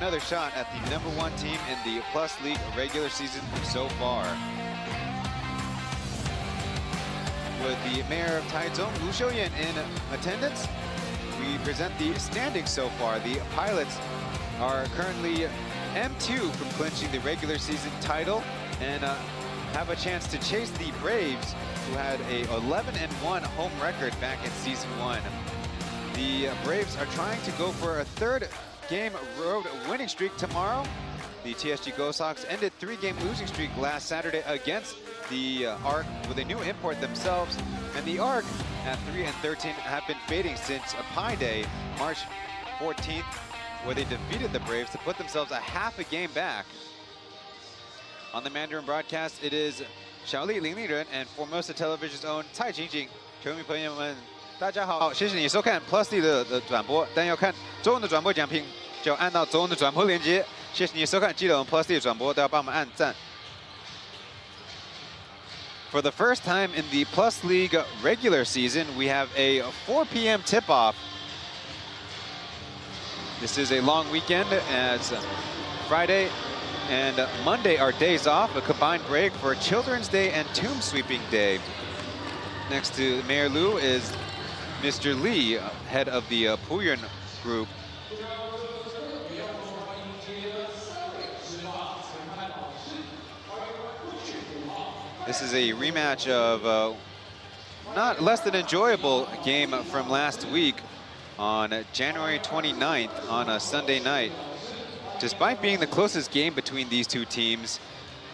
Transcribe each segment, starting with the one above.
Another shot at the #1 team in the League regular season so far. With the mayor of Taichung, Lu Xiuyan, in attendance, we present the standings so far. The Pilots are currently M2 from clinching the regular season title and have a chance to chase the Braves, who had a 11-1 home record back in Season 1. The Braves are trying to go for a third game road winning streak tomorrow. The TSG Go Sox ended 3-game losing streak last Saturday against the ARC with a new import themselves. And the ARC at 3-13 have been fading since Pi Day, March 14th, where they defeated the Braves to put themselves a half a game back. On the Mandarin broadcast, it is Xiaoli Lin Liren and Formosa Television's own Cai Jingjing. 球迷朋友们，大家好，谢谢你收看 P.LEAGUE 的转播。但要看中文的转播讲评，就按到中文的转播链接。谢谢你收看，记得我们 P.LEAGUE 转播都要帮我们按赞。For the first time in the P.LEAGUE regular season, we have a 4 p.m. tip-off. This is a long weekend, as Friday and Monday are days off, a combined break for Children's Day and Tomb Sweeping Day. Next to Mayor Lu is Mr. Lee, head of the Pauian group. This is a rematch of not less than enjoyable game from last week on January 29th on a Sunday night. Despite being the closest game between these two teams,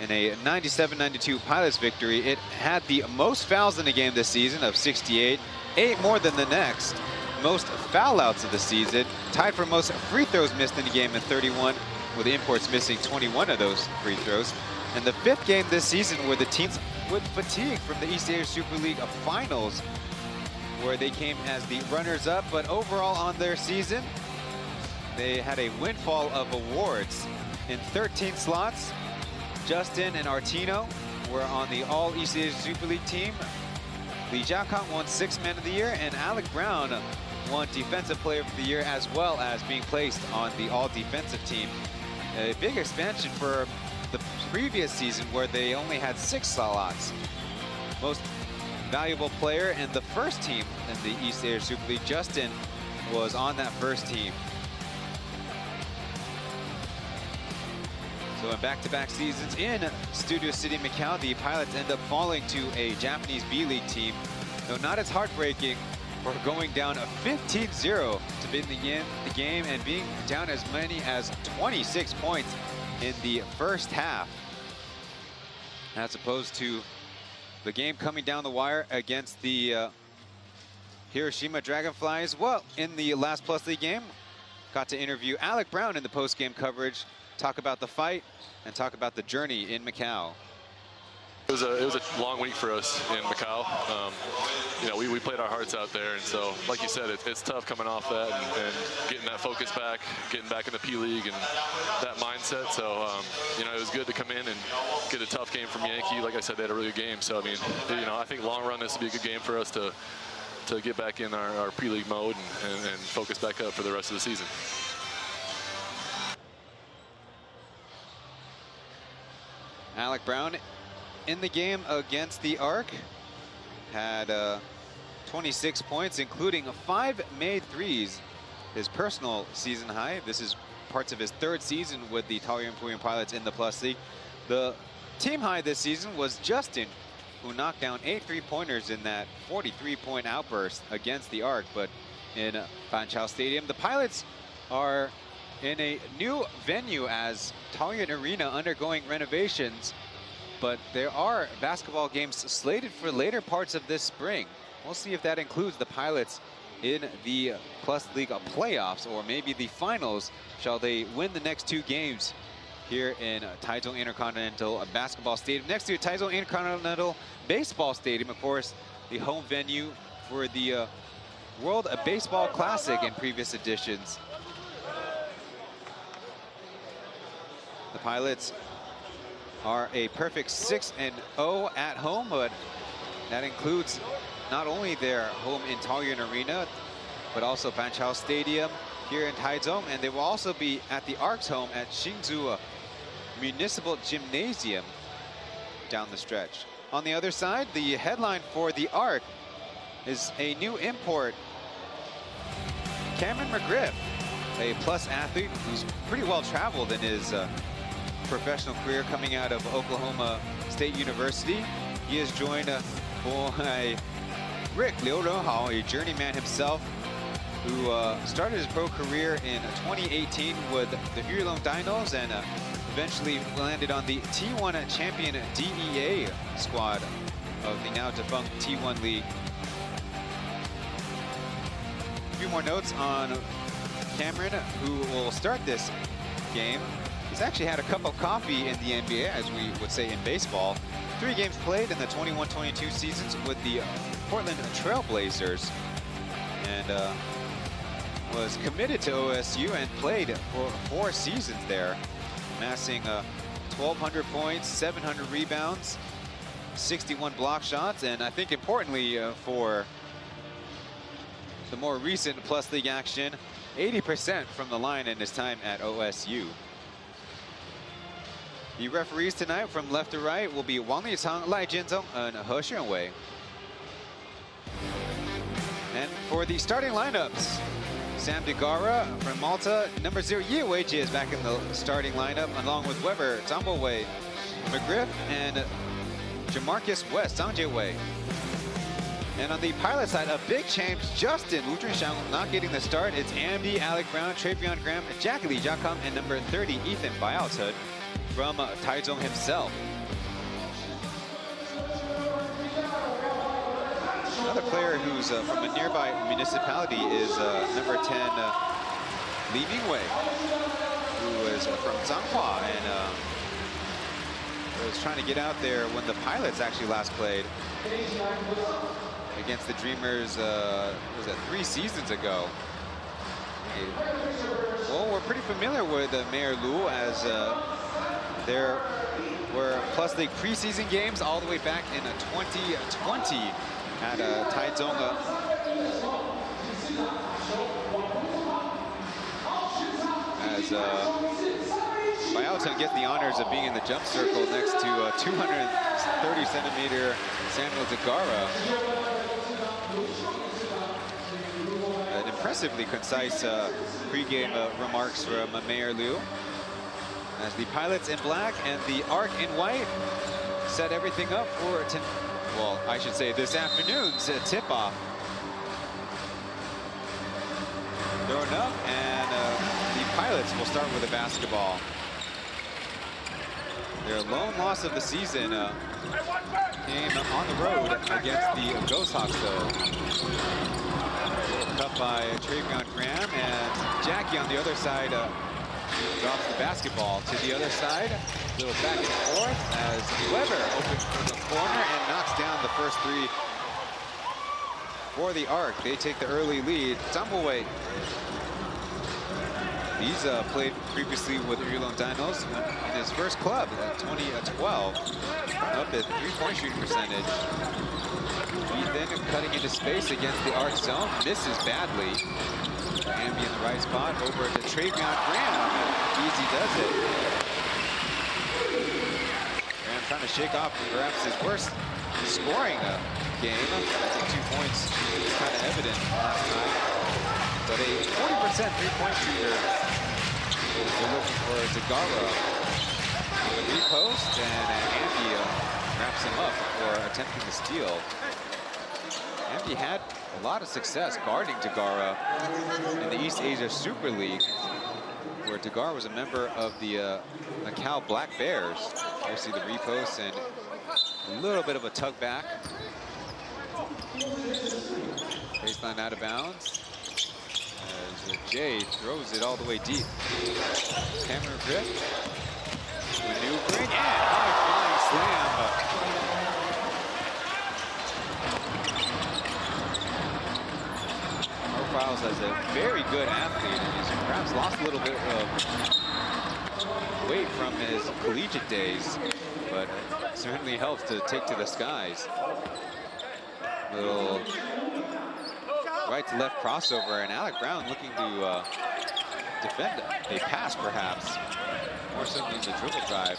in a 97-92 Pilots victory, it had the most fouls in the game this season of 68, 8 more than the next. Most foul outs of the season, tied for most free throws missed in the game at 31, with the imports missing 21 of those free throws. And the 5th game this season where the teams with fatigue from the East Asia Super League Finals, where they came as the runners-up, but overall on their season, they had a windfall of awards. In 13 slots, Justin and Artino were on the All East Asia Super League team. Li Jiakang won 6th Man of the Year, and Alec Brown won Defensive Player of the Year, as well as being placed on the All Defensive team. A big expansion for the previous season, where they only had 6 slots. Most valuable player in the first team in the East Asia Super League, Justin, was on that first team. So in back-to-back seasons in Studio City, Macau, the Pilots end up falling to a Japanese B-League team, though not as heartbreaking for going down a 15-0 to begin the game and being down as many as 26 points in the first half, as opposed to the game coming down the wire against the Hiroshima Dragonflies. Well, in the last P.LEAGUE game, got to interview Alec Brown in the post-game coverage, talk about the fight, and talk about the journey in Macau. It was a long week for us in Macau. You know, we played our hearts out there, and so, like you said, it's tough coming off that and getting that focus back, getting back in the P.LEAGUE and that mindset. So, you know, it was good to come in and get a tough game from Yankey. Like I said, they had a really good game. So, I mean, you know, I think long run this will be a good game for us to get back in our P.LEAGUE mode and focus back up for the rest of the season. Alec Brown in the game against the ARC had 26 points, including 5 made threes, his personal season high. This is parts of his 3rd season with the Taoyuan Pauian Pilots in the League. The team high this season was Justin, who knocked down 8 3-pointers in that 43-point outburst against the ARC. But in Banqiao Stadium, the Pilots are in a new venue as Taoyuan Arena undergoing renovations, but there are basketball games slated for later parts of this spring. We'll see if that includes the Pilots in the League playoffs, or maybe the finals, shall they win the next 2 games here in Taichung Intercontinental Basketball Stadium. Next to Taichung Intercontinental Baseball Stadium, of course, the home venue for the World Baseball Classic in previous editions. The Pilots are a perfect 6-0 at home, but that includes not only their home in Taoyuan Arena, but also Banqiao Stadium, here in Taichung, and they will also be at the ARC's home at Hsinchu Municipal Gymnasium down the stretch. On the other side, the headline for the ARC is a new import, Cameron McGriff, a plus athlete who's pretty well traveled in his professional career coming out of Oklahoma State University. He is joined by Rick Liu Renhao, a journeyman himself, who started his pro career in 2018 with the Yulong Dinos and eventually landed on the T1 champion DEA squad of the now defunct T1 League. A few more notes on Cameron, who will start this game. He's actually had a cup of coffee in the NBA, as we would say in baseball. 3 games played in the 21-22 seasons with the Portland Trail Blazers, and was committed to OSU and played for 4 seasons there, amassing 1,200 points, 700 rebounds, 61 block shots, and I think importantly for the more recent Plus League action, 80% from the line in his time at OSU. The referees tonight from left to right will be Wang Lichang, Lai Jianzong, and He Xuanwei. And for the starting lineups, Sam Degara from Malta, number 0 Ye Weijie is back in the starting lineup, along with Weber, Zhang Bowei, McGriff, and Jamarcus West, Zhang Jiewei. And on the pilot side, a big change, Justin Wu Junxiang not getting the start. It's Amdi, Alec Brown, Travion Graham, Jackie Lee Jiakam, and number 30, Ethan Bialtud from Taichung himself. Another player who's from a nearby municipality is number 10, Li Mingwei, who is from Zhanghua and was trying to get out there when the Pilots actually last played against the Dreamers, was it 3 seasons ago? Well, we're pretty familiar with Mayor Lu, as there were Plus League preseason games all the way back in 2020 at Taichung. As Bialton gets the honors of being in the jump circle next to 230-centimeter Samuel Degara. An impressively concise pregame remarks from Mayor Liu. As the Pilots in black and the ARC in white set everything up for, well, I should say this afternoon's tip-off. Throwing up, and the Pilots will start with a basketball. Their lone loss of the season came on the road against the Ghost Hawks, though. Cut by Travion Graham, and Jackie on the other side drops the basketball to the other side. A little back and forth as Weber opens from the corner and knocks down the first 3 for the ARC. They take the early lead. Zhang Bowei, he's played previously with the Yulong Dinos in his first club at 2012, up at 3-point shooting percentage. Ethan cutting into space against the ARC zone, misses badly. Ambi in the right spot, over to Travion Graham. Easy does it. Graham trying to shake off perhaps his worst scoring game. I think 2 points was kind of evident last time. But a 40% 3-point shooter. They're looking for Degara on the repost, and Ambi wraps him up for attempting the steal. Ambi had a lot of success guarding Degara in the East Asia Super League, where Degara was a member of the Macau Black Bears. You see the repost and a little bit of a tug back. Baseline out of bounds. As Jay throws it all the way deep. Cameron grip. Maneuvering and high flying slam. Profiles as a very good athlete, and he's perhaps lost a little bit of weight from his collegiate days, but certainly helps to take to the skies. Little right to left crossover, and Alec Brown looking to defend a pass, perhaps. More so than the dribble drive.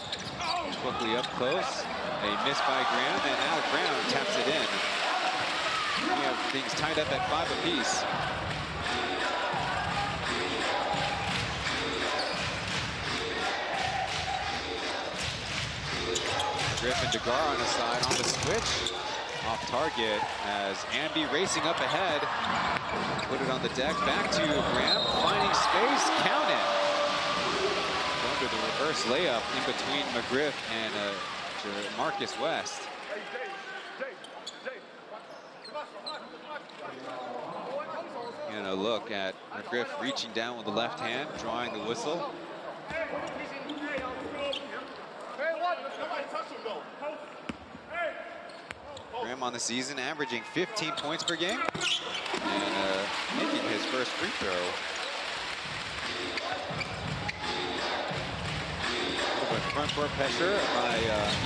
Quickly up close. A miss by Graham, and Alec Brown taps it in. We have things tied up at 5 apiece. Griffin DeGar on the side, on the switch. Off target as Amby racing up ahead. Put it on the deck, back to Graham, finding space, count it. Going to the reverse layup in between McGriff and Marcus West. And a look at McGriff reaching down with the left hand, drawing the whistle. Graham on the season averaging 15 points per game and making his first free throw. Front court pressure by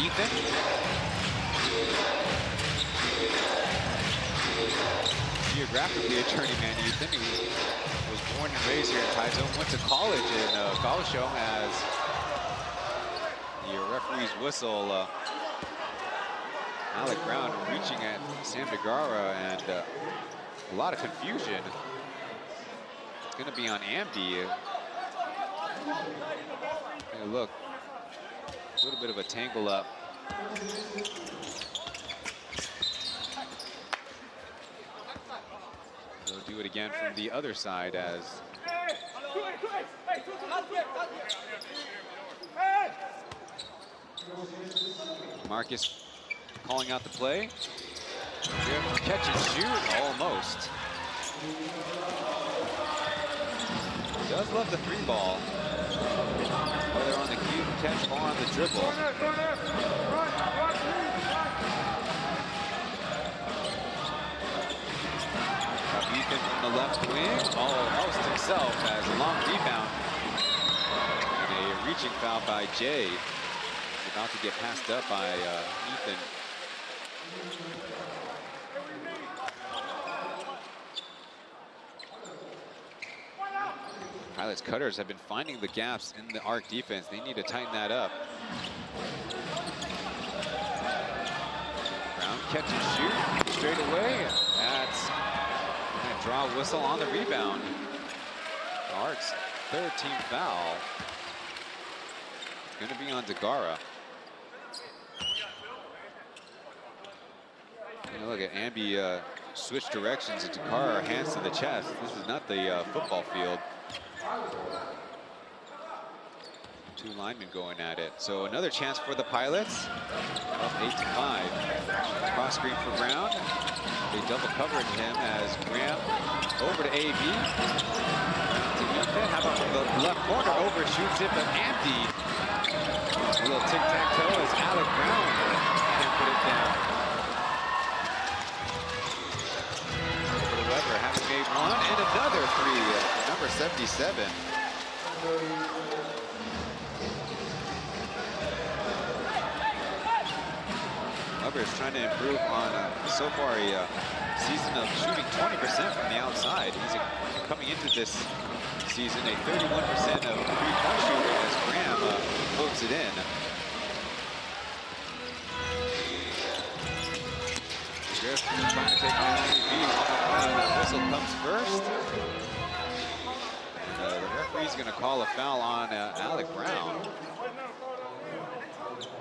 Ethan. Geographically a journeyman, Ethan. He was born and raised here in Taoyuan, went to college in Kaohsiung as the referee's whistle. Alec Brown reaching at Sam DeGara, and a lot of confusion. It's going to be on Amby. Hey, look, a little bit of a tangle up. They'll do it again from the other side as Marcus calling out the play. Catch and shoot, almost. Does love the 3-ball. Whether on the cue catch or on the dribble. Ethan from the left wing, almost himself as a long rebound. And a reaching foul by Jay. About to get passed up by Ethan. Pilots cutters have been finding the gaps in the arc defense. They need to tighten that up. Brown catch and shoot straight away. That's a draw whistle on the rebound. The Arc's 3rd team foul. It's going to be on DeGara. And look at Amby switch directions and DeGara hands to the chest. This is not the football field. 2 linemen going at it. So another chance for the Pilots. Up 8-5. Cross screen for Brown. They double covered him as Graham over to AB. Brown to Ethan. How about from the left corner? Overshoots it, but Amby. A little tic-tac-toe as Alec Brown can't put it down. Weber having made 1 and another 3. Number 77. Weber is trying to improve on so far a season of shooting 20% from the outside. He's coming into this season a 31% of three-point shooter as Graham floats it in. Griff trying to take on MVP. The whistle comes first. And, the referee's going to call a foul on Alec Brown.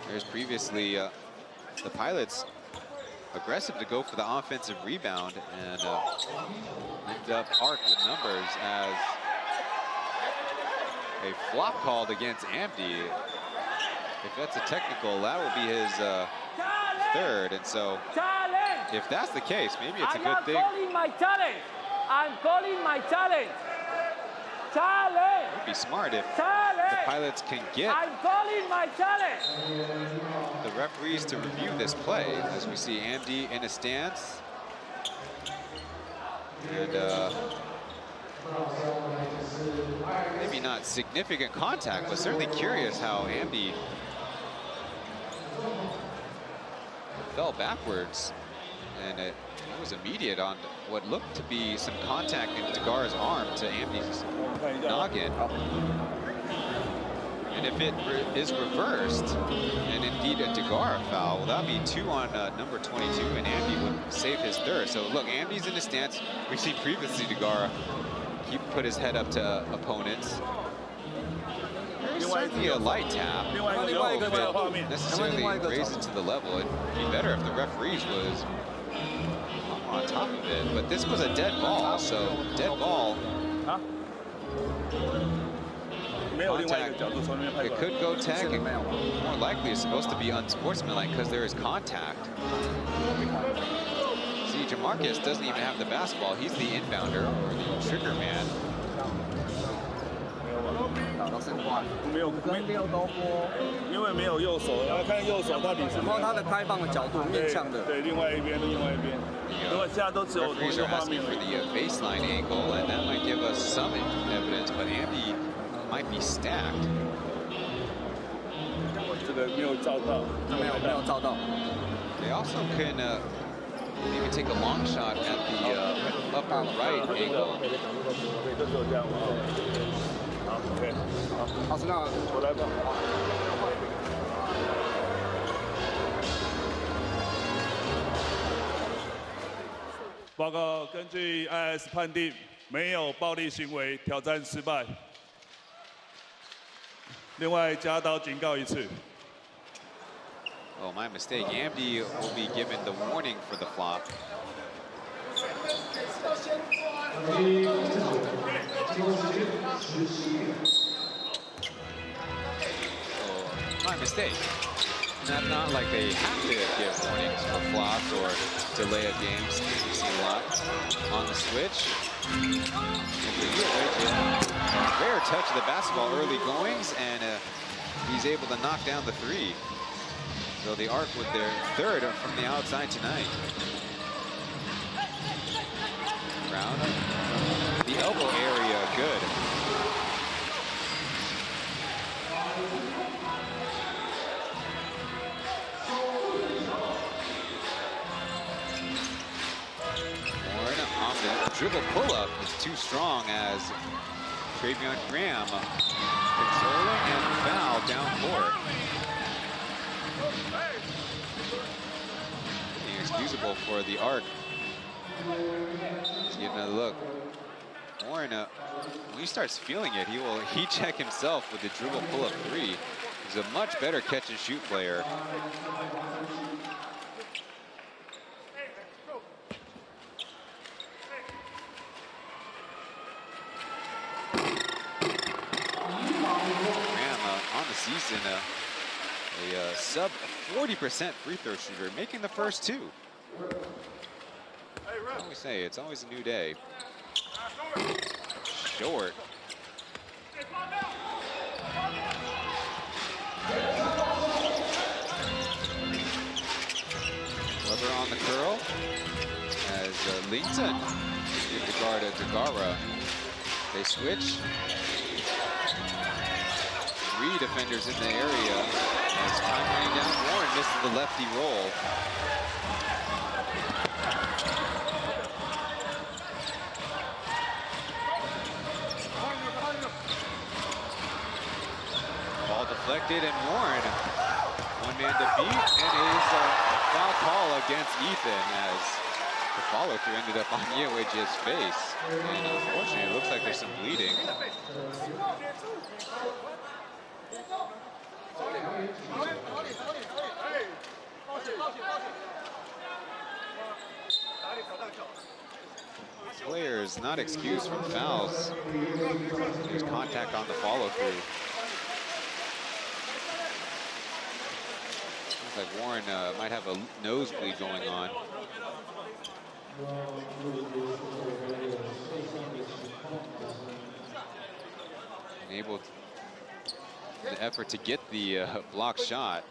There's previously the Pilots aggressive to go for the offensive rebound and ended up Arc with numbers as a flop called against Amdy. If that's a technical, that will be his 3rd, and so if that's the case, maybe it's a good thing. I'm calling my talent. I'm calling my talent. Talent. It would be smart if talent. The Pilots can get I'm calling my talent. The referees to review this play as we see Amdy in a stance. And maybe not significant contact, but certainly curious how Amdy fell backwards. And it was immediate on what looked to be some contact in Degar's arm to Amdy's noggin. And if it is reversed, and indeed a Degar foul, well, that would be 2 on number 22, and Amdy would save his third. So look, Amdy's in the stance. We've seen previously Degar, he put his head up to opponents. There's certainly a light tap. I don't know if it necessarily raise it to the level. It'd be better if the referees was on top of it. But this was a dead ball, so dead ball. Contact. It could go tech, and more likely it's supposed to be unsportsmanlike because there is contact. See, Jamarcus doesn't even have the basketball. He's the inbounder or the trigger man. 没有高波，因为没有右手，要看右手到底是。然后他的开放的角度面向的。对，另外一边。因为现在都只有同一个画面。 For the baseline angle, and that might give us some evidence, but Amdy might be stacked. 这个没有照到，没有照到。 They also can maybe take a long shot at the upper right angle. 好，是那我来吧。报告，根据 IS 判定，没有暴力行为，挑战失败。另外，加刀警告1次。 Oh, my mistake. Amdy will be given the warning for the flop. Oh, my mistake. Not like they have to give warnings for flops or delay of games. We see a lot on the switch. Rare touch of the basketball early goings, and he's able to knock down the 3. So the Arc with their third from the outside tonight. Brown, the elbow area, good. Warren on the dribble pull-up is too strong as Travion Graham controlling and foul down court. Inexcusable for the Arc. Let's get another look. Warren, when he starts feeling it, he will heat check himself with the dribble pull-up 3. He's a much better catch and shoot player. Graham on the season, a sub 40% free throw shooter, making the first 2. I always say, it's always a new day. Short. Weber on the curl as Linton give the guard to Degara. They switch. 3 defenders in the area. As time running down, Warren misses the lefty roll. Ball deflected, and Warren, one man to beat, and is a foul call against Ethan as the follow-through ended up on Yewich's face. And unfortunately, it looks like there's some bleeding. Players not excused from fouls. There's contact on the follow-through. Looks like Warren might have a nosebleed going on. Able to, the effort to get the block shot.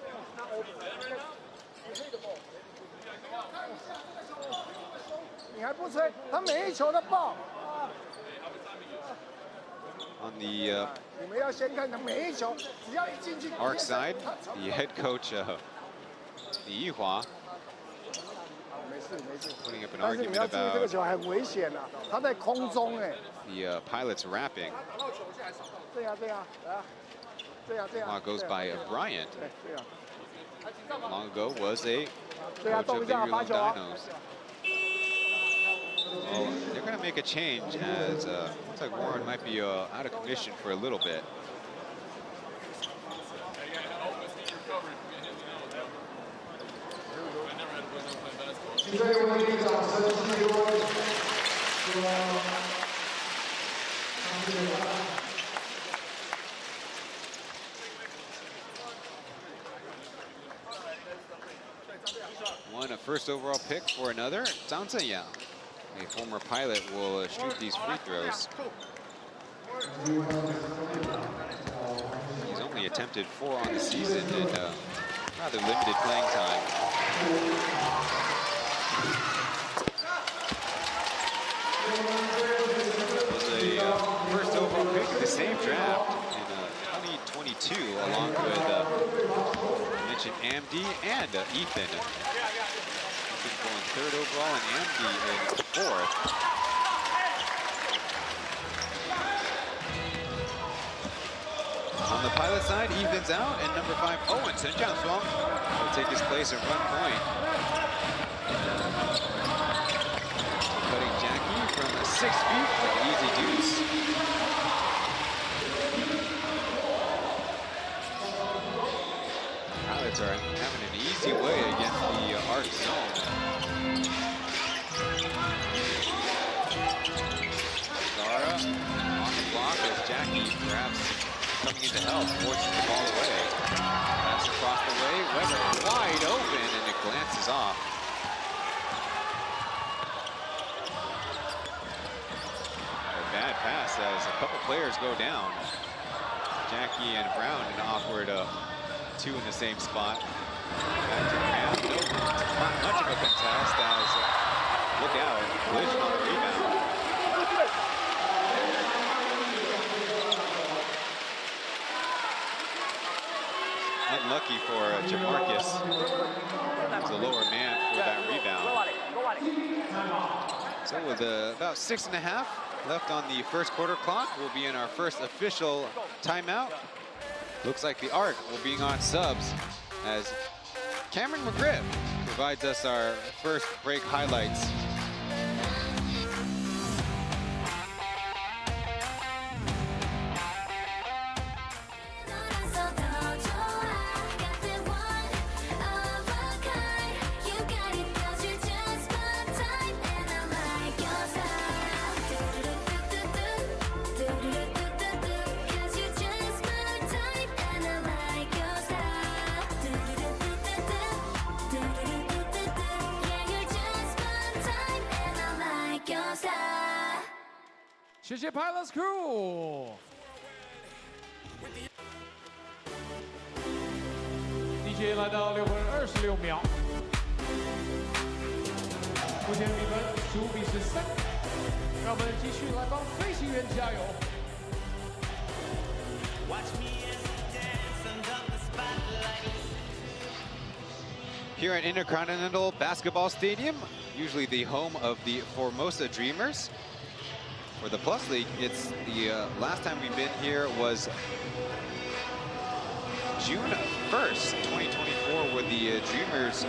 On the Arc side, the head coach, the Yihua, putting up an 但是你要 argument 注意这个 about 球很危险啊，他在空中哎。the pilot's wrapping. 这样，来啊，这样。 Ball goes by Bryant. 对，这样。 Long ago was a 对啊， coach 动 of 一 the 下，罚 Yulong 球啊。 Dinos. Well, they're going to make a change as looks like Warren might be out of commission for a little bit. One a first overall pick for another, Zhang Zhenyang. A former pilot will shoot these free throws. He's only attempted 4 on the season and rather limited playing time. Was a first overall pick in the same draft in 2022, along with mentioned Amdi and Ethan. Ethan going 3rd overall and Amdi in 4th. On the pilot side, Ethan's out, and number 5, Owen Chen will take his place and run point. Cutting Yankey from 6 feet with an easy deuce. Pilots are having an easy way against the arc zone. Zara on the block as Jackie perhaps coming in to help, forcing the ball away. Pass across the way, Weber wide open, and it glances off. A bad pass as a couple players go down. Jackie and Brown an awkward 2 in the same spot. Back to Graham, not much of a contest as, look out, collision on the rebound. Unlucky for Jamarcus. He was a lower man for that rebound. So with about 6.5 left on the first quarter clock, we'll be in our first official timeout. Looks like the Arc will be on subs as Cameron McGriff provides us our first break highlights. Pilots crew， DJ 来到6分26秒，目前比分15比13，让我们继续来帮飞行员加油。Here at Intercontinental Basketball Stadium, usually the home of the Formosa Dreamers. For the Plus League, it's the last time we've been here was June 1st, 2024, where the Dreamers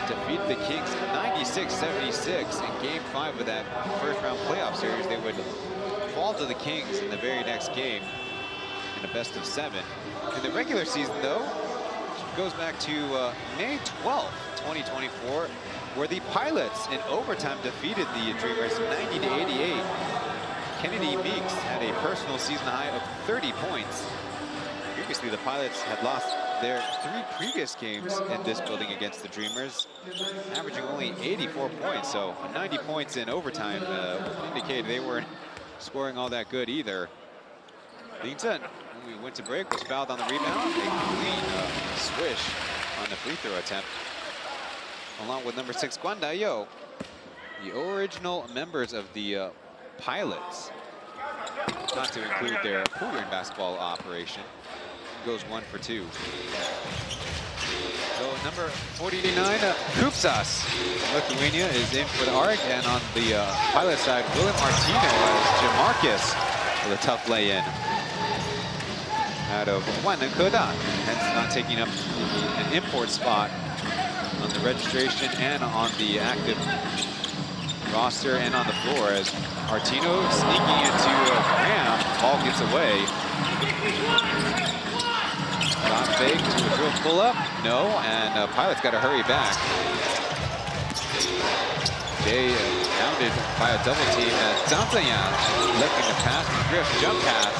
defeated the Kings 96-76 in Game 5 of that first-round playoff series. They would fall to the Kings in the very next game in a best-of-7. In the regular season, though, goes back to May 12th, 2024, where the Pilots in overtime defeated the Dreamers 90-88. Kennedy Meeks had a personal season high of 30 points. Previously, the Pilots had lost their 3 previous games in this building against the Dreamers, averaging only 84 points. So 90 points in overtime indicated they weren't scoring all that good either. Lin Chen, when we went to break, was fouled on the rebound. A clean swish on the free throw attempt. Along with number 6, Guan Daiyo, the original members of the Pilots, not to include their Pauian basketball operation. goes 1 for 2. So number 49, Kupsas, Lithuania, is in for the arc, and on the pilot side, Willem Martino as Jamarcus with a tough lay-in out of Wanakota, hence not taking up an import spot on the registration and on the active roster and on the floor, as Martino sneaking into Graham, ball gets away. Shot fake to a drill pull-up, no, and Pilot's got to hurry back. Jay pounded by a double team, and Taoyuan looking to pass, Griff jump pass,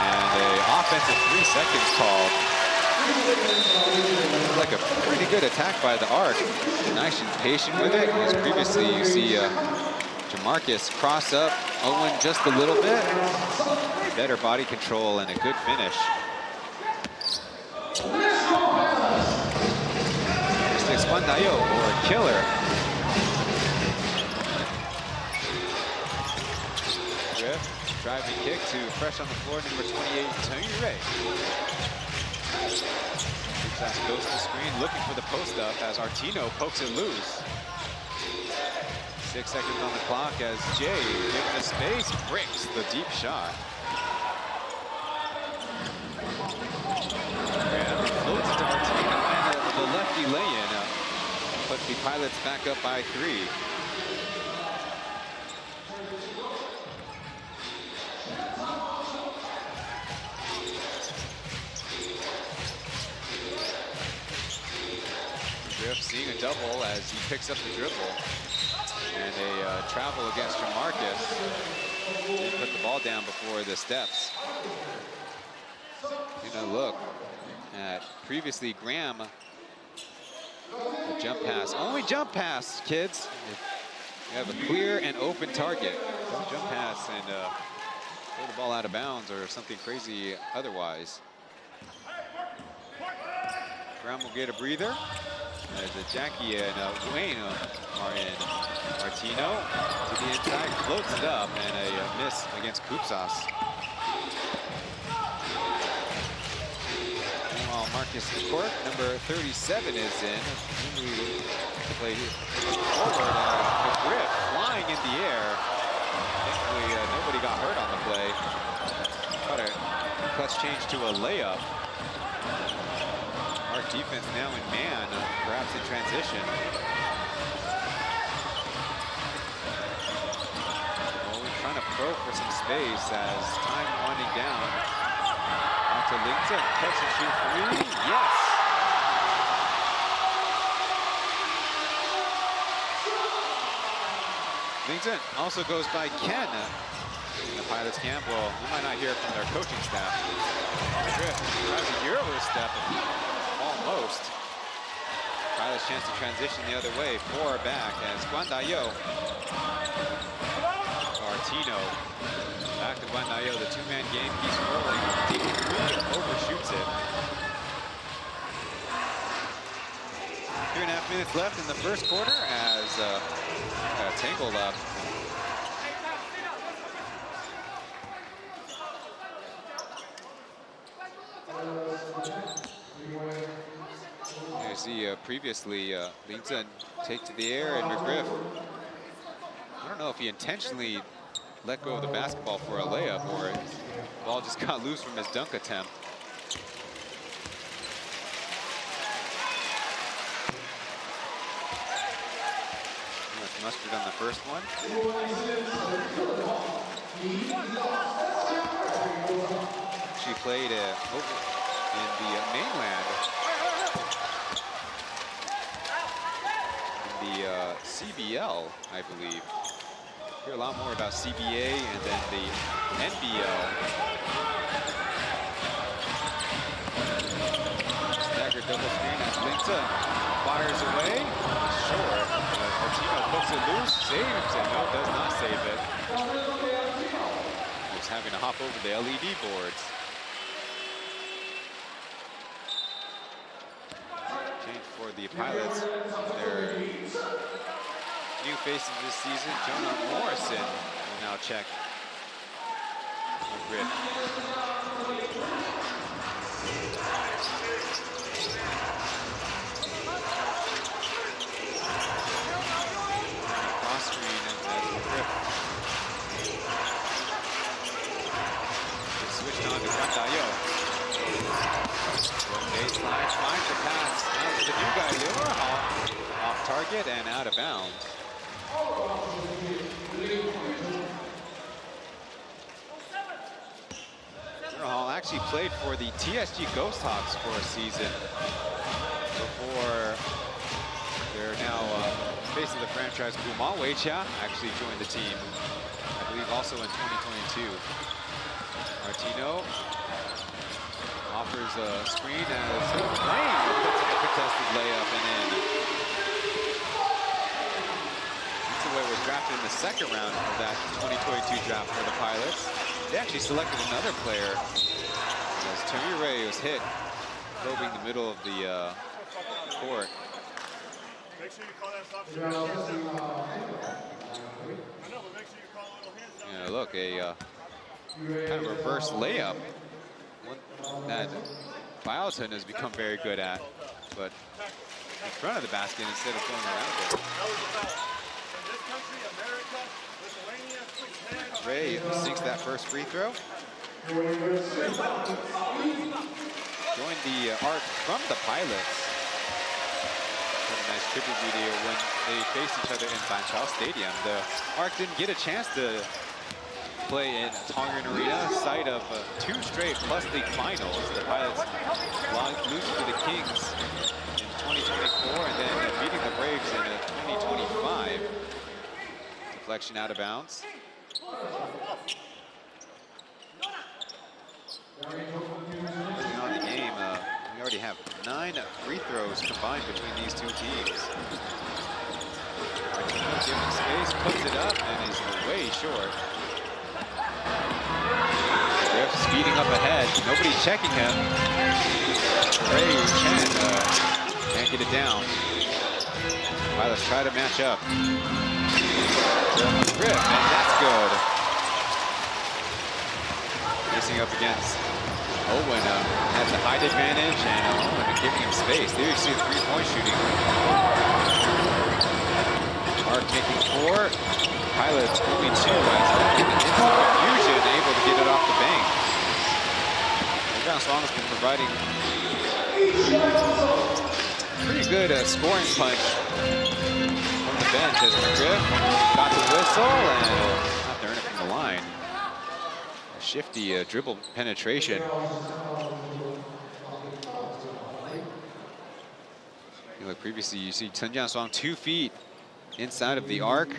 and a offensive 3 seconds call. Like a pretty good attack by the arc. Nice and patient with it, because previously you see Jamarcus cross up Owen just a little bit. Better body control and a good finish. Dayo or a killer. Griff, driving kick to fresh on the floor, number 28, Taoyuan. Kupsas goes to the screen, looking for the post up as Artino pokes it loose. 6 seconds on the clock as Jay, given the space, breaks the deep shot. Graham floats to Artino, and the lefty lay-in put the Pilots back up by 3. Griff seeing a double as he picks up the dribble. And a travel against Jamarcus. He put the ball down before the steps. And a look at previously Graham. A jump pass. Only jump pass, kids. If you have a clear and open target. Don't jump pass and throw the ball out of bounds or something crazy otherwise. Graham will get a breather. As Yankey and Wayne are in. Martino to the inside, floats it up, and a miss against Kupsas. Meanwhile, Marcus Cork, number 37, is in. Play forward, and Griff flying in the air. Thankfully, nobody got hurt on the play. Got a clutch change to a layup. Our defense now in man, perhaps in transition. Well, we're trying to probe for some space as time winding down. Out to Linton, catch and shoot 3, yes! Linton also goes by Ken in the Pilots camp. Well, you might not hear from their coaching staff. Griff tries a Euro step. Almost. Pilots chance to transition the other way. 4 back as Guandayo. Artino. Back to Guandayo, the 2-man game. He's rolling. Deep 3, overshoots it. 3.5 minutes left in the first quarter as tangled up. You see previously Linton take to the air, and McGriff, I don't know if he intentionally let go of the basketball for a layup or the ball just got loose from his dunk attempt. Mustard on the first one. She played over in the mainland. In the CBL, I believe. Hear a lot more about CBA and then the NBL. Staggered double screen as Linton fires away. Short. Artino pokes it loose, saves it. No, does not save it. He's having to hop over the LED boards. Change for the Pilots. Their new faces this season, Jonah Morrison will now check. Griff. Cross screen as Griff. Switched on to Guandayo. Baseline, finds the pass out to the new guy, Liorhall. Off target and out of bounds. Liorhall actually played for the TSG Ghost Hawks for a season before they're now face of the franchise. Gumal Weicha actually joined the team, I believe also in 2022. Martino offers a screen as Lane puts a contested layup and in. Way was drafted in the second round of that 2022 draft for the Pilots. They actually selected another player as Taoyuan was hit, probing the middle of the court. Make sure you call that stop. Yeah, look, a kind of reverse layup. One that Pauian has become very good at, but in front of the basket instead of going around it. Ray sinks that first free throw. Joined the arc from the Pilots. Had a nice tribute video when they faced each other in Banchao Stadium. The arc didn't get a chance to play in Taoyuan Arena, site of 2 straight plus league finals. The Pilots losing to the Kings in 2024 and then beating the Braves in 2025. Deflection out of bounds. Early on in the game, we already have 9 free throws combined between these two teams. Giving space, puts it up, and is way short. Griff speeding up ahead. Nobody's checking him. Chen can't get it down. Pilots try to match up. Griff, and that's good. Facing up against Owen, has the height advantage, and Owen giving him space. There you see the three-point shooting. Mark making 4. Pilots only 2 as Owen hits the confusion, able to get it off the bank. Taoyuan has been providing pretty good scoring punch from the bench as McGriff got the whistle and not to earn it from the line. A shifty dribble penetration. Look, previously you see Chen Jianshuang 2 feet inside of the arc.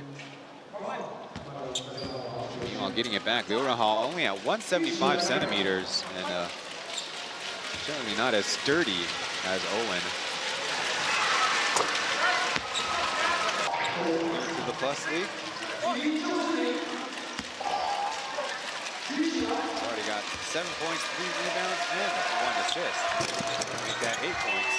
Meanwhile, getting it back, Liorhall only at 175 centimeters and certainly not as sturdy as Owen. To the plus league. Already got 7 points, 3 rebounds, and 1 assist. Make that 8 points.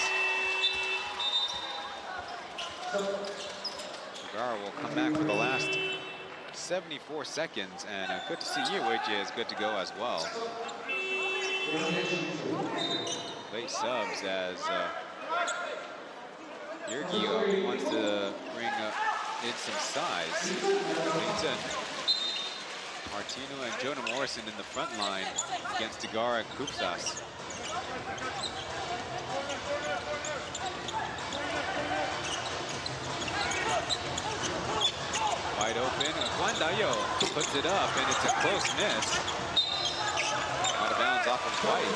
Gar will come back for the last 74 seconds, and good to see Yankey is good to go as well. Late subs as Yankey wants to bring in some size. Martino and Jonah Morrison in the front line against Degar and Kupsas. Wide open, and Guandayo puts it up, and it's a close miss. Out of bounds off of White.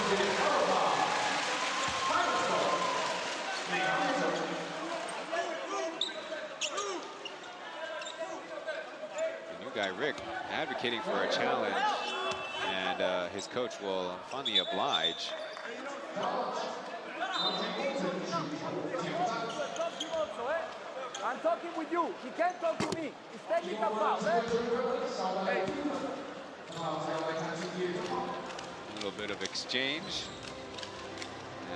The new guy, Rick, advocating for a challenge, and his coach will finally oblige. I'm talking with you. He can't talk to me. It's technical foul. Hey. A little bit of exchange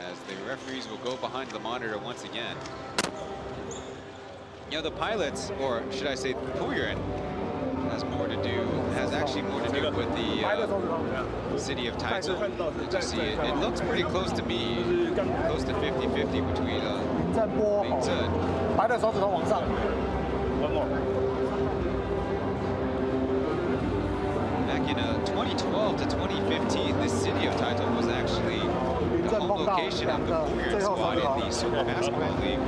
as the referees will go behind the monitor once again. You know, the Pilots, or should I say Pauian, has actually more to do with the city of Taichung. You see, it looks pretty close to me, close to 50-50 between Ling Zhen. 白的手指头往上。One more. Back in 2012 to 2015, the city of Taichung was actually the home location of the Pauian squad in the Super Basketball League.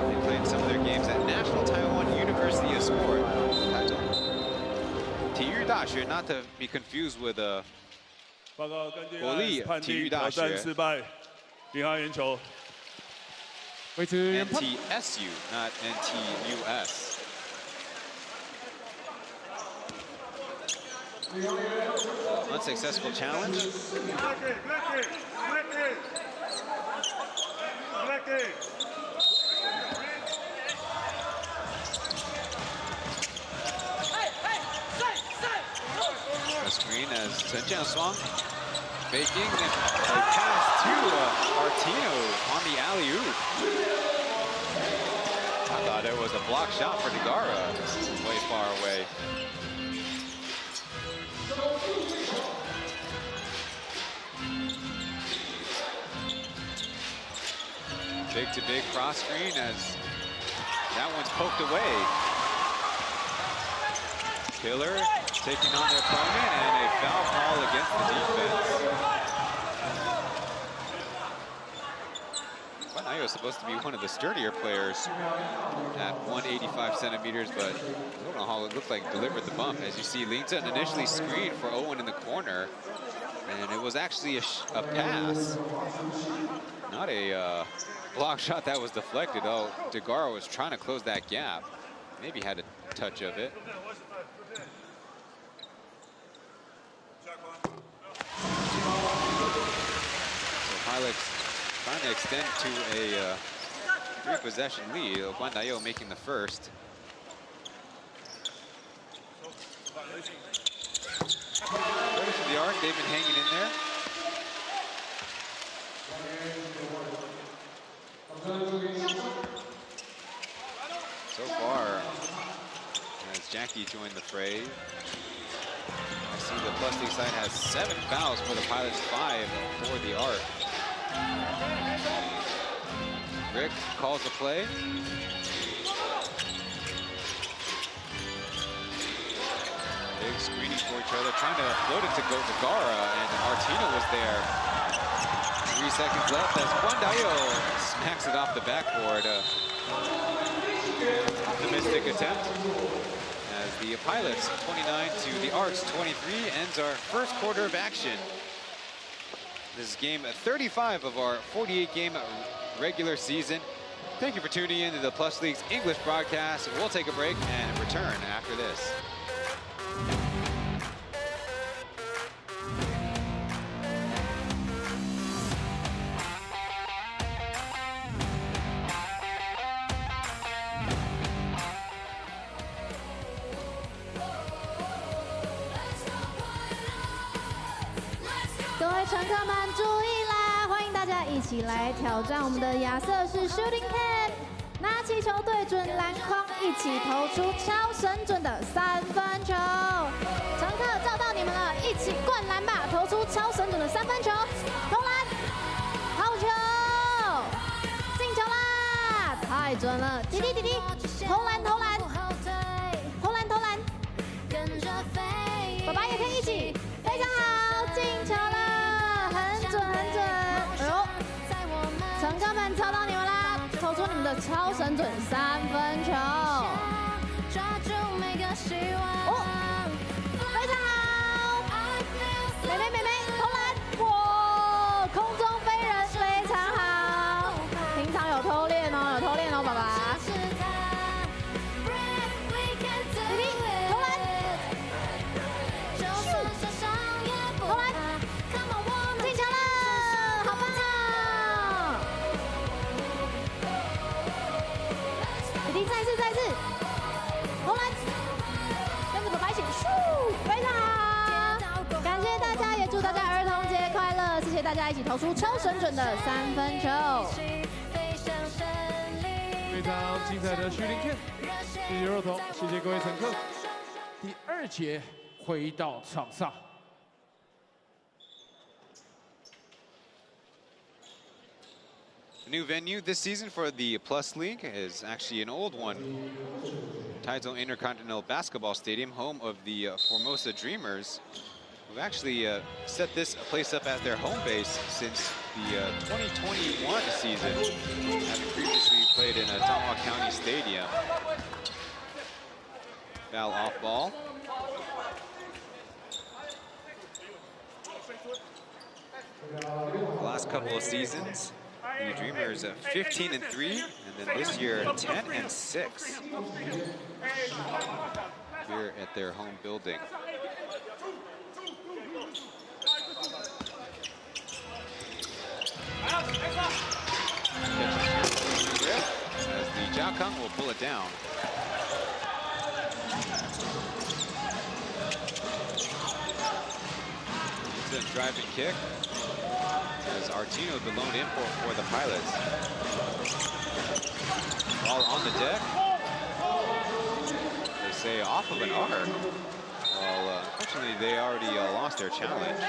They played some of their games at National Taiwan University of Sport, Taichung. 体育大学 not to be confused with 国立体育大学。失败，领航员球。维持原判。 NTSU, not NTUS. Unsuccessful challenge. A screen as Chen swung, faking a pass to Artino on the alley-oop. I thought it was a block shot for Nagara, way far away. Big to big cross screen as that one's poked away. Killer taking on their opponent and a foul call against the defense. Nayo is supposed to be one of the sturdier players at 185 centimeters, but I don't know how it looked like delivered the bump. As you see, Ling Zhen initially screened for Owen in the corner, and it was actually a pass, not a block shot that was deflected. Oh, Nagara was trying to close that gap. Maybe had a touch of it. So Pilots trying to extend to a 3-possession lead. Guan Dayo making the first. Ready for the arc, they've been hanging in there. So far, as Yankey joined the fray, I see the Plus League side has 7 fouls for the Pilots, 5 for the arc. Rick calls the play. Big screening for each other, trying to float it to Nagara, and Artino was there. 3 seconds left as Guan Dayo smacks it off the backboard. Optimistic attempt. As the Pilots 29 to the Arcs 23 ends our first quarter of action. This is game 35 of our 48-game regular season. Thank you for tuning in to the Plus League's English broadcast. We'll take a break and return after this.各位乘客们注意啦！欢迎大家一起来挑战我们的亚瑟士 Shooting Can， 拿起球对准篮筐，一起投出超神准的3分球。乘客照到你们了，一起灌篮吧！投出超神准的3分球，投篮，好球，进球啦！太准了，弟弟弟弟，投篮投篮，投篮投篮，爸爸也可以一起，非常好，进球了。 很准很准，哎呦！乘客们操到你们啦，投出你们的超神准3分球。哦，非常好！妹妹妹妹投篮，哇！空中飞人非常好，平常有偷练哦，有偷练哦，爸爸。弟弟投篮，投篮。 再次，投篮，跟着爸爸一起，非常好！感谢大家，也祝大家儿童节快乐！谢谢大家一起投出超神准的3分球。非常精彩的 Shooting Can， 谢谢肉童，谢谢各位乘客。12节回到场上。 The new venue this season for the Plus League is actually an old one. Taoyuan Intercontinental Basketball Stadium, home of the Formosa Dreamers, who've actually set this place up as their home base since the 2021 season, having previously played in Taoyuan County Stadium. Foul off ball. The last couple of seasons, the Dreamers 15-3, and then this year 10-6 here at their home building. As the Jiakang will pull it down. It's a driving kick. As Artino, the lone import for the Pilots. Ball on the deck. They say off of an arc. Well, unfortunately, they already lost their challenge.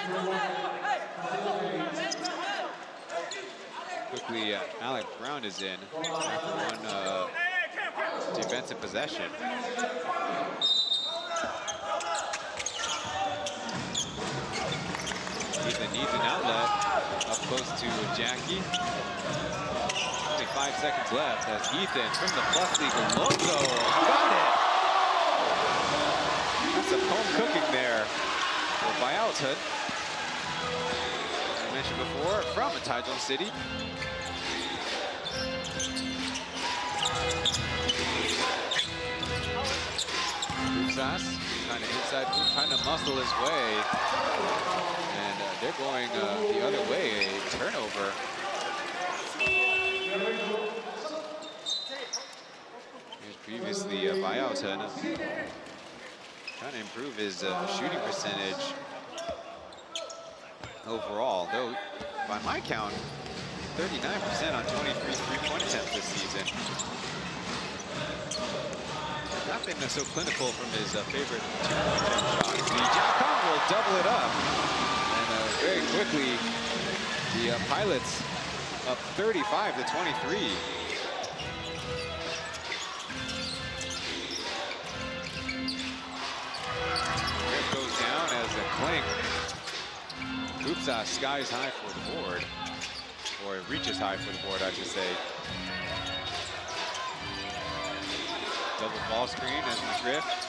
Quickly, Alec Brown is in after one defensive possession. Ethan needs an outlet up close to Yankey. Only 5 seconds left as Ethan from the Plus League logo got it. That's some home cooking there for Pauian. As I mentioned before, from Taoyuan City. Rupsas, kind of inside, trying to muscle his way. And they're going the other way, a turnover. Here's previously Pauian trying to improve his shooting percentage overall, though by my count, 39% on 23 three-point attempts this season. Not been so clinical from his favorite two-point jump shots. The Jiakang will double it up. And very quickly, the Pilots up 35-23. It goes down as a clink. Rupsas skies high for the board. Or it reaches high for the board, I should say. Double ball screen as we drift.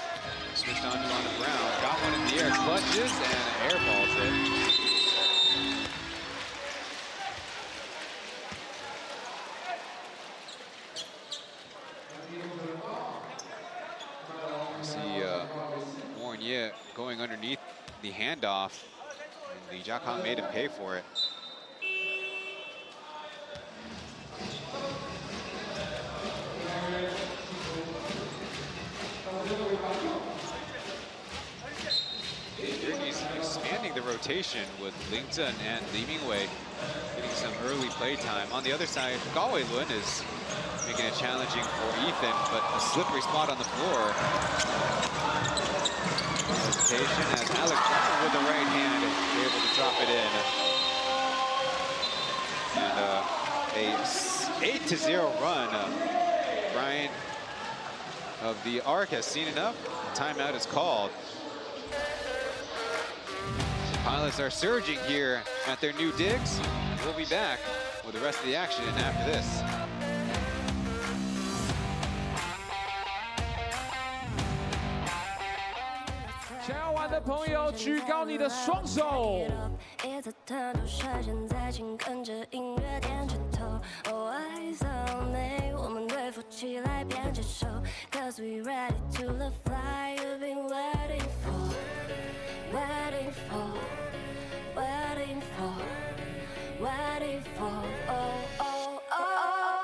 Switched on to Brown. Got one in the air, clutches, and airballs it. See Warren going underneath the handoff. And the Jiakang made him pay for it. He's expanding the rotation with Lingzhen and Li Mingwei getting some early play time. On the other side, Pauian is making it challenging for Ethan, but a slippery spot on the floor. Hesitation as Alec Brown with the right hand is able to drop it in. And a 8-0 run. Brian of the Arc has seen enough. The timeout is called. Pilots are surging here at their new digs. We'll be back with the rest of the action after this. 想要玩的朋友，举高你的双手。Waiting for, oh, oh, oh.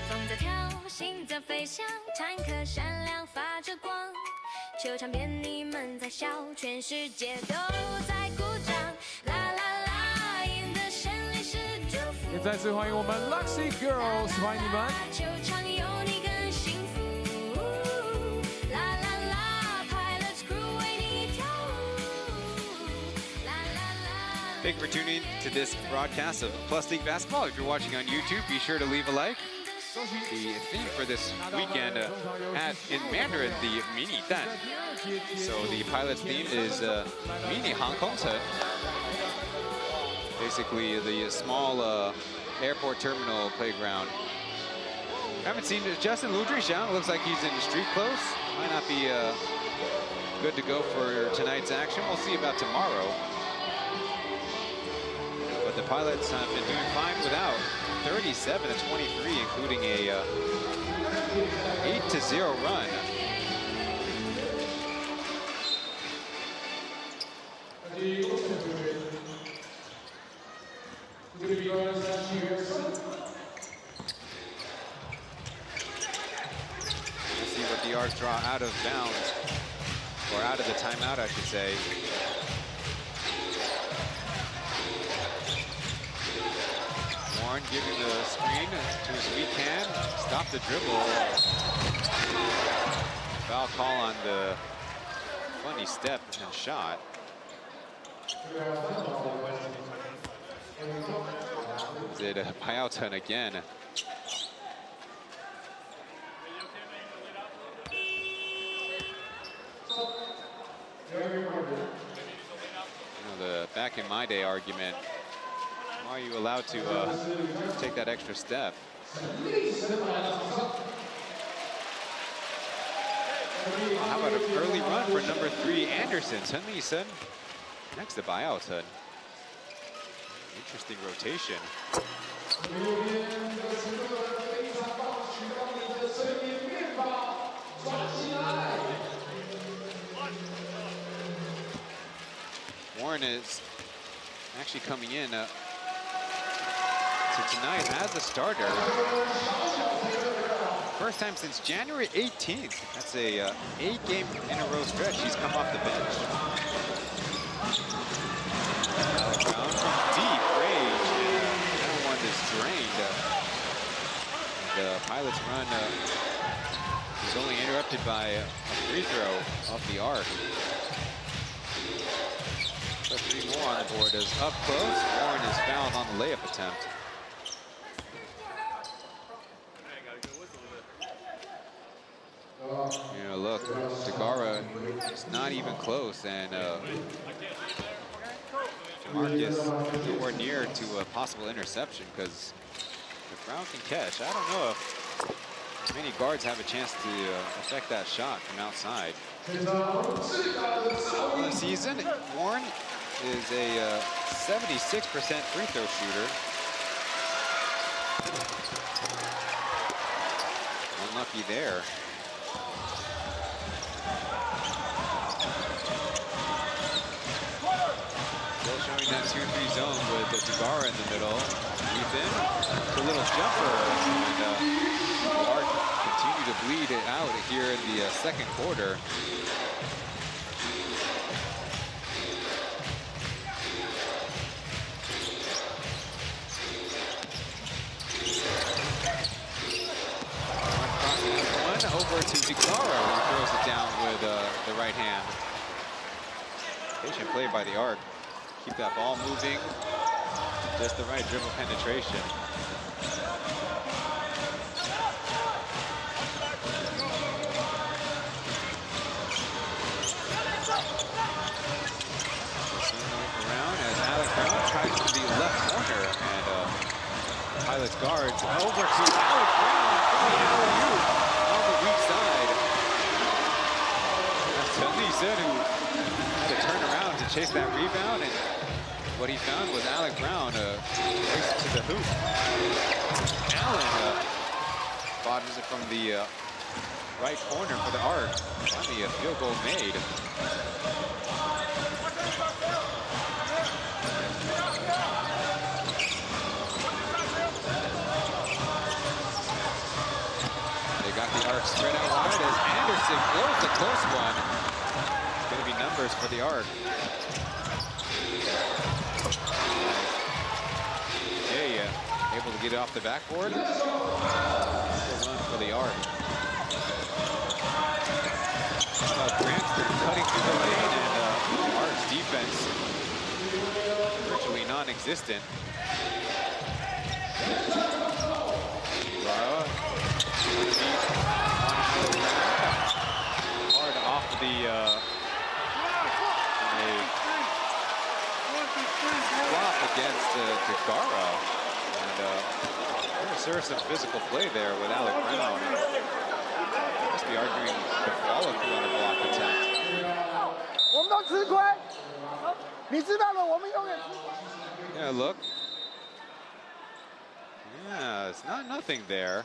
风在跳，心在飞翔，坦克闪亮发着光，球场边你们在笑，全世界都在鼓掌，啦啦啦，赢的胜利是祝福。也再次欢迎我们 Luxy Girls，欢迎你们。球场有你更幸福。Thank you for tuning to this broadcast of Plus League Basketball. If you're watching on YouTube, be sure to leave a like. The theme for this weekend in Mandarin, the Mini Dan. So the pilot's theme is Mini Hong Kong Chen. Basically the small airport terminal playground. Haven't seen Justin Ludrishang. Looks like he's in street clothes. Might not be good to go for tonight's action. We'll see about tomorrow. But the pilots have been doing fine without. 37-23, including a 8-0 run. Let's see what the arcs draw out of bounds, or out of the timeout, I should say. Warren giving the screen to his weak hand. Stop the dribble. Foul call on the funny step and shot. Is it Pauian again? The back in my day argument. Why are you allowed to take that extra step? How about an early run for number 3, Anderson? Chen Li-sen next to Pauian. Interesting rotation. Warren is actually coming in to tonight as a starter. First time since January 18th. That's a 8-game in a row stretch. He's come off the bench. Brown from deep range. That one is drained. The Pilots run is only interrupted by a free throw off the arc. But 3 more on the board is up close. Warren is fouled on the layup attempt. You know, look, Degara is not even close, and Marcus nowhere near to a possible interception because if Brown can catch, I don't know if many guards have a chance to affect that shot from outside. For the season, Warren is a 76% free throw shooter. Unlucky there. Still showing that 2-3 zone with Degara in the middle. Ethan, a little jumper, and Art continue to bleed it out here in the second quarter. Over to Degara, who throws it down with the right hand. Patient play by the arc. Keep that ball moving. Just the right dribble penetration. Around as Alex Brown tries to the left corner, and Pilots guards over to Alex Brown for the alley-oop. Weak side. That's Chen Li-sen who had to turn around to chase that rebound, and what he found was Alec Brown race to the hoop. Allen bottoms it from the right corner for the arc. Finally, a field goal made. The arc spread out wide as Anderson blows the close one. It's going to be numbers for the arc. Jay able to get it off the backboard. Still run for the arc. Cranston cutting through the lane, and Arc's defense virtually non-existent. Hard off of the flop against Degara. And going to serve some physical play there with Alec Brown. Must be arguing the follow-through on the block attempt. 我们都吃亏，你知道了，我们永远吃亏。 Yeah, look. Yeah, it's not nothing there.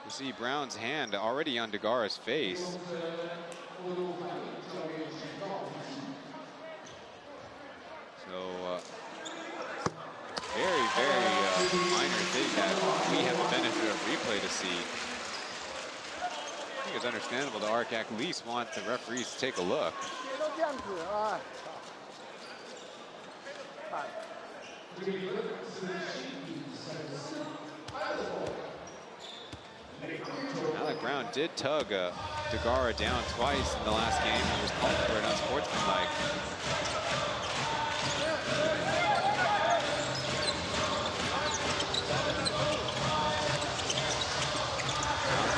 You see Brown's hand already on Degara's face. So, very, very minor thing that we have the benefit of replay to see. I think it's understandable the ARC at least want the referees to take a look. 都这样子啊。 Alec Brown did tug Degara down twice in the last game. He was called for an unsportsmanlike.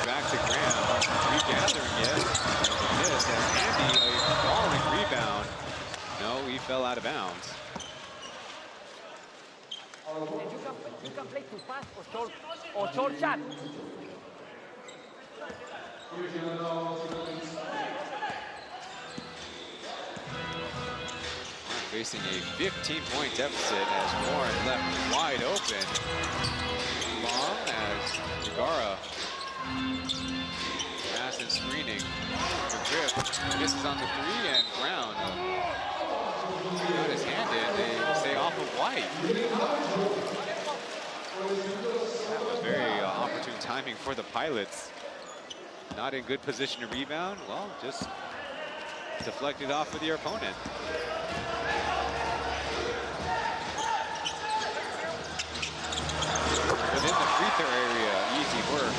Back to Graham, regathering it. This as Andy, a falling rebound. No, he fell out of bounds. You can play too fast or short shot. Facing a 15-point deficit as Warren left wide open. Long as Degara pass and screening. The grip misses on the three, and Brown got his hand in. They say off of White. That was very opportune timing for the Pilots. Not in good position to rebound. Well, just deflected off with your opponent. Within the free throw area, easy work.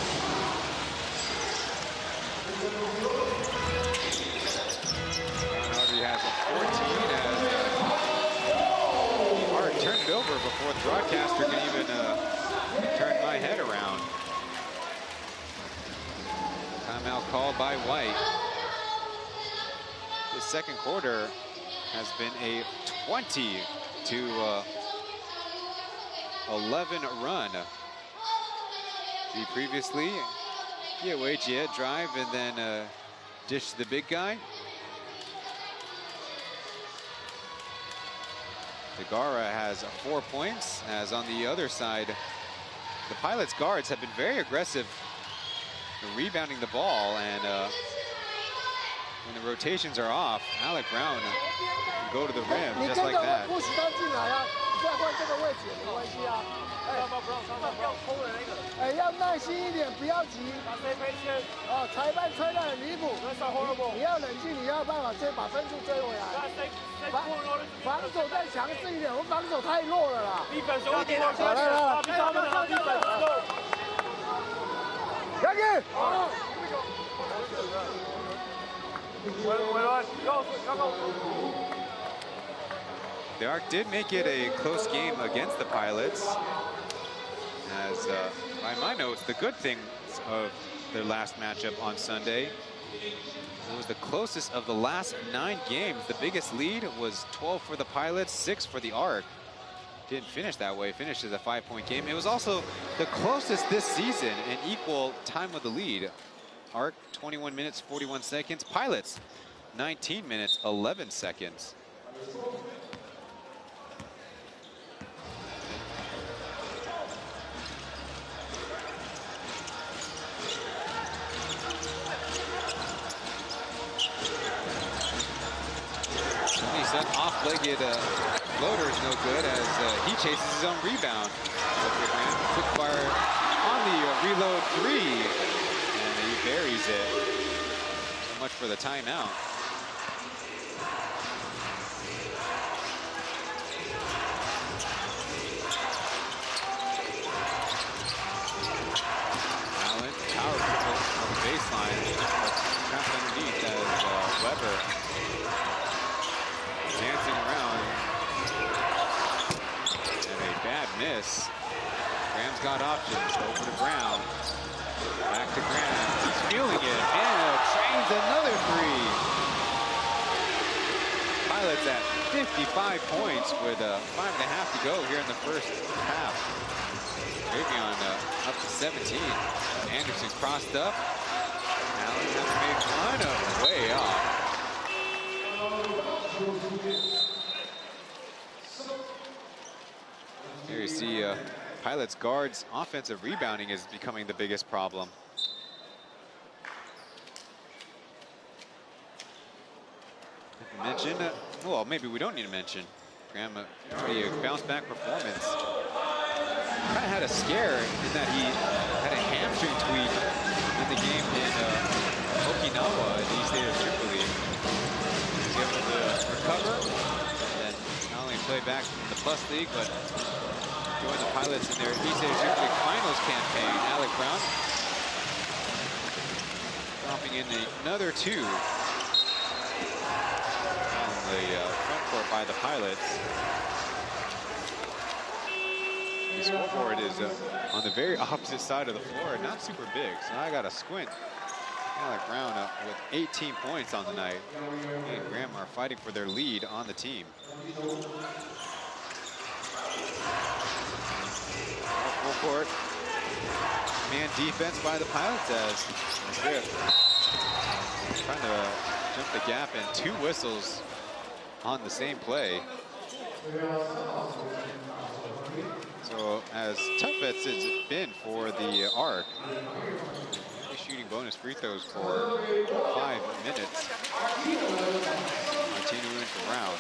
Already has a 14 as Hart turned it over before the broadcaster can even turn my head around. Timeout called by White. The second quarter has been a 20-11 run. See previously, Jie drive and then dish to the big guy. Degara has 4 points, as on the other side, the Pilots guards have been very aggressive rebounding the ball, and when the rotations are off, Alec Brown can go to the rim just like that. 再换这个位置也没关系啊。要耐心一点，不要急。哦，裁判吹得很离谱，你要冷静，你要办法把分数追回来。防守再强势一点，我们防守太弱了啦。好了，Yankey。The ARC did make it a close game against the Pilots. As by my notes, the good thing of their last matchup on Sunday, it was the closest of the last 9 games. The biggest lead was 12 for the Pilots, 6 for the ARC. Didn't finish that way, finished as a 5-point game. It was also the closest this season in equal time of the lead. ARC 21 minutes, 41 seconds. Pilots 19 minutes, 11 seconds. That off-legged floater is no good as he chases his own rebound. Quick fire on the reload 3, and he buries it. So much for the timeout. Allen, power triple on the baseline, trapped underneath as Weber dancing around. miss. Graham's got options. Over to Brown. Back to Graham. He's feeling it. And trains another three. Pilots at 55 points with 5.5 to go here in the first half. Pauian up to 17. Anderson's crossed up. Allen has to make one of way off. Here you see Pilots guards offensive rebounding is becoming the biggest problem. Mention, well, maybe we don't need to mention. Graham, pretty bounce back performance. Kind of had a scare in that he had a hamstring tweak in the game in Okinawa in the East State of Tripoli. He's able to recover and not only play back in the Plus League, but join the Pilots in their East State of Tripoli Finals campaign. Alec Brown dropping in another two. The front court by the Pilots. The scoreboard is on the very opposite side of the floor, not super big, so I got to squint. Alec Brown up with 18 points on the night. He and Graham are fighting for their lead on the team. Full court man defense by the Pilots as trying to jump the gap, and two whistles on the same play. So as tough as it's been for the Arc, shooting bonus free throws for 5 minutes. Martino in for Brown.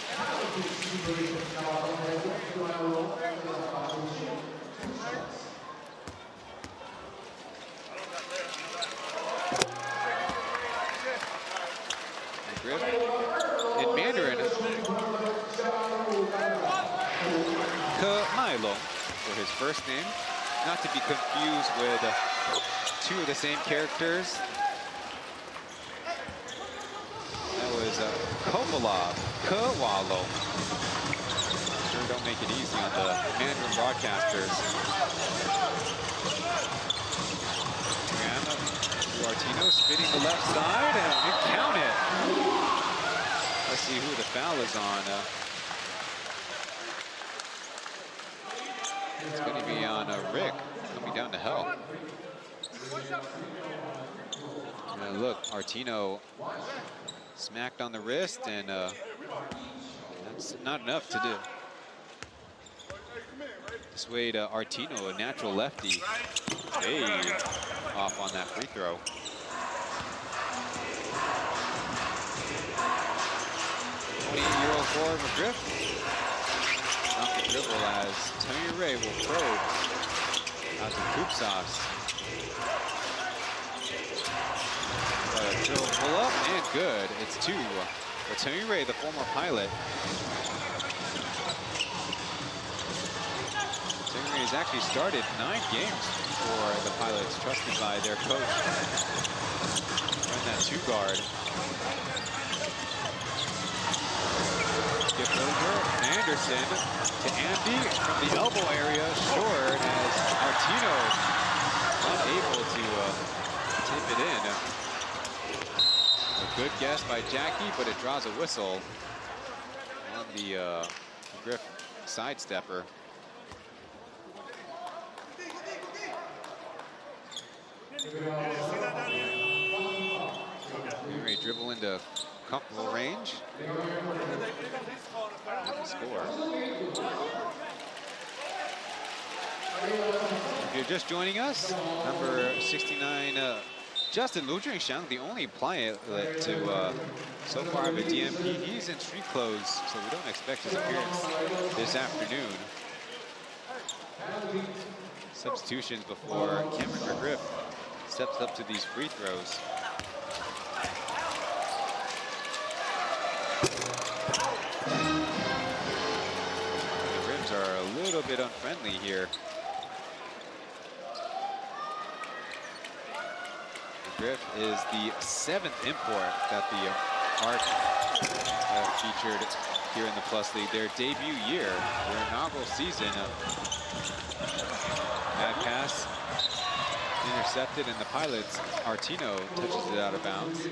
Griff in Mandarin. Milo for his first name, not to be confused with two of the same characters. That was Kovalov, Kowalo. Sure don't make it easy on the Mandarin broadcasters. Martino spinning the left side and count it. Let's see who the foul is on. It's going to be on Rick coming down to help. And look, Martino smacked on the wrist, and that's not enough to do. Dissuade Artino, a natural lefty. Hey, off on that free throw. 28-year-old forward McGriff. Off the dribble as Tony Ray will probe out to Kupsas. Drill pull up and good. It's two. But Tony Ray, the former Pilot. Tony Ray has actually started 9 games for the Pilots, trusted by their coach. Run that 2 guard. Skip over Anderson to Andy from the elbow area, short as Martino unable to tip it in. A good guess by Jackie, but it draws a whistle on the Griff sidestepper. Henry dribble into comfortable range. Score. If you're just joining us, number 69, Justin Lu Jingxiang, the only pilot to so far have a DMP. He's in street clothes, so we don't expect his appearance this afternoon. Substitutions before Cameron McGriff steps up to these free throws. The rims are a little bit unfriendly here. McGriff is the 7th import that the Arc featured here in the Plus League, their debut year, their inaugural season. Bad pass, intercepted, and the Pilots, Artino touches it out of bounds.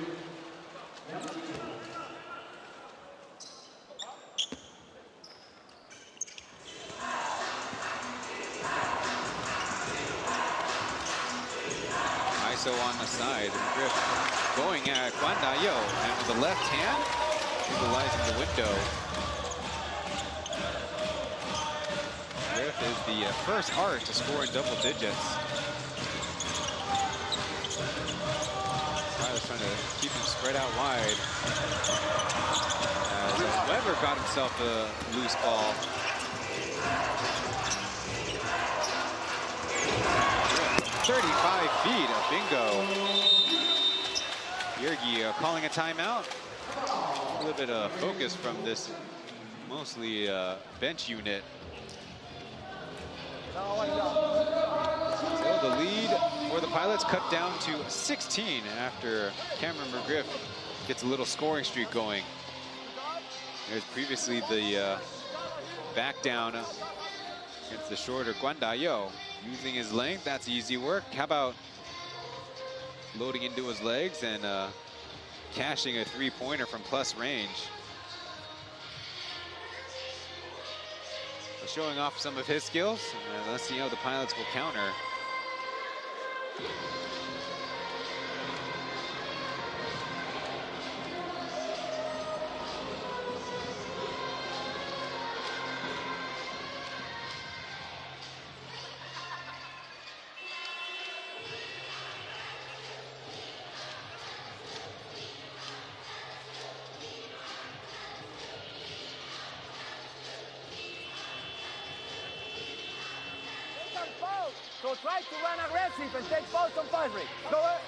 ISO on the side, Griff going at Guandayo, and with the left hand, utilizing the window. Griff is the first art to score in double digits. Tyler's trying to keep him spread out wide. As Weber got himself a loose ball. 35 feet, a bingo. Yankey calling a timeout. A little bit of focus from this mostly bench unit. So the lead for the Pilots cut down to 16 after Cameron McGriff gets a little scoring streak going. There's previously the back down against the shorter Guandayo. Using his length, that's easy work. How about loading into his legs and cashing a three-pointer from plus range? Showing off some of his skills. Let's see how the Pilots will counter. So try to run aggressive and take balls on fast break. Go ahead.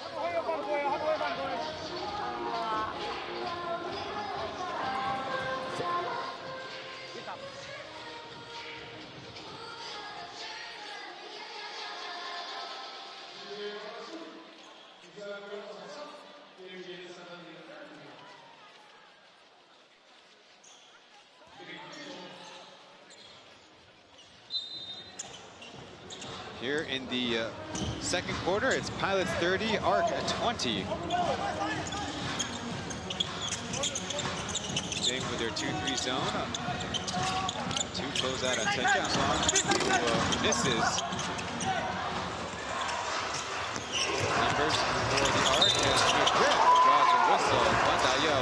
Here in the second quarter, it's Pilots 30, Arc 20. Staying with their 2-3 zone. Two close out on Chen, who misses. Numbers for the Arc as McGriff draws a whistle. Guandayo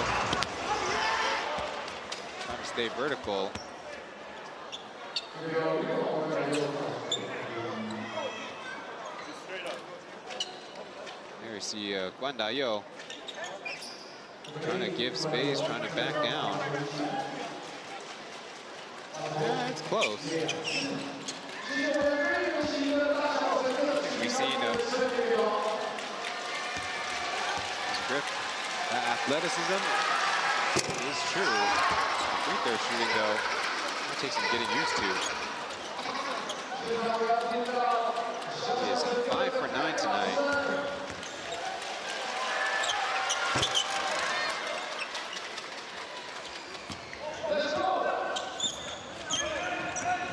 trying to stay vertical. There you see Guandayo trying to give space, trying to back down. Yeah, it's close. We've seen Griff, athleticism is true. The free throw shooting, though, that takes some getting used to. He is 5 for 9 tonight.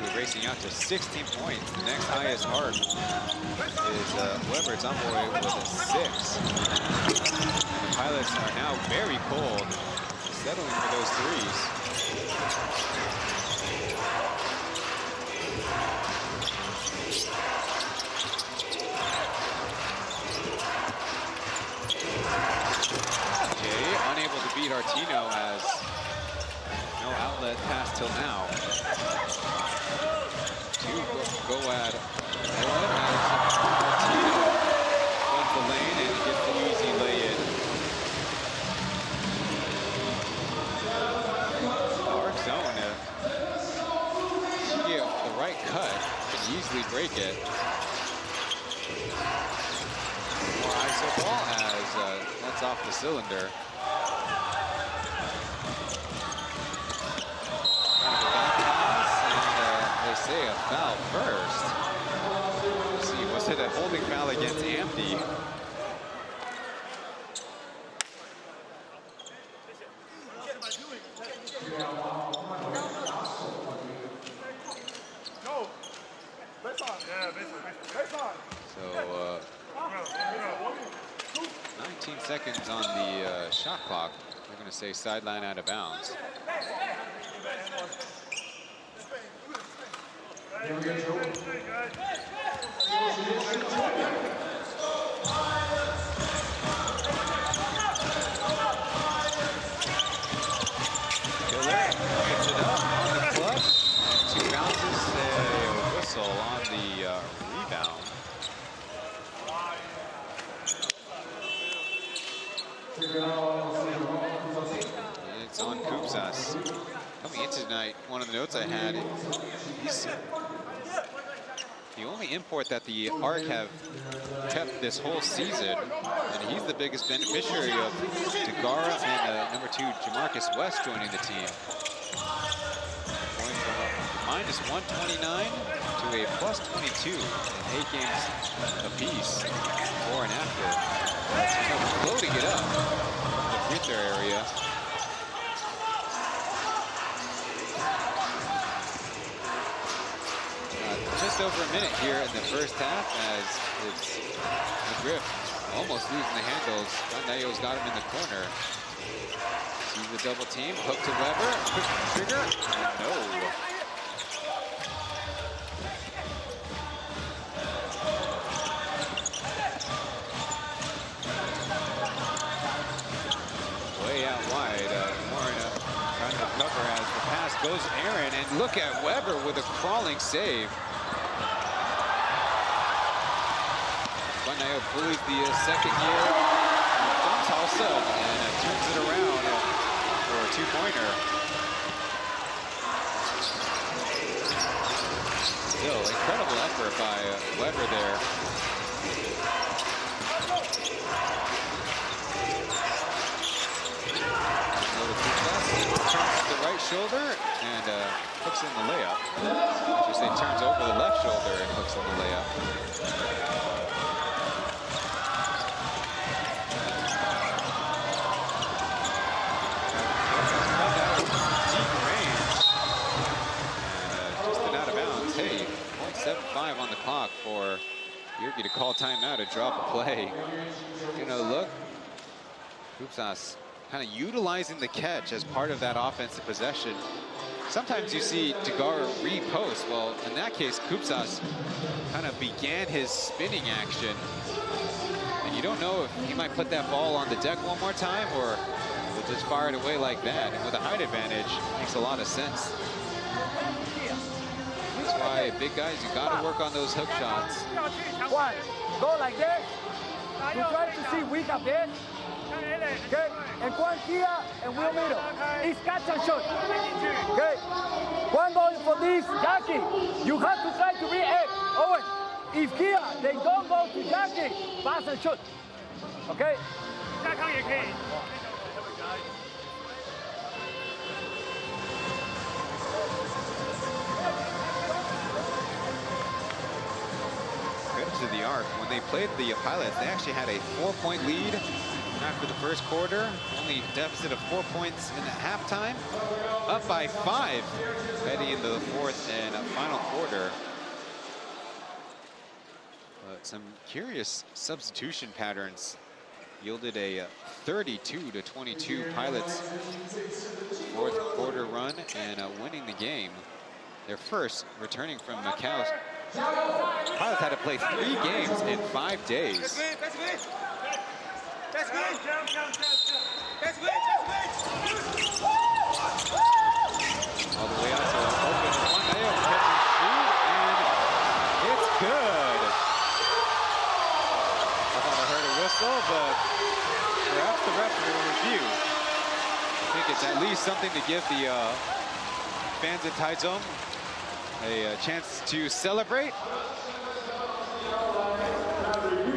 We're racing out to 16 points. The next highest arc is Weber. It's on board with a 6. And the Pilots are now very cold, settling for those threes. Unable to beat Artino as no outlet pass till now. Go at Artino runs the lane and gets the easy lay-in. Arc zone, she gave the right cut, can easily break it. More ISO ball as that's off the cylinder. They say a foul first. Let's see, was it a holding foul against Amdi? seconds on the shot clock. They're going to say sideline out of bounds. On the rebound. It's on Kupsas. Coming into tonight, one of the notes I had, he's the only import that the ARC have kept this whole season, and he's the biggest beneficiary of Degara and number 2 Jamarcus West joining the team. Going from a -129 to a +22 in 8 games apiece, before and after. Floating it up from the free throw area. Just over a minute here in the first half as it's McGriff almost losing the handles. Nayo's got him in the corner. Sees the double team, hook to Weber, push the trigger, and no. Way out wide, Warren trying to recover as the pass goes Aaron, and look at Weber with a crawling save. Nayo bullies the second year Salsa and turns it around for a 2-pointer. Still, incredible effort by Weber there. Turns the right shoulder and hooks in the layup. I should say turns over the left shoulder and hooks in the layup. Hey, 0.75 on the clock for Yankey to call timeout to drop a play. Look, Kupsas kind of utilizing the catch as part of that offensive possession. Sometimes you see Degara repost. Well, in that case, Kupsas kind of began his spinning action. And you don't know if he might put that ball on the deck one more time or will just fire it away like that. And with a height advantage, it makes a lot of sense. That's why, big guys, you got to work on those hook shots. One, go like this. You try to see weak up there. Okay, and one here and wheel middle. It's catch and shoot. Okay, one goal for this Yankey. You have to try to react. Owen, if here they don't go to Yankey, pass and shoot. Okay. To the ARC, when they played the Pilots, they actually had a 4-point lead after the first quarter. Only deficit of 4 points in the halftime. Up by 5 heading into the fourth and final quarter. But some curious substitution patterns yielded a 32-22 Pilots fourth quarter run and winning the game. Their first returning from Macau. Pilots had to play 3 games in 5 days. All the way out to open one nail, catch and shoot, and it's good. I thought I heard a whistle, but perhaps the ref will review. I think it's at least something to give the fans at Taizong a chance to celebrate.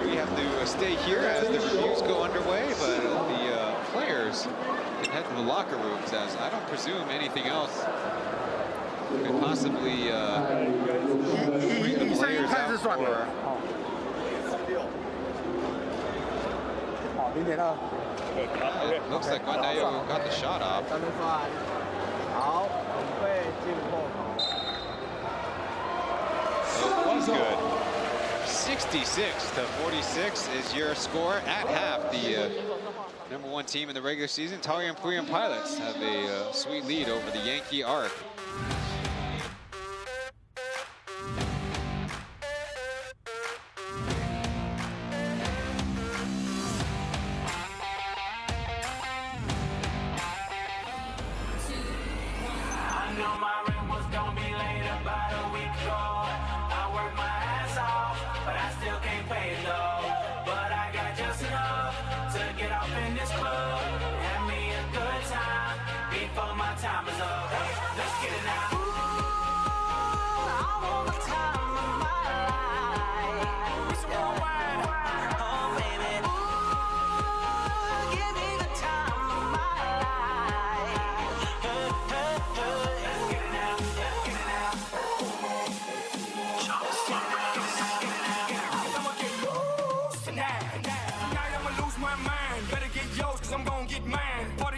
We have to stay here as the reviews go underway, but the players can head to the locker rooms, as I don't presume anything else could possibly bring the players out for. It looks like Guandayo got the shot off. It was good. 66-46 is your score at half. The #1 team in the regular season, Taoyuan Pauian pilots have a sweet lead over the Yankey arc.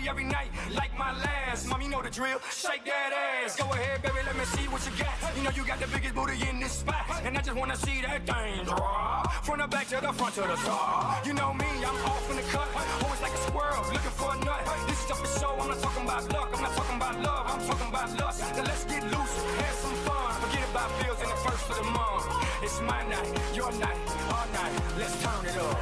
Every night, like my last. Mom, you know the drill. Shake that ass. Go ahead, baby, let me see what you got. You know you got the biggest booty in this spot, and I just wanna see that thing drop from the back to the front to the top. You know me, I'm off in the cut, always like a squirrel looking for a nut. This is just for show. I'm not talking about luck. I'm not talking about love. I'm talking about lust. Now let's get loose, have some fun. Forget about bills in the first of the month. It's my night, your night, all night. Let's turn it up.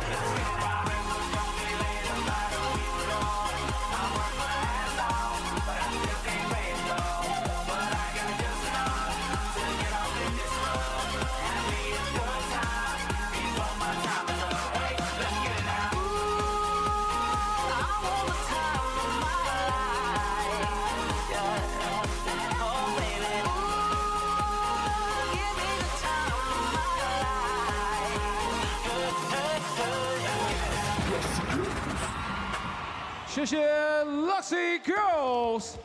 谢谢 Luxy Girls，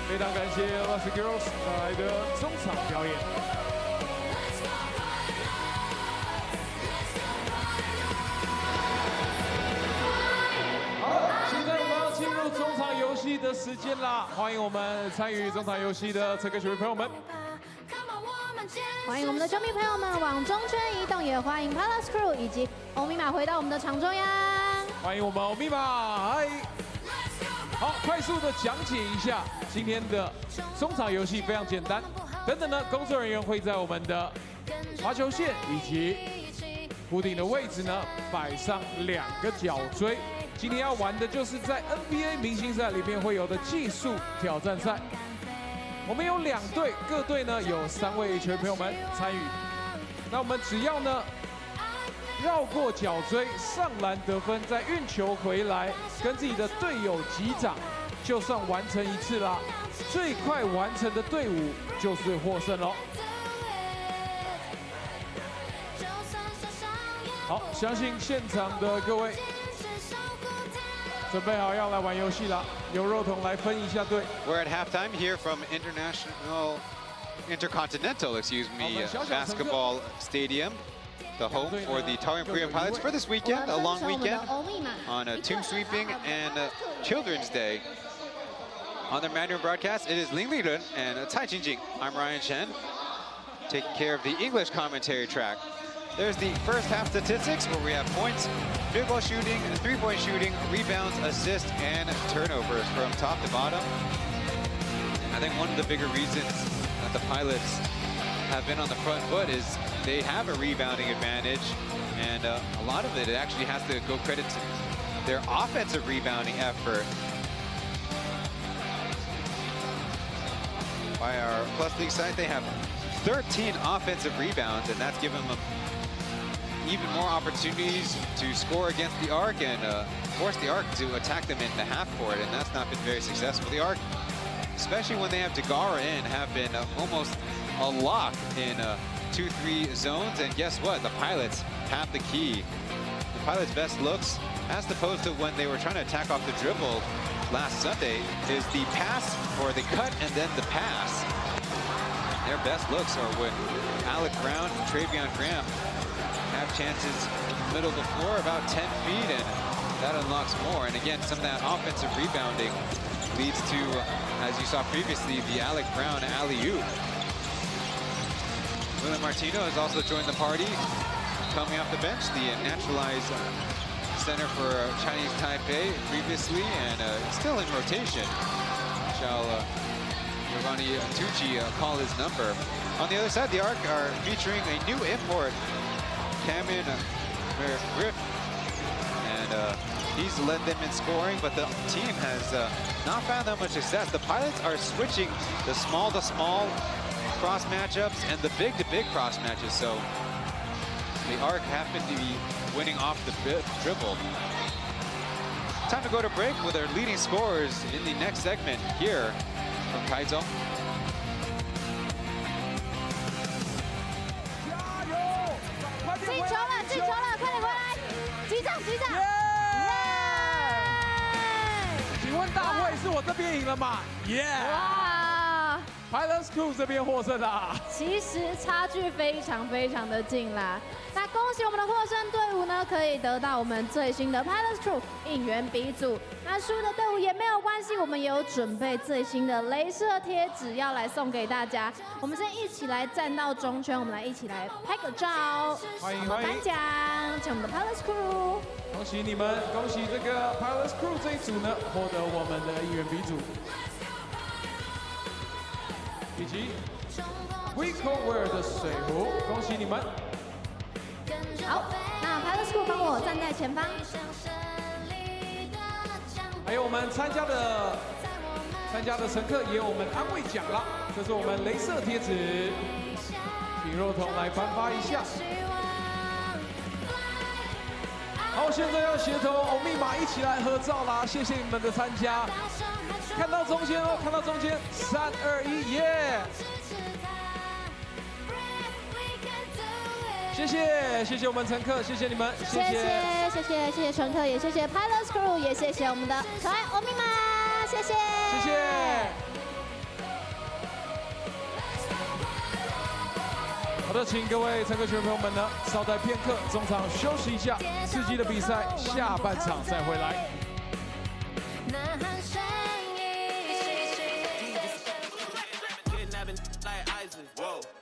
非常感谢 Luxy Girls 带来的中场表演。好了，现在我们要进入中场游戏的时间啦！欢迎我们参与中场游戏的这个球迷朋友们。 欢迎我们的球迷朋友们往中圈移动，也欢迎 Palace Crew 以及欧米玛回到我们的场中央。欢迎我们欧米玛，嗨！好，快速的讲解一下今天的中场游戏，非常简单。等等呢，工作人员会在我们的罚球线以及固定的位置呢摆上2个角锥。今天要玩的就是在 NBA 明星赛里面会有的技术挑战赛。 我们有2队，各队呢有3位球员朋友们参与。那我们只要呢绕过角锥上篮得分，再运球回来跟自己的队友击掌，就算完成1次啦。最快完成的队伍就是获胜喽。好，相信现场的各位准备好要来玩游戏了。 由肉童来分一下队。We're at halftime here from Intercontinental, basketball stadium, the home for the Taoyuan Pauian pilots for this weekend, a long weekend on a tomb sweeping and Children's Day. On their Mandarin broadcast, it is Ling Lirun and Cai Jingjing. I'm Ryan Chen, taking care of the English commentary track. There's the first half statistics where we have points, field goal shooting, 3-point shooting, rebounds, assists, and turnovers from top to bottom. I think one of the bigger reasons that the pilots have been on the front foot is they have a rebounding advantage, and a lot of it actually has to go credit to their offensive rebounding effort. By our Plus League site, they have 13 offensive rebounds, and that's given them even more opportunities to score against the arc and force the arc to attack them in the half court, and that's not been very successful. The arc, especially when they have Degara in, have been almost a lock in 2-3 zones, and guess what? The pilots have the key. The pilots' best looks, as opposed to when they were trying to attack off the dribble last Sunday, is the pass or the cut and then the pass. Their best looks are when Alec Brown and Travion Graham have chances in the middle of the floor, about 10 feet, and that unlocks more. And again, some of that offensive rebounding leads to, as you saw previously, the Alec Brown alley-oop. William Martino has also joined the party, coming off the bench, the naturalized center for Chinese Taipei previously, and still in rotation. Shall Giovanni Tucci call his number. On the other side, the ARC are featuring a new import, Cameron Griff, and he's led them in scoring, but the team has not found that much success. The Pilots are switching the small-to-small cross matchups and the big-to-big cross matches, so the ARC happen to be winning off the dribble. Time to go to break with our leading scorers in the next segment here from Taizong. Pilots Crew 这边获胜啦！其实差距非常的近啦。那恭喜我们的获胜队伍呢，可以得到我们最新的 Pilots Crew 应援笔组。那输的队伍也没有关系，我们也有准备最新的雷射贴纸要来送给大家。我们先一起来站到中圈，我们来一起来拍个照。欢迎颁奖，请我们的 Pilots Crew。恭喜你们，恭喜这个 Pilots Crew 这一组呢，获得我们的应援笔组。以及 WeCoWare 的水壶，恭喜你们！好，那 Pilots Crew 帮我站在前方。还有我们参加的乘客也有我们安慰奖啦，这是我们雷射贴纸，请肉彤来颁发一下。好，现在要协同欧密码一起来合照啦，谢谢你们的参加。看到中间哦，看到中间，3、2、1，耶！谢谢我们乘客，谢谢你们，谢谢乘客，也谢谢 Pilots Crew， 也谢谢我们的可爱欧密码，谢谢。好的，请各位乘客群朋友们呢，稍待片刻，中场休息一下，刺激的比赛下半场再回来。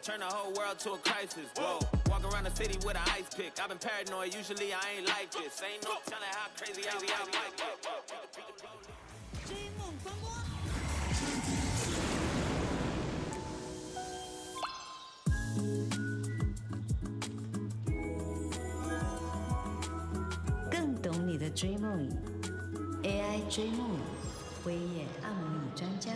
Turn the whole world to a crisis. Whoa, walk around the city with an ice pick. I've been paranoid. Usually I ain't like this. Ain't no telling how crazy I like it. 更懂你的追梦椅 ，AI 追梦椅，辉夜按摩椅专家。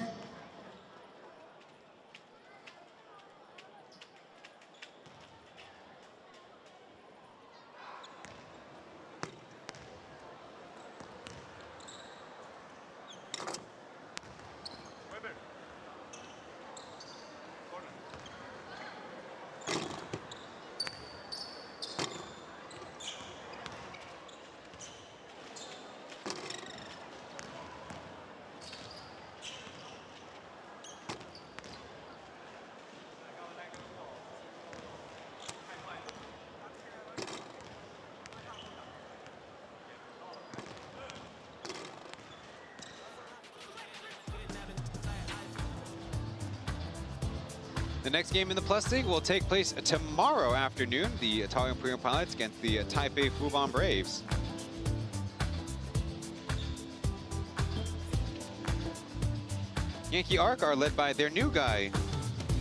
The next game in the Plus League will take place tomorrow afternoon. The Taoyuan Pauian Pilots against the Taipei Fubon Braves. Yankey ARC are led by their new guy,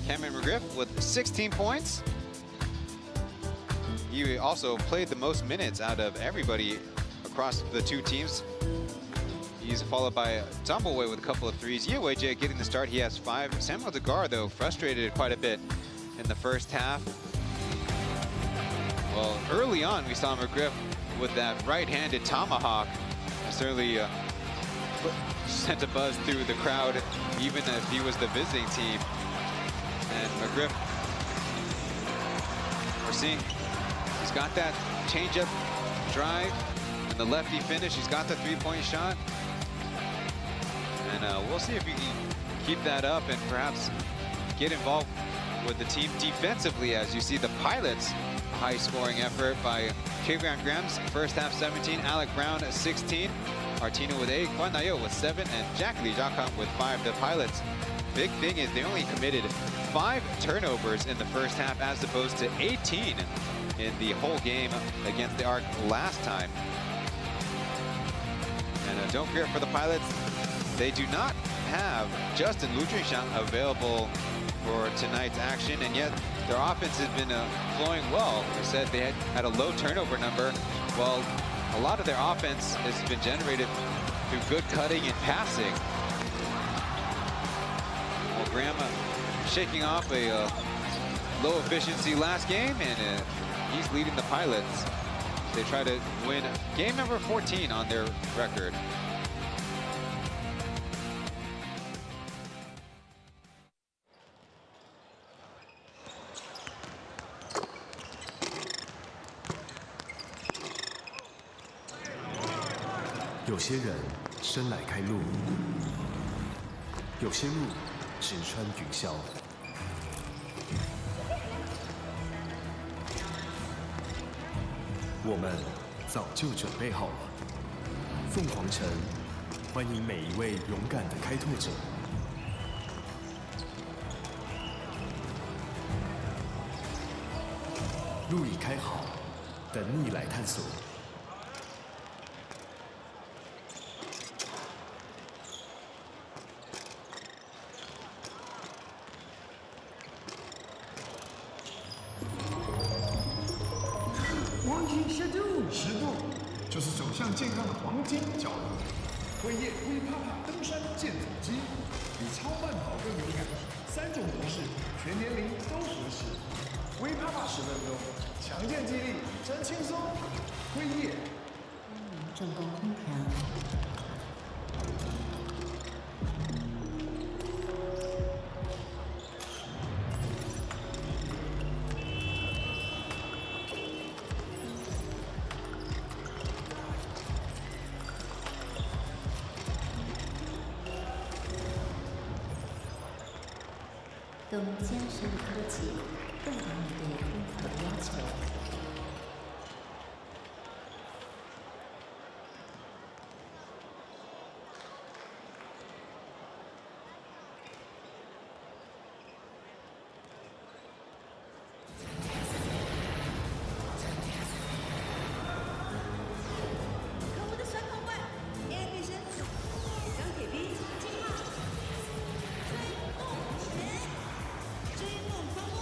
Cameron McGriff, with 16 points. He also played the most minutes out of everybody across the two teams. He's followed by Tumbleway with a couple of threes. Yeweje getting the start. He has 5. Samuel Degar, though, frustrated quite a bit in the first half. Well, early on, we saw McGriff with that right-handed tomahawk. Certainly sent a buzz through the crowd, even if he was the visiting team. And McGriff, we're seeing, he's got that change-up drive and the lefty finish. He's got the three-point shot. And we'll see if he can keep that up and perhaps get involved with the team defensively, as you see the Pilots' high-scoring effort by Kevin Grams, first half 17, Alec Brown 16, Martino with 8, Kwan Nayo with 7, and Jack Lee Jakan with 5. The Pilots' big thing is they only committed 5 turnovers in the first half as opposed to 18 in the whole game against the ARC last time. And don't forget, for the Pilots, they do not have Justin Lutrichang available for tonight's action, and yet their offense has been flowing well. I said they had a low turnover number. Well, a lot of their offense has been generated through good cutting and passing. Well, Graham shaking off a low efficiency last game, and he's leading the Pilots. They try to win game number 14 on their record. "有些人生来开路，有些路直穿云霄。我们早就准备好了。凤凰城欢迎每一位勇敢的开拓者。路已开好，等你来探索。黄金10度，10度就是走向健康的黄金角度。辉夜微啪啪登山健走机，比超慢跑更有感，3种模式，全年龄都合适。微啪啪10分钟，强健肌力，真轻松。辉夜。正宫空调。东江生物科技，更达你对温和的要求。可恶的酸口怪 ，AI 变身，钢铁兵进化，追梦狂魔。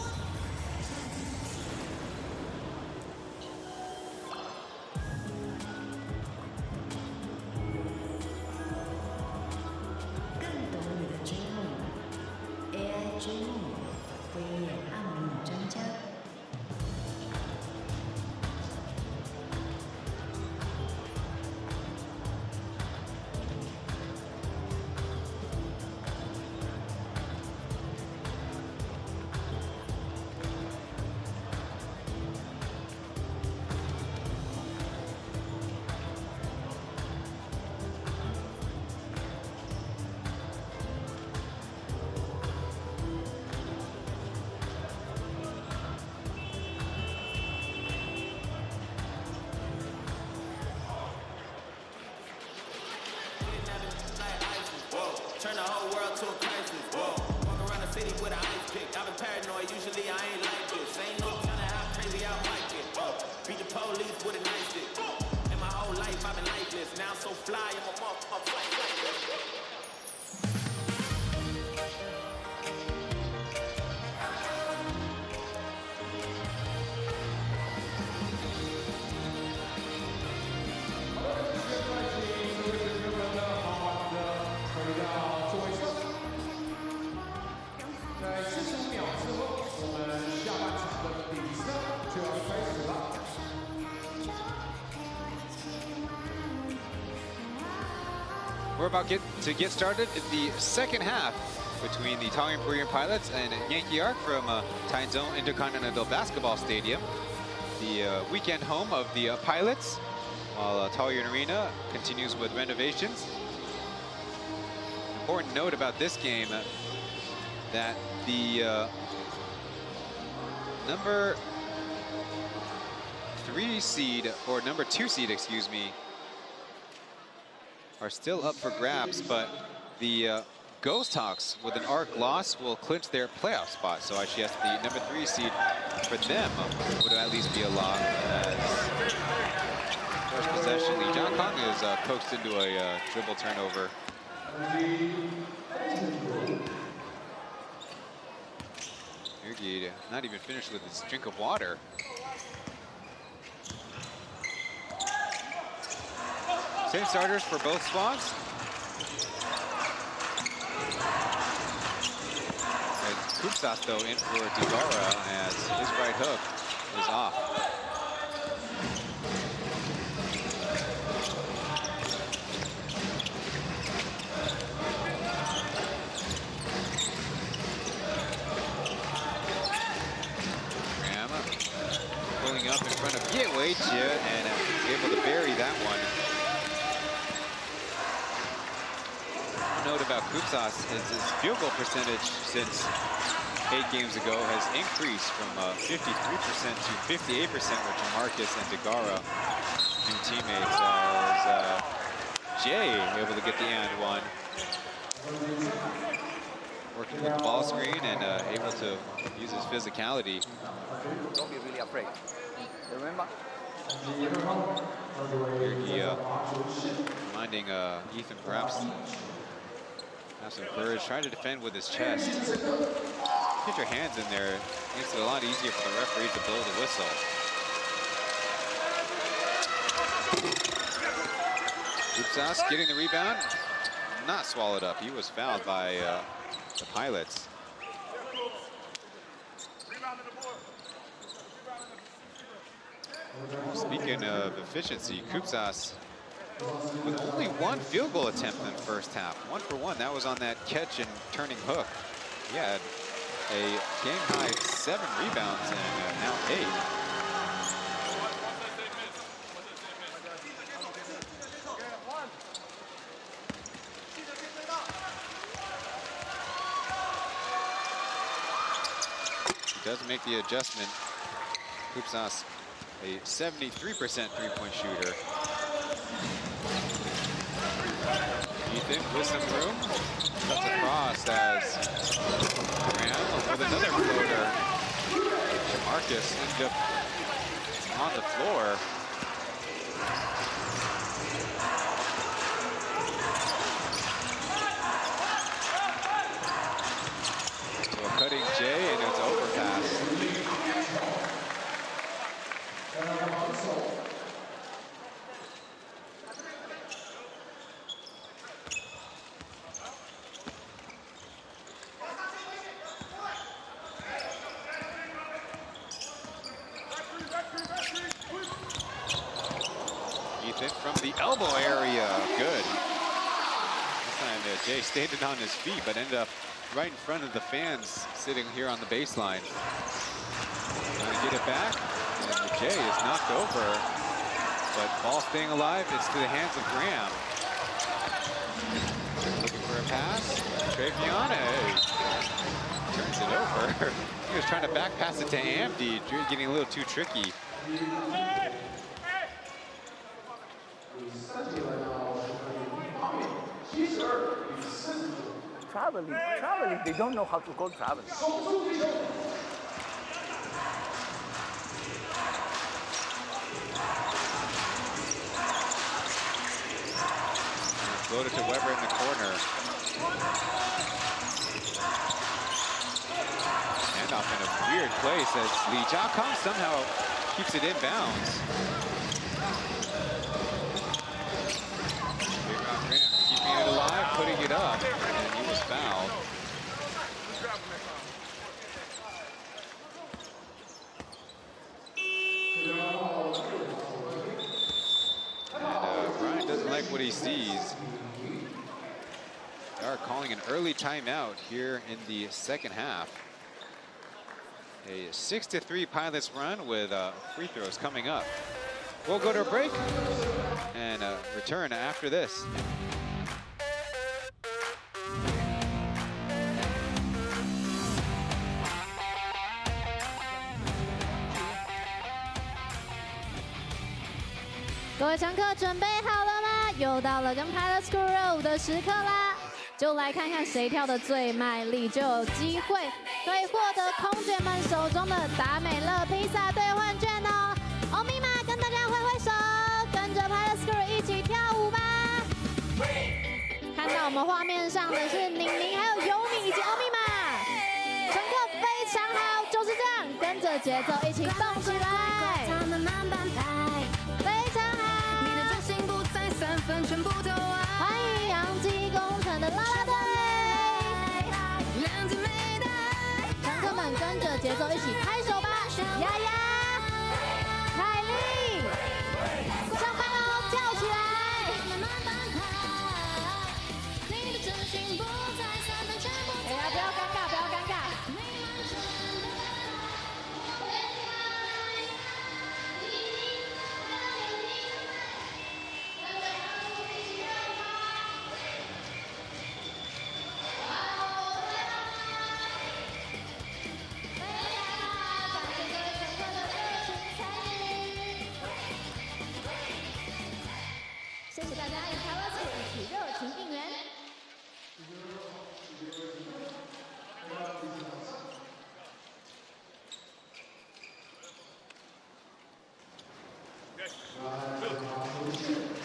更懂你的追梦，AI 追梦，辉夜按摩椅专家。Turn the whole world to a crisis. Whoa. Walk around the city with an ice pick. I've been paranoid, usually I ain't like this. Ain't no telling how crazy I might get. Beat the police with a nice stick. In my whole life I've been lifeless. Now I'm so fly, I'm a motherfucker flight. We're about to get started in the second half between the Taoyuan Pauian Pilots and Yankey Arc from Taizong Intercontinental Basketball Stadium, the weekend home of the Pilots, while Taoyuan Arena continues with renovations. Important note about this game that the number 3 seed, or number 2 seed, excuse me, are still up for grabs, but the Ghost Hawks with an ARC loss will clinch their playoff spot. So actually, yes, the number 3 seed for them would at least be a lock. first possession. Lee Jiakang is coaxed into a dribble turnover. Yankey not even finished with his drink of water. Same starters for both squads. And Kupsas, though, in for Digara as his right hook is off. Pulling up in front of Yewei and able to bury that one. Note about Kupsas is his field goal percentage since 8 games ago has increased from 53% to 58%, which Marcus and Digara, new teammates, as Jay able to get the and one. Working with the ball screen and able to use his physicality. Don't be really afraid. Remember? Here he reminding Ethan perhaps have some courage. Try to defend with his chest. Get your hands in there. Makes it a lot easier for the referee to blow the whistle. Kupsas getting the rebound. Not swallowed up. He was fouled by the Pilots. Speaking of efficiency, Kupsas with only one field goal attempt in the first half. 1 for 1. That was on that catch and turning hook. He had a game-high 7 rebounds and now 8. He does make the adjustment. Kupsas, a 73% three-point shooter. Ethan with some room. Cuts across as Graham with another floater. Marcus ended up on the floor. So a cutting Jay and it's overpass. Ethan from the elbow area, good. This time Jay stayed on his feet, but ended up right in front of the fans sitting here on the baseline. Trying to get it back, and Jay is knocked over, but ball staying alive. It's to the hands of Graham. Looking for a pass. Travion turns it over. He was trying to back pass it to Amdi, getting a little too tricky. Traveling, they don't know how to go traveling. Floated to Weber in the corner. Handoff in a weird place as Lee Jiakang somehow keeps it in bounds. Keeping it alive, putting it up, and he was fouled. And Brian doesn't like what he sees. They are calling an early timeout here in the second half. A 6-3 Pilots run with free throws coming up. We'll go to a break and return after this.各位常客准备好了吗？又到了跟 Pilot School Row 的时刻啦！就来看看谁跳的最卖力，就有机会可以获得空姐们手中的达美乐披萨兑换券哦。欧米玛跟大家挥挥手，跟着到我们画面上的是宁宁，还有尤米以及欧密码，乘客非常好，就是这样，跟着节奏一起动起来，非常好。你的重心不在3分，全部都爱。欢迎洋基工程的啦啦队，乘客们跟着节奏一起拍手吧，呀呀！ 凯莉，上班喽，叫起来！哎呀，不要尴尬，不要尴尬。谢谢大家与台湾队一起热情应援。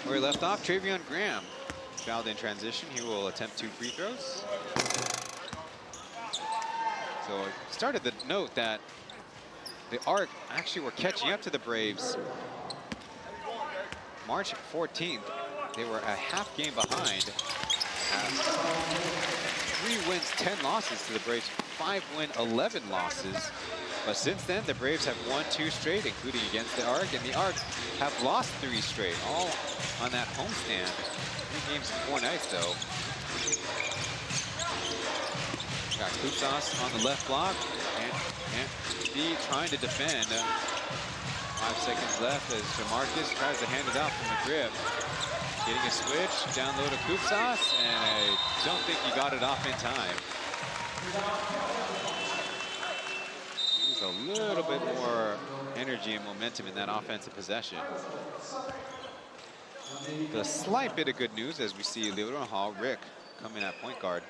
Where we left off, Taoyuan Graham fouled in transition. He will attempt 2 free throws. So I started to note that the ARC actually were catching up to the Braves. March 14th, they were a half game behind. 3 wins, 10 losses to the Braves, 5 win, 11 losses. But since then, the Braves have won 2 straight, including against the ARC, and the ARC have lost 3 straight, all on that homestand. 3 games in 4 nights, though. Got Kupsas on the left block, and D trying to defend. 5 seconds left as Jamarcus tries to hand it off from the grip. Getting a switch, down low to Kupsas, and I don't think he got it off in time. There's a little bit more energy and momentum in that offensive possession. The slight bit of good news as we see Leo Hall, Rick, come in at point guard.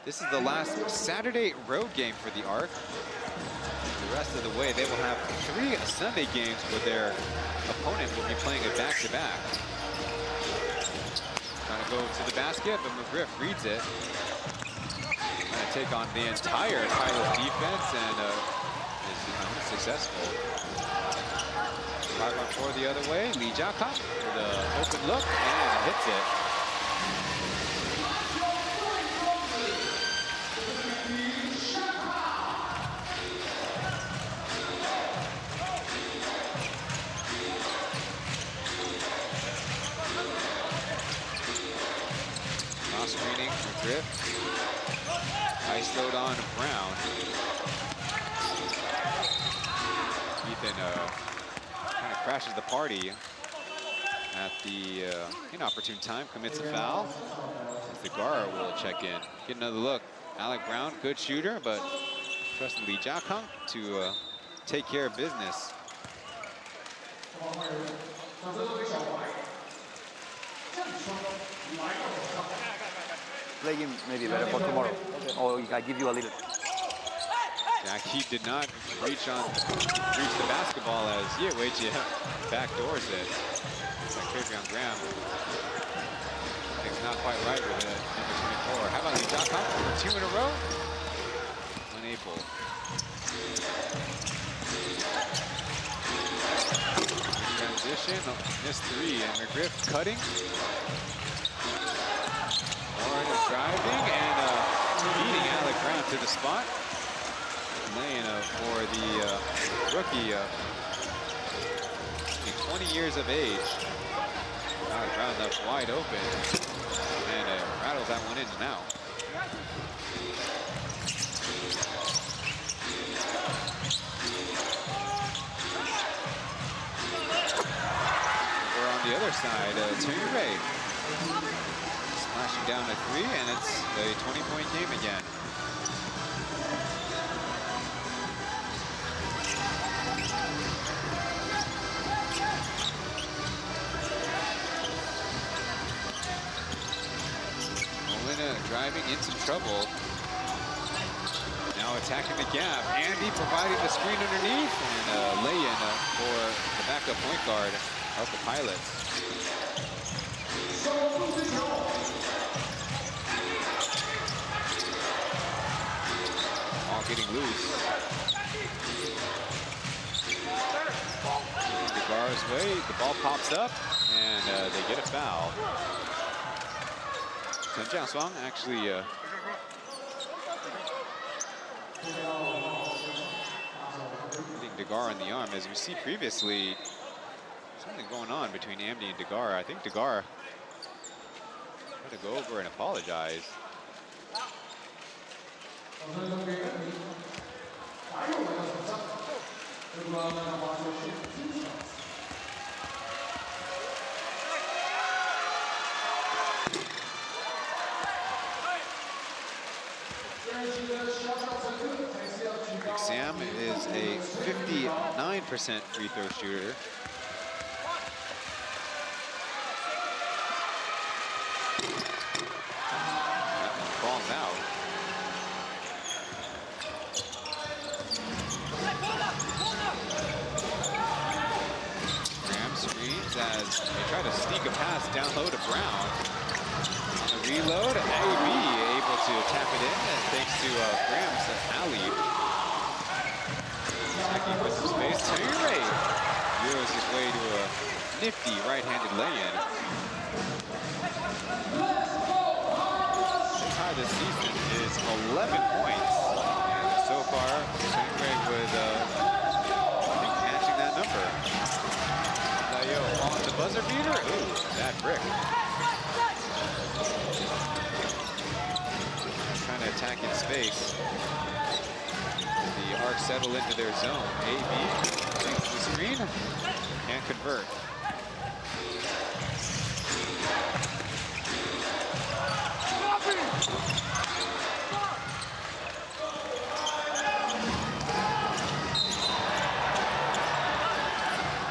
This is the last Saturday road game for the ARC. The rest of the way, they will have 3 Sunday games where their opponent will be playing a back-to-back. Trying to go to the basket, but McGriff reads it. Trying to take on the entire Tyler's defense and is unsuccessful. 5-on-4 the other way. Lee Jiakang with an open look and hits it. Cross screening for Griff. ISO'd on Brown. Ethan kind of crashes the party at the inopportune time, commits a foul. As the guard will check in. Get another look. Alec Brown, good shooter, but trusting Lee Jiakang to take care of business. Play game maybe better for tomorrow. Or I give you a little. Yankey did not reach the basketball as Yeweichi backdoors it. It's like Taoyuan Graham. It's not quite right with it. Number 24. How about Lee Jiakang? 2 in a row? Unable. Transition, missed 3, and McGriff cutting. Warren is driving and beating Alec Brown to the spot. Laying for the rookie, 20 years of age. Alec Brown left wide open and rattles that one in and out. Over on the other side, Taoyuan slashing down at 3, and it's a 20-point game again. Molina driving into trouble. Now attacking the gap. Andy providing the screen underneath, and lay-in for the backup point guard of the Pilots. ball getting loose. DeGara's way, the ball pops up, and they get a foul. Chen Jianshuang actually hitting Degara in the arm. As we see previously, something going on between Amdi and Degara. I think Degara had to go over and apologize. Sam is a 59% free throw shooter. Falls out. Graham screens as they try to sneak a pass down low to Brown. On the reload, AB able to tap it in, and thanks to Graham's alley. Checking for some space. Taoyuan Euros his way to a nifty right-handed lay-in. His high this season is 11 points. And so far, Taoyuan with matching that number. Dayo on the buzzer beater. Ooh, that brick. Trying to attack in space. The Arcs settle into their zone. AB takes the screen, can't convert.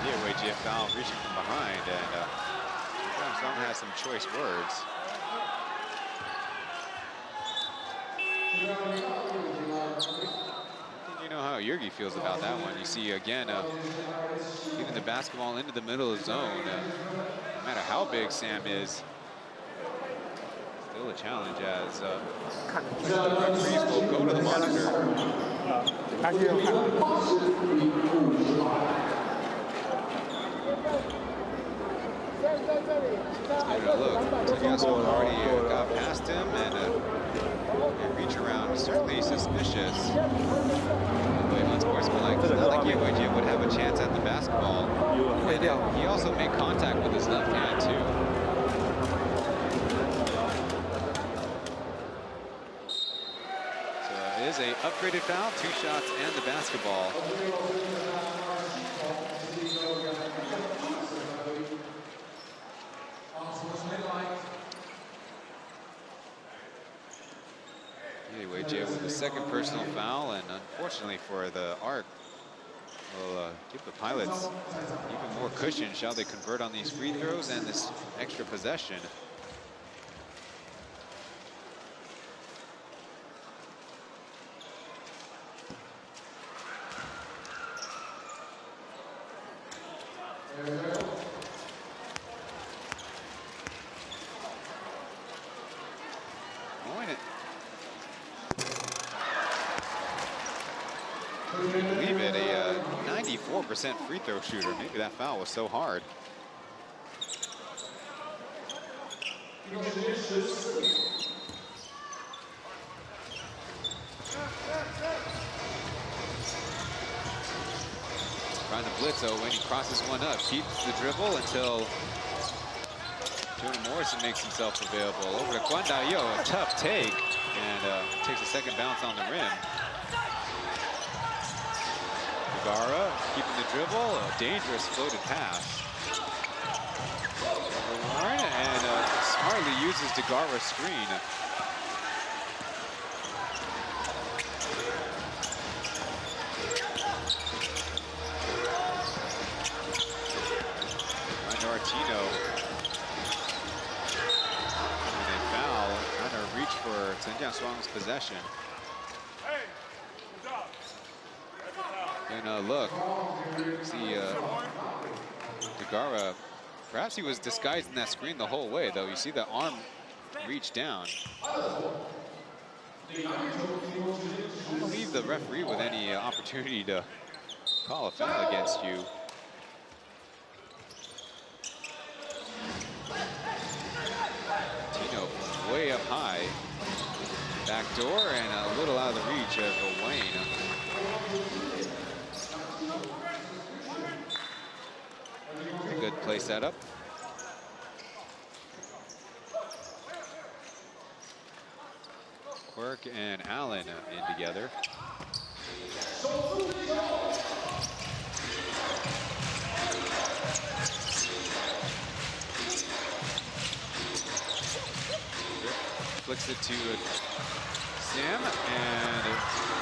Yeah, YGF foul reaching from behind, and Song has some choice words. You know how Yergi feels about that one. You see, again, getting the basketball into the middle of the zone. No matter how big Sam is, still a challenge as the referees will go to the monitor. Look, Taoyuan already got past him, and a reach around certainly suspicious. Unsportsmanlike. It's not like YG would have a chance at the basketball. And he also made contact with his left hand too. So it is a upgraded foul, 2 shots and the basketball. YG with the second personal foul, and unfortunately for the Arc, will give the Pilots even more cushion. Shall they convert on these free throws and this extra possession? Believe it, a 94% free throw shooter. Maybe that foul was so hard. Trying to blitz when he crosses one up, keeps the dribble until Jordan Morrison makes himself available. Over to Guan Dayo, a tough take, and takes a second bounce on the rim. Degara keeping the dribble, a dangerous floated pass. Warren, and smartly uses Degara's screen. Artino. And a foul, trying to reach for Chen Jianshuang's possession. And look, see Degara, perhaps he was disguising that screen the whole way, though. You see the arm reach down. I believe leave the referee with any opportunity to call a foul against you. Tino way up high. Back door and a little out of the reach of Wayne. Pretty good play setup. Quirk and Allen in together. Flicks it to Sam and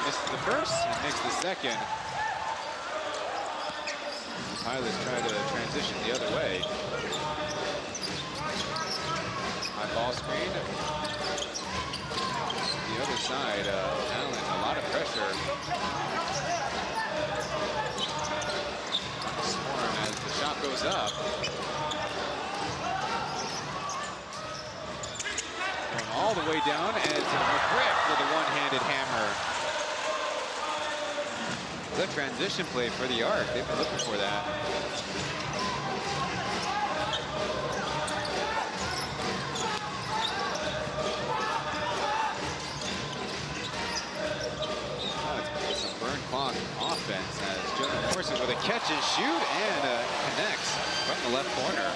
misses the first and makes the second. Pilots try to transition the other way. High ball screen. The other side, Allen, a lot of pressure. Swarm as the shot goes up. Going all the way down, and it's McGriff with a one-handed hammer. Good transition play for the Arc. They've been looking for that. Some burn clock offense as Jonah Morrison with a catch and shoot and connects from the left corner.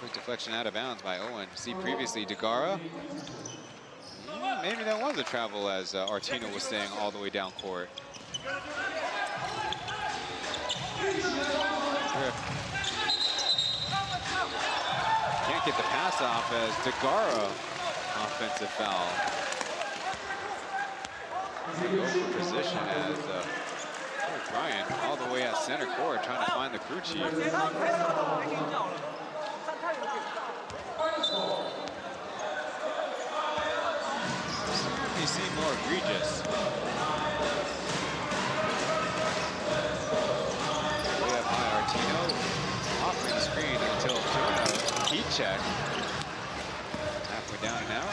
Quick deflection out of bounds by Owen. See previously Degara. Maybe that was a travel as Artino was staying all the way down court. Can't get the pass off as Degara offensive foul. Go for position as Bryant all the way at center court trying to find the crew chief. You seem more egregious. Way up high, Artino offering the screen until Jonah heat check. Halfway down and out.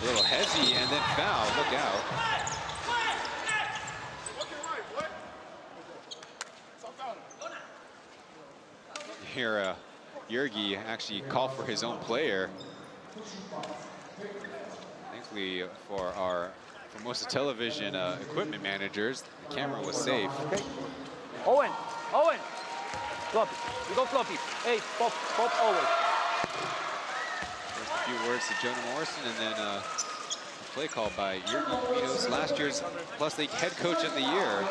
A little hezzy and then foul. Look out. Here, Yergi actually called for his own player. Thankfully for most of television equipment managers, the camera was safe. Okay. Owen, floppy. You go floppy. Hey, pop always. First a few words to Jonah Morrison and then a play call by Yergi Quitos, last year's Plus League head coach of the year.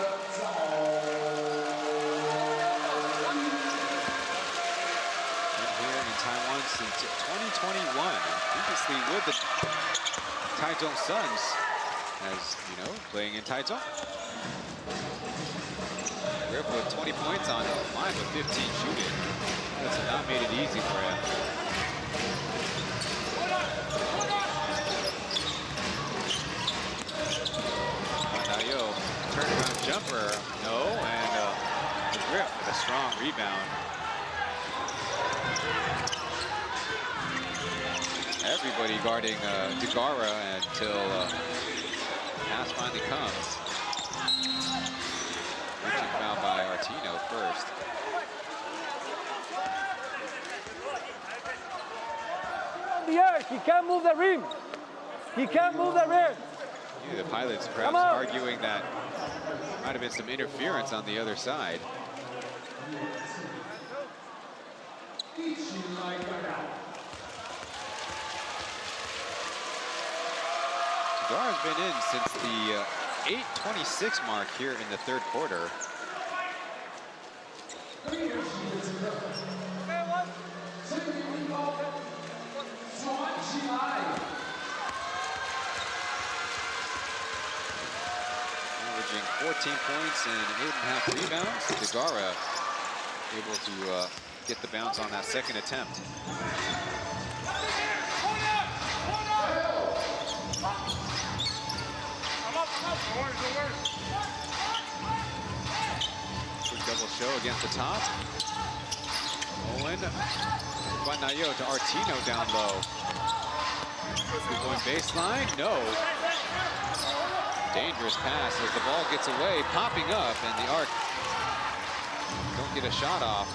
Taiwan since 2021, previously with the Taichung Suns, as you know, playing in Taichung. Griff with 20 points on 5 of 15 shooting. That's not made it easy for him. Tayo, turnaround jumper, no, and Griff with a strong rebound. Everybody guarding Degara until pass finally comes. Reaching foul by Artino first. The earth, he can't move the rim. He can't move the rim. Yeah, the Pilots perhaps arguing that might have been some interference on the other side. Degara's been in since the 8:26 mark here in the third quarter. Averaging 14 points and 8.5 rebounds. Degara able to get the bounce on that second attempt. Quick double Cho against the top. Owen. Guanayo to Artino down low. Going baseline. No. Dangerous pass as the ball gets away, popping up, and the arc don't get a shot off.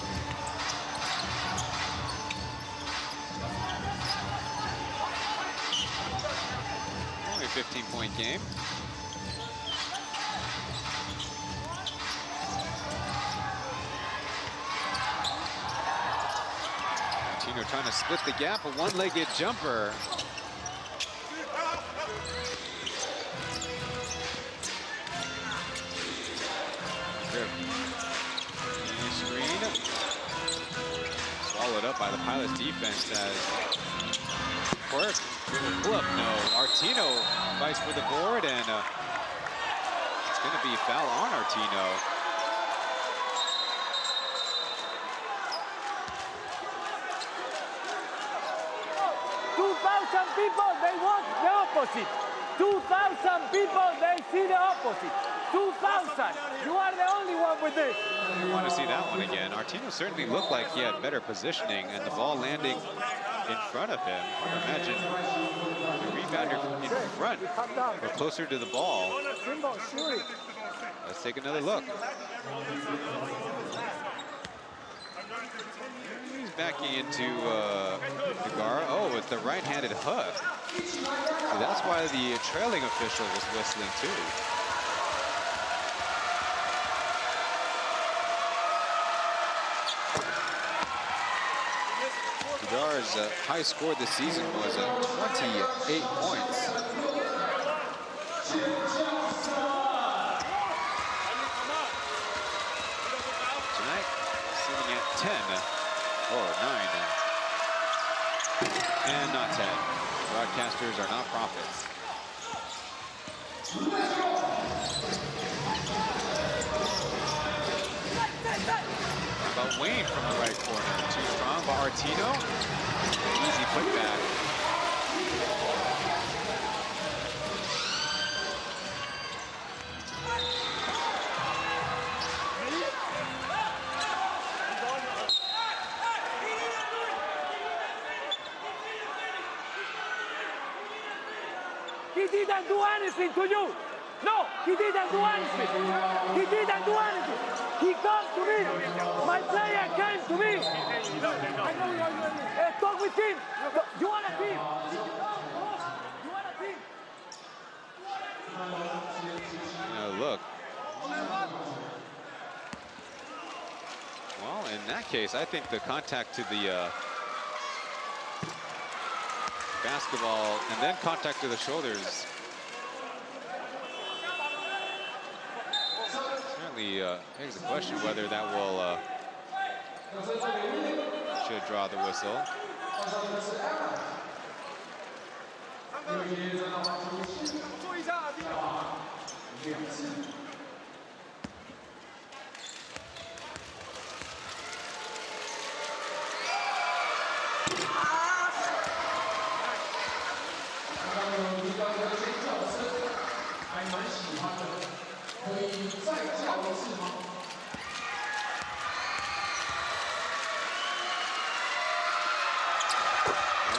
Only a 15-point game. Tino trying to split the gap, a one-legged jumper. Screen. Swallowed up by the Pilots defense as Quirk. Pull up, no. Artino fights for the board, and it's going to be foul on Artino. People, they want the opposite. 2,000 people, they see the opposite. 2,000. You are the only one with this. You want to see that one again. Artino certainly looked like he had better positioning, and the ball landing in front of him. Imagine the rebounder in front or closer to the ball. Let's take another look. He's backing into Nagara. Oh, with the right-handed hook. So that's why the trailing official was whistling too. Nagara's high score this season was 28 points. Tonight, sitting at 10 or 9. And not 10. Broadcasters are not prophets. How about Wayne from the right corner? Too strong by Artino. Easy putback. He didn't do anything to you. No, he didn't do anything. He didn't do anything. He came to me. My player came to me. Talk with him. You want a team. You want a team. Now look. Well, in that case, I think the contact to the basketball and then contact to the shoulders certainly begs the question whether that will should draw the whistle.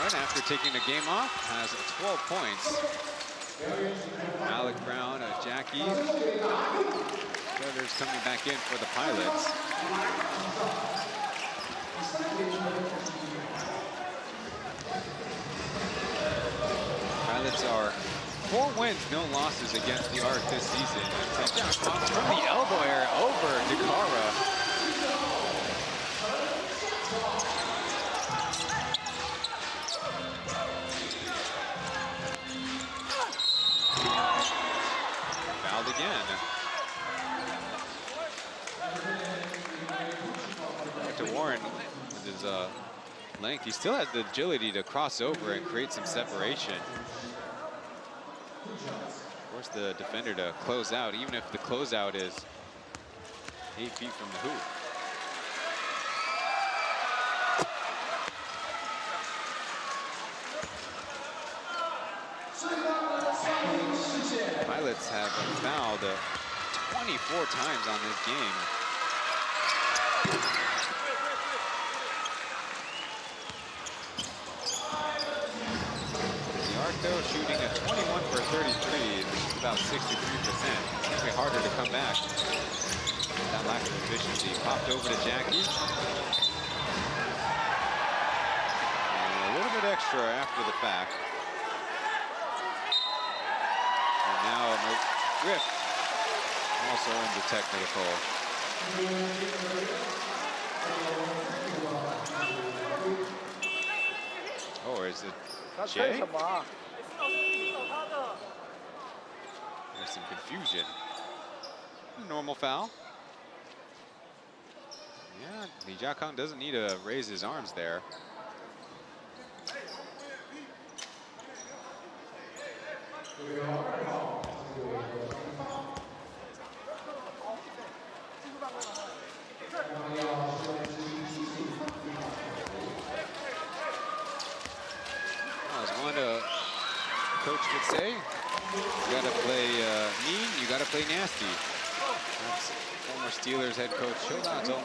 After taking the game off, has 12 points. Alec Brown, Jackie. Trevor's coming back in for the Pilots. Pilots are 4 wins, no losses against the Arc this season. From the elbow area over Nagara. Again. Back to Warren with his length. He still has the agility to cross over and create some separation. Force the defender to close out, even if the closeout is 8 feet from the hoop. Pilots have fouled 24 times on this game. 33, about 63%. It's be harder to come back. That lack of efficiency. Popped over to Yankey. And a little bit extra after the fact. And now Griff also earns a technical. Or is it Jay? There's some confusion. Normal foul. Yeah, Li Jiakang doesn't need to raise his arms there. As one coach would say, you got to play mean, you got to play nasty. That's former Steelers head coach Shodanzo.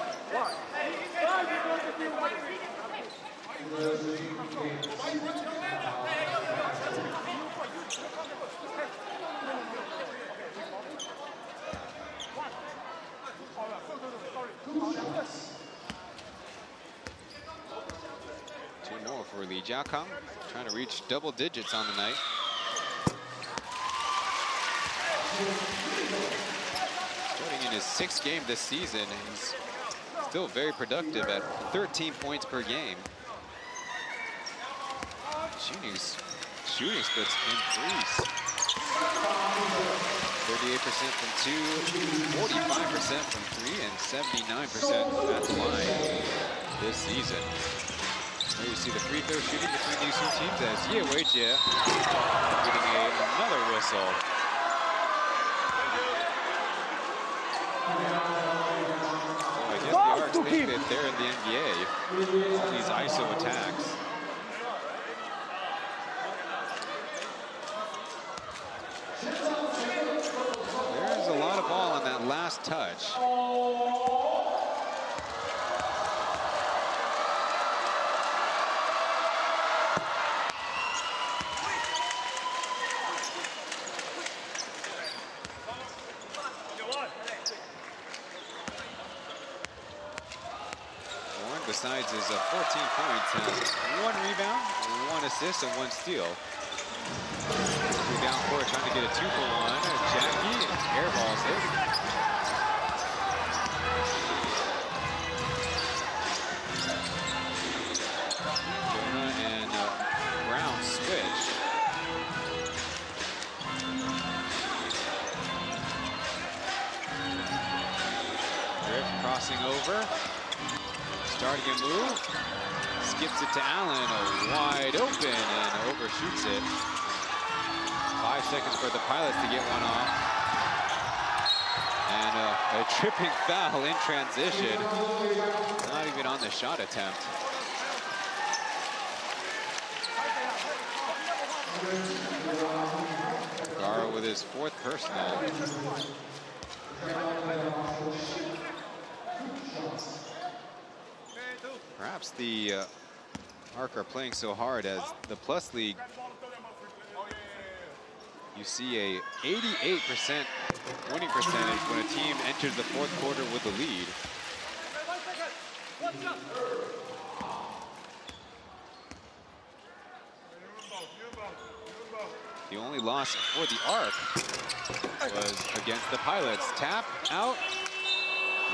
Two more for Li Jiakang, trying to reach double digits on the night. Starting in his 6th game this season, and he's still very productive at 13 points per game. Shooting splits increase. 38% from 2, 45% from 3, and 79% at the line this season. There you see the free throw shooting between these two teams as Ye Weijie getting another whistle. So I guess the Arcs think that they're in the NBA. All these ISO attacks. There's a lot of ball on that last touch. Besides his 14 points, has 1 rebound, 1 assist, and 1 steal. Down court trying to get a 2-for-1. Yankey airballs it. Jonah and Brown switch. Griff crossing over. Starting a move, skips it to Allen, wide open, and overshoots it. 5 seconds for the Pilots to get one off. And a tripping foul in transition. Not even on the shot attempt. Gara with his 4th personal. Perhaps the Arc are playing so hard as the Plus League, you see a 88% winning percentage when a team enters the 4th quarter with the lead. The only loss for the Arc was against the Pilots. Tap out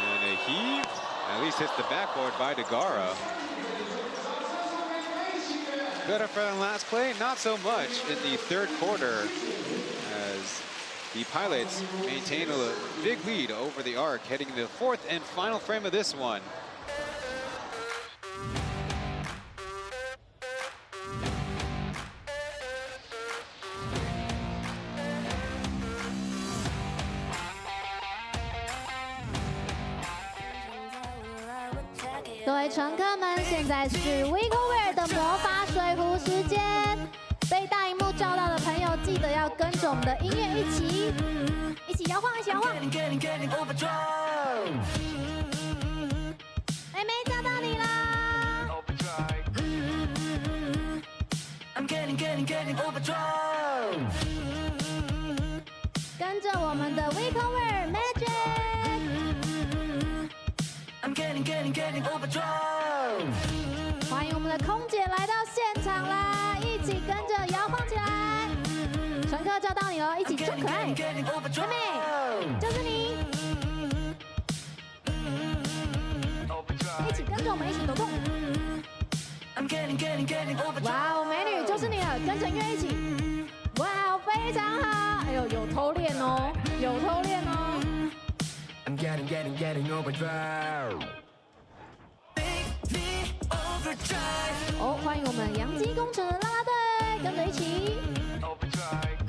and a heave. At least hits the backboard by DeGara. Better for the last play, not so much in the 3rd quarter as the Pilots maintain a big lead over the Arc heading to the 4th and final frame of this one.各位乘客们，现在是 WeGoWare 的魔法水壶时间。被大荧幕照到的朋友，记得要跟着我们的音乐一起摇晃，一起摇晃。妹妹找到你啦！跟着我们的 We Cover Magic。欢迎我们的空姐来到现场啦，一起跟着摇晃起来。乘客叫到你了，一起装可爱。妹妹，就是你。一起跟着我们一起抖动。哇哦，美女就是你了，跟着音乐一起。哇哦，非常好。哎呦，有偷练哦，有偷练哦。哦，欢迎我们洋基工程啦啦队，跟着一起。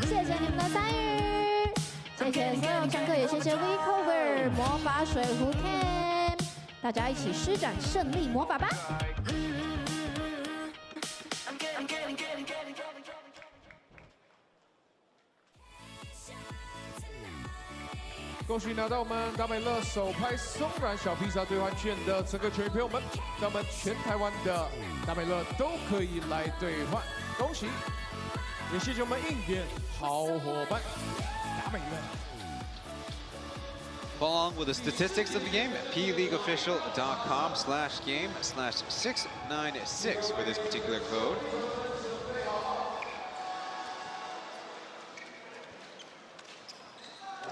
谢谢你们的参与，谢谢所有乘客，也谢谢 We Cover 魔法水壶 Ken， 大家一起施展胜利魔法吧！恭喜拿到我们达美乐手拍松软小披萨兑换券的乘客球员朋友们，在我们全台湾的达美乐都可以来兑换，恭喜！也谢谢我们应援好伙伴达美乐。Follow along with the statistics of the game at pleagueofficial.com/game/696 for this particular code.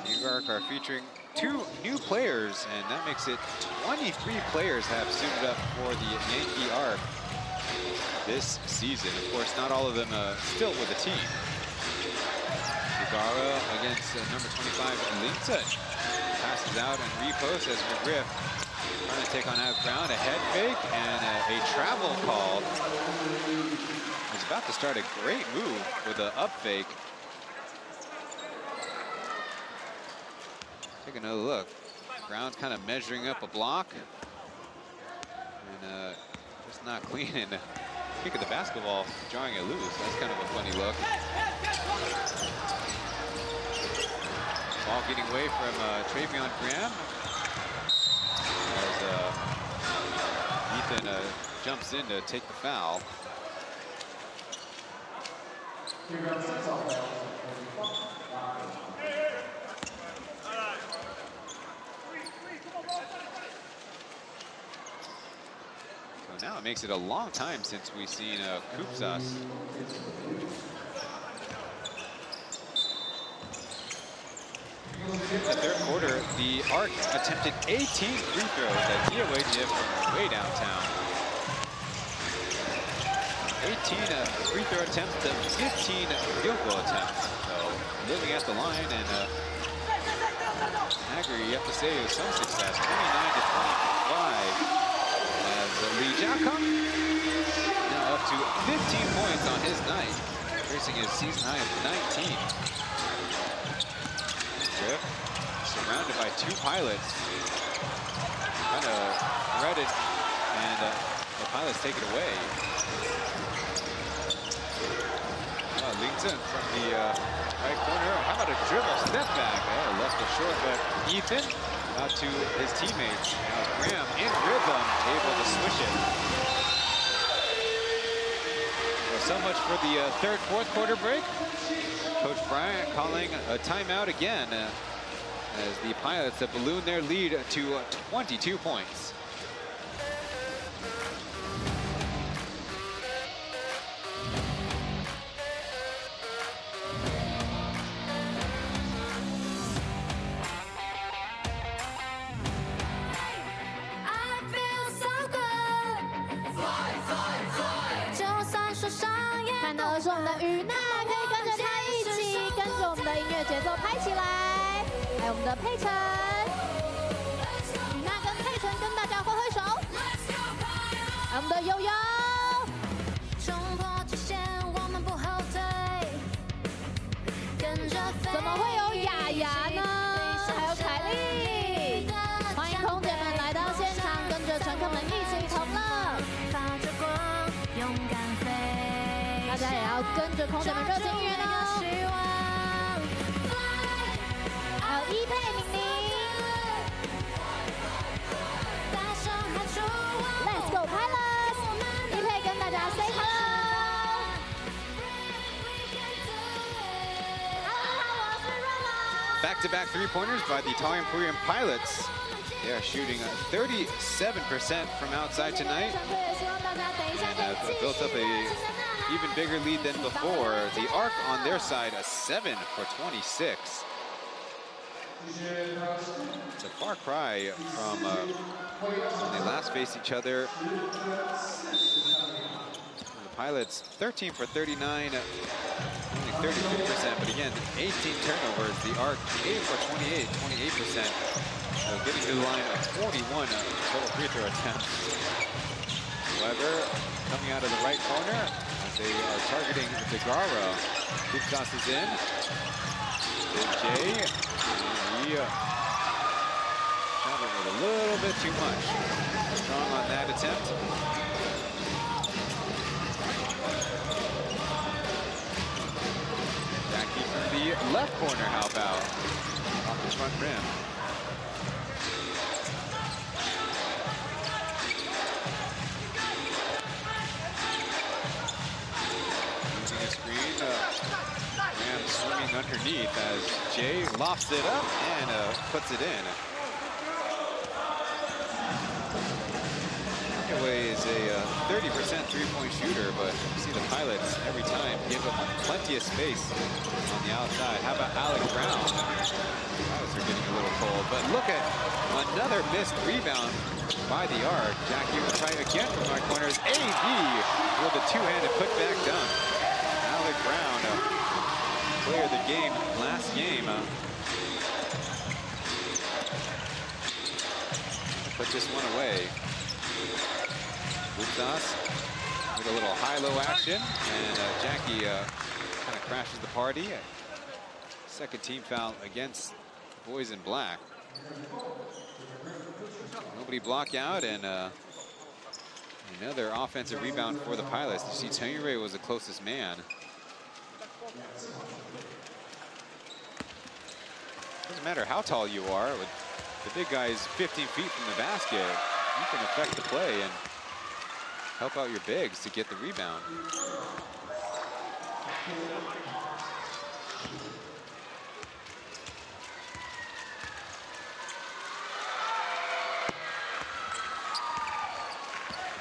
New York are featuring 2 new players, and that makes it 23 players have suited up for the Yankee arc this season. Of course, not all of them still with the team. Ibarra against number 25, Linton. Passes out and reposts as McGriff trying to take on out ground. A head fake and a travel call. He's about to start a great move with an up fake. Take another look. Brown's kind of measuring up a block. And just not clean. And kick of the basketball, drawing it loose. That's kind of a funny look. Ball getting away from Travion Graham. As Ethan jumps in to take the foul. So now it makes it a long time since we've seen Kupsas. In the third quarter, the Arc attempted 18 free throws at DOA from way downtown. 18 free throw attempts to 15 field goal attempts. So living at the line, and Agri, you have to say, with some success, 29 to 25. As Lee Jiakong now up to 15 points on his night, tracing his season high of 19. Griff surrounded by 2 pilots, kind of threaded, and the pilots take it away. Linton from the right corner. How about a dribble step back? Oh, left it short, but Ethan out to his teammates. Now Graham in rhythm, able to swish it. Well, so much for the third, fourth quarter break. Coach Bryant calling a timeout again as the Pilots have ballooned their lead to 22 points.佩晨，雨娜跟佩晨跟大家挥挥手。我们的悠悠，怎么会有雅雅呢？还有凯莉，欢迎空姐们来到现场，跟着乘客们一起同乐。大家也要跟着空姐们热情音乐哦。还有一佩玲玲 ，Let's go Pilots！ 一佩跟大家 say hello。Hello， 我是 Rama。back-to-back three-pointers by the Taoyuan Pauian Pilots. They are shooting 37% from outside tonight. And built up a even bigger lead than before. The Arc on their side, a 7 for 26. It's a far cry from when they last faced each other. The Pilots 13 for 39, only 33%, but again, 18 turnovers. The Arc 8 for 28, 28%. Getting to the line of 41 total free throw attempts. However, coming out of the right corner, as they are targeting DeGaro. Kupsas is in. Big J. He shot it with a little bit too much. Strong on that attempt. Yankey from the left corner, how about? Off the front rim. Using a screen, Graham swimming underneath as Jay lofts it up and puts it in. Away is a 30% three-point shooter, but you see the Pilots every time give him plenty of space on the outside. How about Alec Brown? The Pilots are getting a little cold, but look at another missed rebound by the Arc. Yankey will try again from our corners. AD with a two-handed putback dunk. Alec Brown, player of the game last game. Put this one away. Kupsas with a little high-low action, and Yankey kind of crashes the party. Second team foul against the boys in black. Nobody block out, and another offensive rebound for the Pilots. You see, Taoyuan was the closest man. Doesn't matter how tall you are. With the big guy is 15 feet from the basket. You can affect the play and help out your bigs to get the rebound.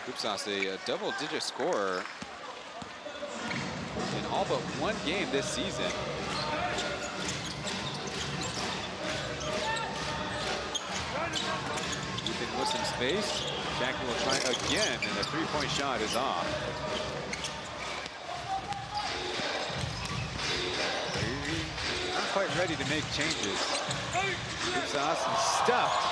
Kupsas, a double-digit scorer in all but one game this season. Ethan with some space. Yankey will try again, and the three-point shot is off. Not quite ready to make changes. Kupsas stuffed.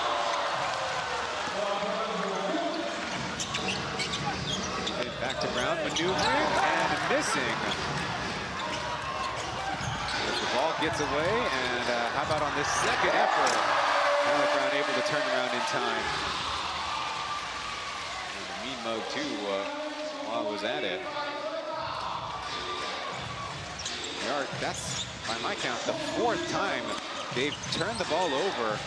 Back to Brown, maneuvering and missing. The ball gets away, and how about on this second effort? Alec Brown able to turn around in time. And the mean mug too while it was at it. That's, by my count, the fourth time they've turned the ball over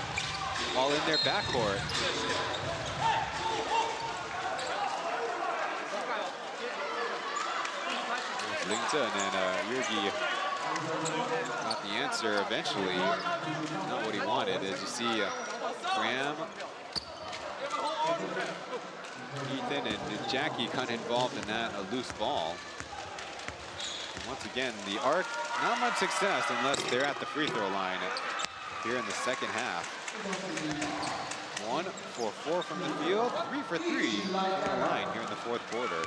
while in their backcourt. Linton and Yurgi got the answer eventually. Not what he wanted. As you see, Graham, Ethan, and Yankey kind of involved in that, a loose ball. And once again, the Arc, not much success unless they're at the free throw line here in the second half. 1 for 4 from the field, 3 for 3 from the line here in the fourth quarter.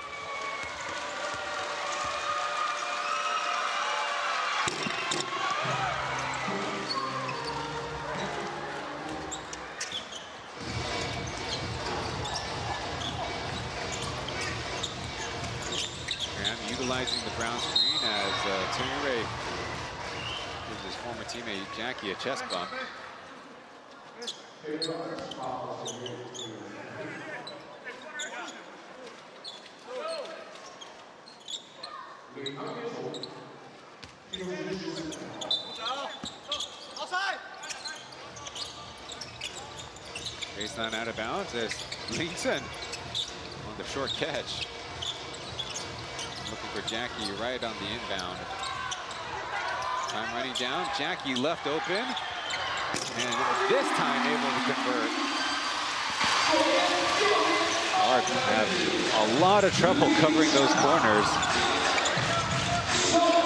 Utilizing the Brown screen as Taoyuan gives his former teammate Yankey a chest bump. Baseline out of bounds as Linton on the short catch. Looking for Yankey right on the inbound. Time running down. Yankey left open. And this time able to convert. Arc have a lot of trouble covering those corners.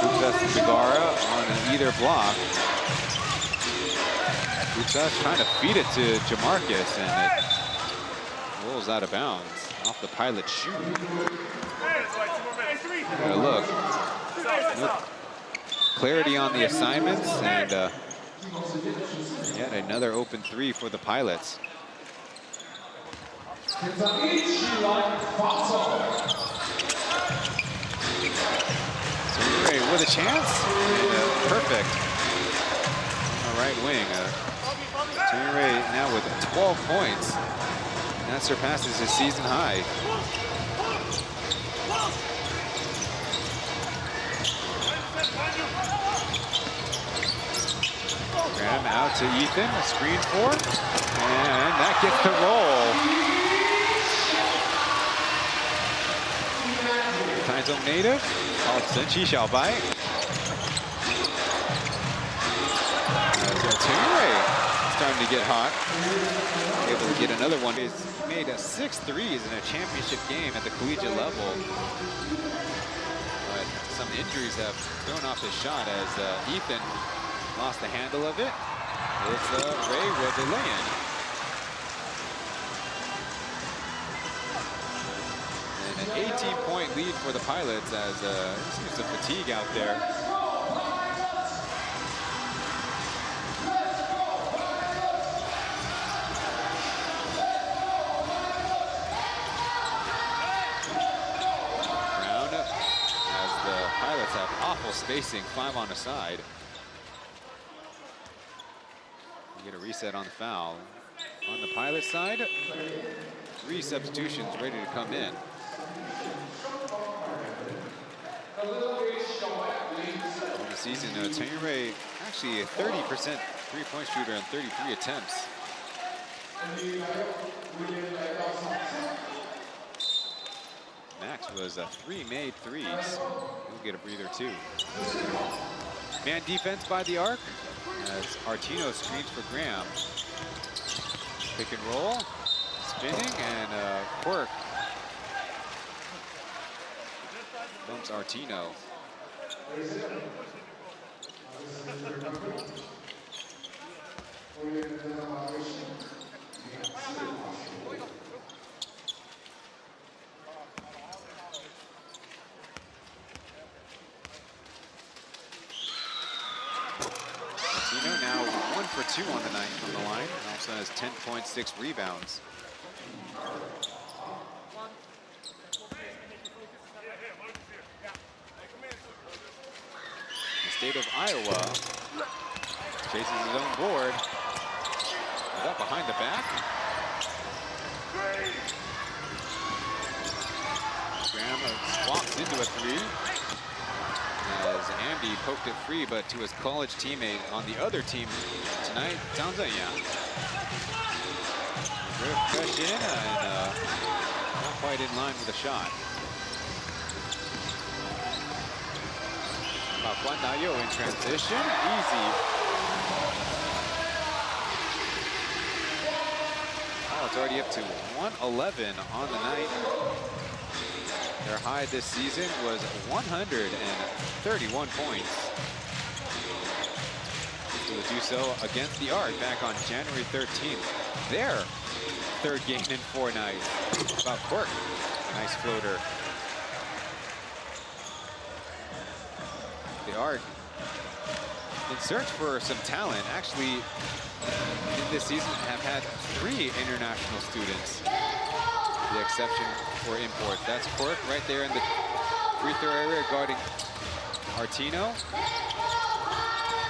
Lukas Figara on either block. Lukas trying to feed it to Jamarcus, and it rolls out of bounds off the pilot shoe. Look, clarity on the assignments, and yet another open three for the pilots. Ray with a chance, and, perfect on the right wing. Ray now with 12 points. That surpasses his season high. Graham out to Ethan, a screen for, and that gets the roll. Taizong native, called Senchi Xiaobai. Ray starting to get hot. Able to get another one. He's made 6 threes in a championship game at the collegiate level. But some injuries have thrown off his shot as Ethan lost the handle of it. It's Ray with the lay-in. And an 18-point lead for the Pilots as there seems some fatigue out there. Brown, as the Pilots have awful spacing, 5 on a side. Get a reset on the foul. On the Pilot side, 3 substitutions ready to come in. In the season, Taoyuan actually a 30% three-point shooter on 33 attempts. Max was 3 made threes. He'll get a breather too. Man defense by the Arc as Artino screens for Graham. Pick and roll, spinning, and Quirk bumps Artino. Now 1 for 2 on the night from the line. Also has 10.6 rebounds. The state of Iowa chases his own board. He's up behind the back. Graham walks into a 3. As Andy poked it free, but to his college teammate on the other team tonight, Taoyuan. Fresh in and not quite in line with the shot. Guan Dayo in transition, easy. Oh, it's already up to 111 on the night. Their high this season was 131 points. So to do so against the Arc back on January 13th. Their 3rd game in 4 nights. About Quirk, a nice floater. The Arc, in search for some talent, actually in this season have had 3 international students. The exception for imports. That's Quirk right there in the free throw area guarding Artino.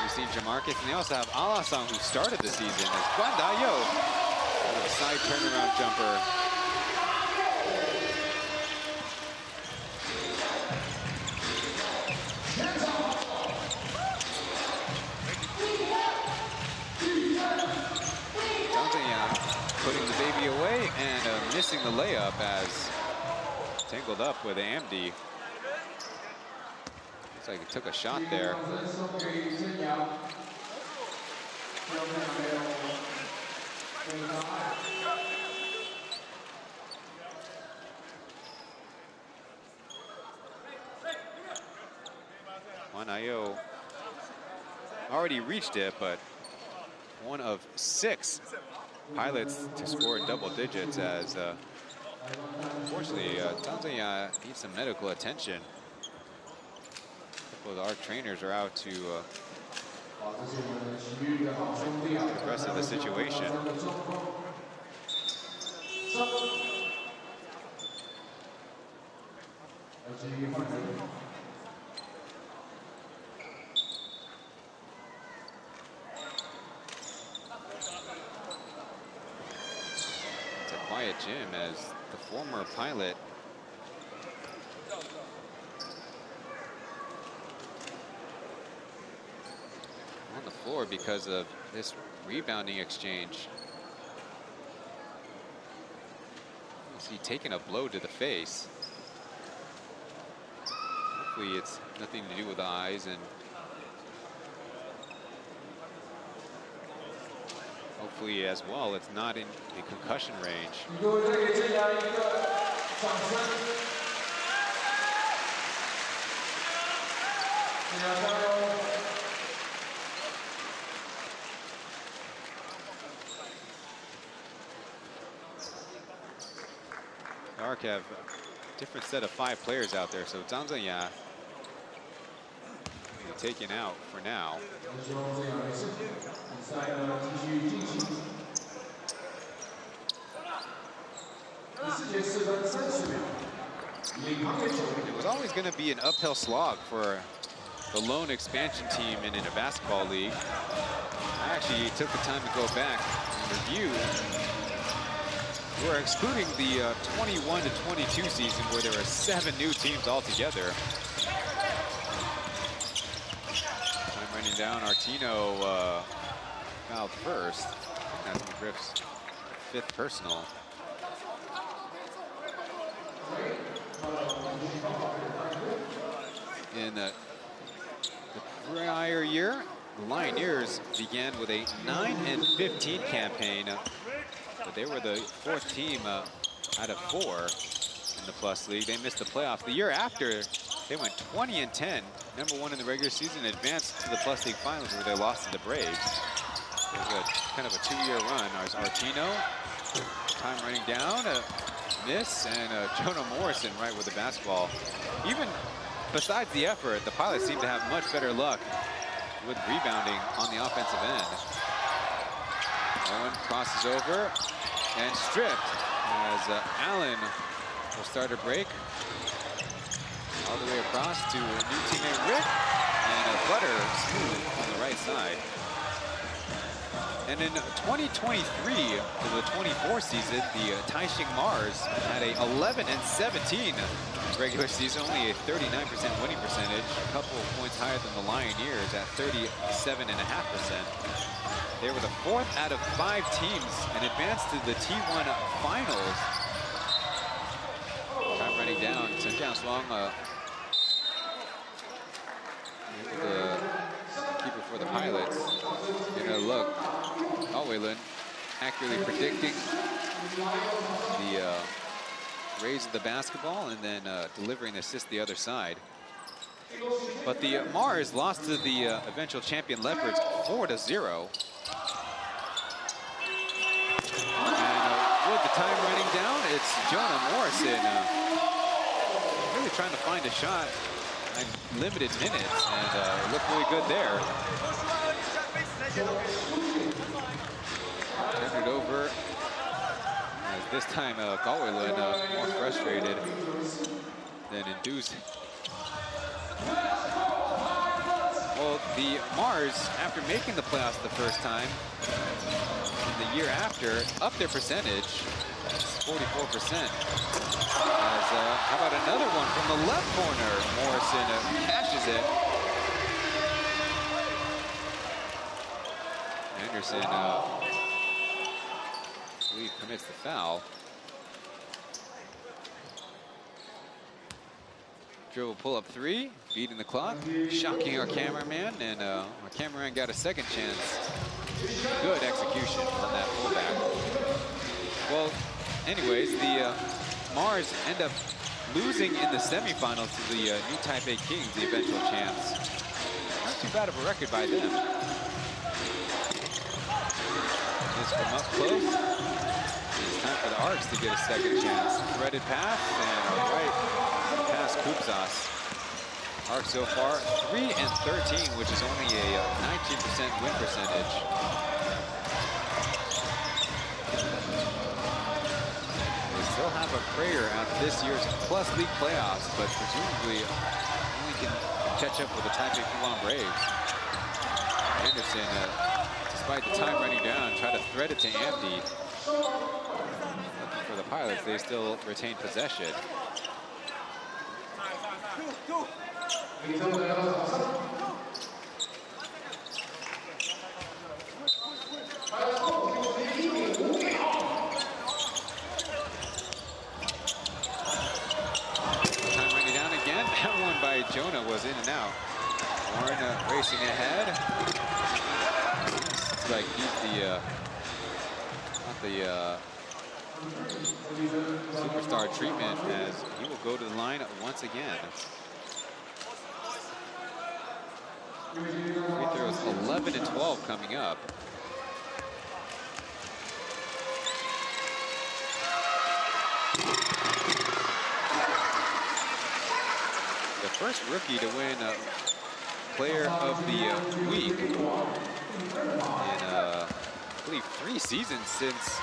We've seen Jamarcus, and they also have Alasang, who started the season as Guan Dayo. A side turnaround jumper. Putting the baby away and missing the layup as tangled up with Amdi. Looks like he took a shot there. Juan Ayo already reached it, but one of 6 pilots to score in double digits as unfortunately Tanzania needs some medical attention. A couple of our trainers are out to address the situation. It's a quiet gym as the former pilot on the floor because of this rebounding exchange. You see taking a blow to the face. Hopefully it's nothing to do with the eyes, and hopefully as well it's not in the concussion range. Dark have a different set of 5 players out there, so Tanzania taken out for now. It was always going to be an uphill slog for the lone expansion team in a basketball league. I actually took the time to go back and review. We're excluding the 21 to 22 season where there were 7 new teams altogether. I'm running down. Artino fouled first. That's McGriff's 5th personal. In the prior year, the Lioneers began with a 9-15 campaign, but they were the 4th team out of 4 in the Plus League. They missed the playoffs. The year after, they went 20-10, #1 in the regular season, advanced to the Plus League Finals where they lost to the Braves. It was a kind of a 2-year run. Artino, time running down, a miss, and Jonah Morrison right with the basketball. Even besides the effort, the Pilots seem to have much better luck with rebounding on the offensive end. Owen crosses over and stripped as Allen will start a break. All the way across to new teammate Rick, and a butter smooth on the right side. And in 2023 to the 24 season, the Taishing Mars had a 11-17 regular season, only a 39% winning percentage, a couple of points higher than the Lioneers at 37.5%. They were the 4th out of 5 teams and advanced to the T1 finals. Time running down, Chen Swang, the keeper for the Pilots. And a look, Pauian accurately predicting the raise of the basketball and then delivering the assist the other side. But the Mars lost to the eventual champion Leopards 4-0. And with the time running down, it's Jonah Morrison really trying to find a shot in limited minutes, and it looked really good there. Turned it over. As this time, Pauian more frustrated than enthused. Well, the Mars, after making the playoffs the first time, the year after, upped their percentage, 44%. How about another one from the left corner? Morrison cashes it. Anderson, I believe, commits the foul. Dribble pull-up 3, beating the clock, shocking our cameraman, and our cameraman got a second chance Good execution on that pullback. Well, anyways, the Mars end up losing in the semifinals to the New Taipei Kings, the eventual champs. Not too bad of a record by them. Just from up close. It's time for the Arcs to get a second chance. Threaded pass and right past Kupsas. Arcs so far 3-13, which is only a 19% win percentage. They still have a prayer at this year's Plus League playoffs, but presumably only can catch up with the Taipei Puan Braves. Anderson, despite the time running down, tried to thread it to Andy. For the Pilots, they still retain possession. Time running down again. That one by Jonah was in and out. Warren racing ahead. It's like he's the superstar treatment, as he will go to the line once again. Free throws 11 and 12 coming up. The first rookie to win Player of the Week in, I believe, 3 seasons since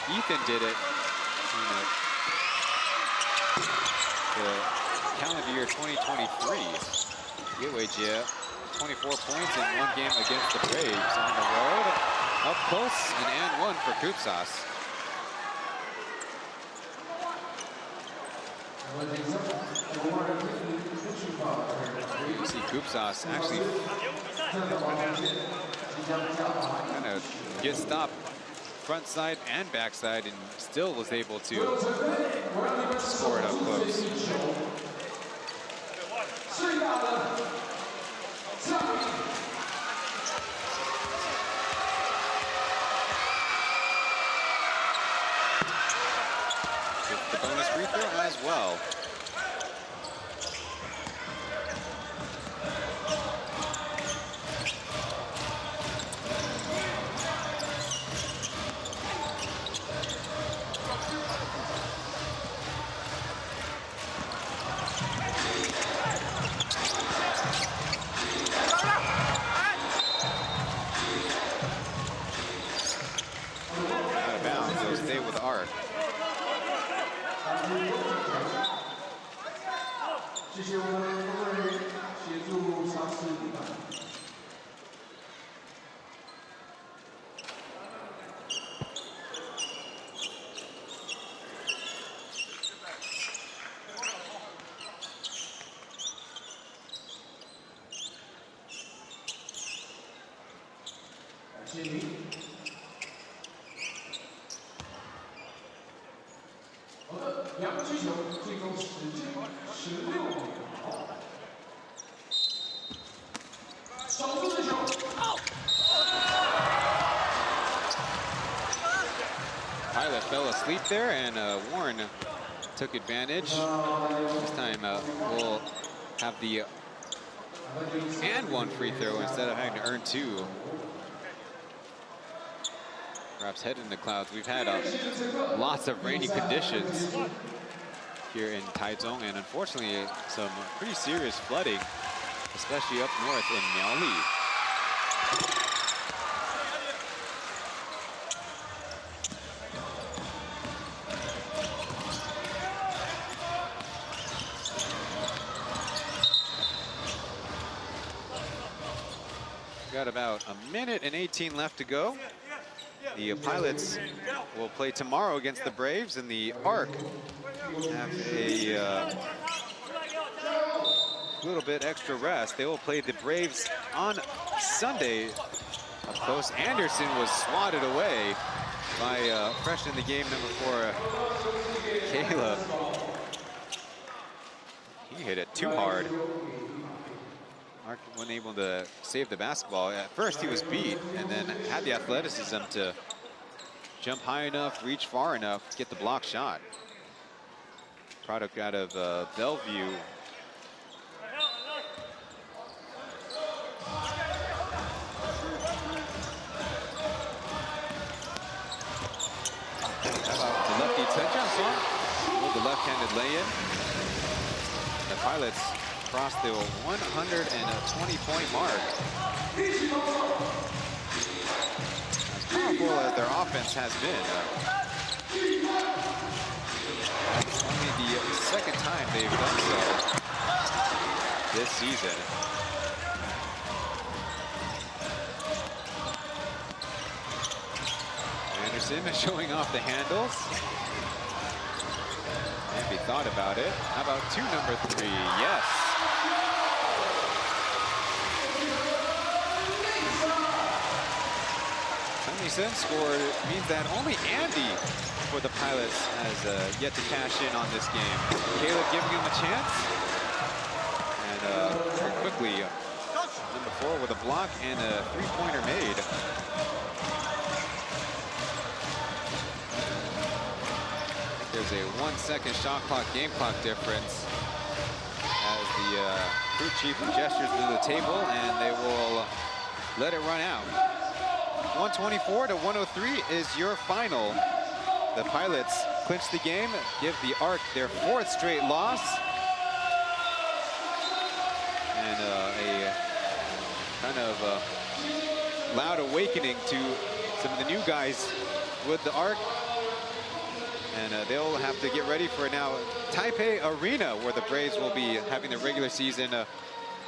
Ethan did it in the calendar year 2023. Gateway Jia, 24 points in 1 game against the Braves on the road. Up close, and one for Kupsas. You see Kupsas actually kind of get stopped front side and back side, and still was able to score it up close. Gets the bonus free throw as well. Pilot fell asleep there, and Warren took advantage. This time we'll have the and one free throw instead of having to earn 2. Perhaps head in the clouds. We've had lots of rainy conditions here in Taichung, and unfortunately some pretty serious flooding, especially up north in Miaoli. Got about a minute and 18 left to go. The Pilots will play tomorrow against the Braves, and the Arc have a little bit extra rest. They will play the Braves on Sunday. Up close, Anderson was swatted away by fresh in the game number 4, Caleb. He hit it too hard. Ark wasn't able to save the basketball. At first he was beat, and then had the athleticism to jump high enough, reach far enough, get the block shot. Product out of Bellevue. How about the lefty Chen with the left-handed lay-in? The Pilots crossed the 120-point mark. As powerful as their offense has been, it's only the second time they've done so this season. Anderson showing off the handles. And he thought about it. How about number 3? Yes. Chen scored means that only Andy for the Pilots has yet to cash in on this game. Caleb giving him a chance. And very quickly, number 4 with a block and a three-pointer made. There's a 1-second shot clock, game clock difference as the crew chief gestures to the table, and they will let it run out. 124 to 103 is your final. The Pilots clinch the game, give the Ark their 4th straight loss. And a kind of loud awakening to some of the new guys with the Ark. And they'll have to get ready for now Taipei Arena, where the Braves will be having the regular season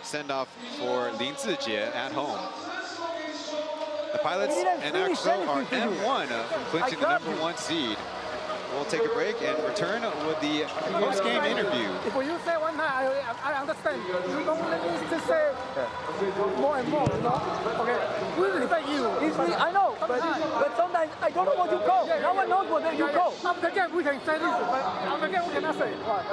send-off for Lin Zijie at home. The Pilots and AXO are M1 from clinching the number 1 seed. We'll take a break and return with the post-game interview. If you say one time, I understand. You don't need to say more and more, you know? Okay, we respect you. I know, but sometimes I don't know what you call. No one knows what you call. After the game, we can say this, but after the game, we cannot say it. Right.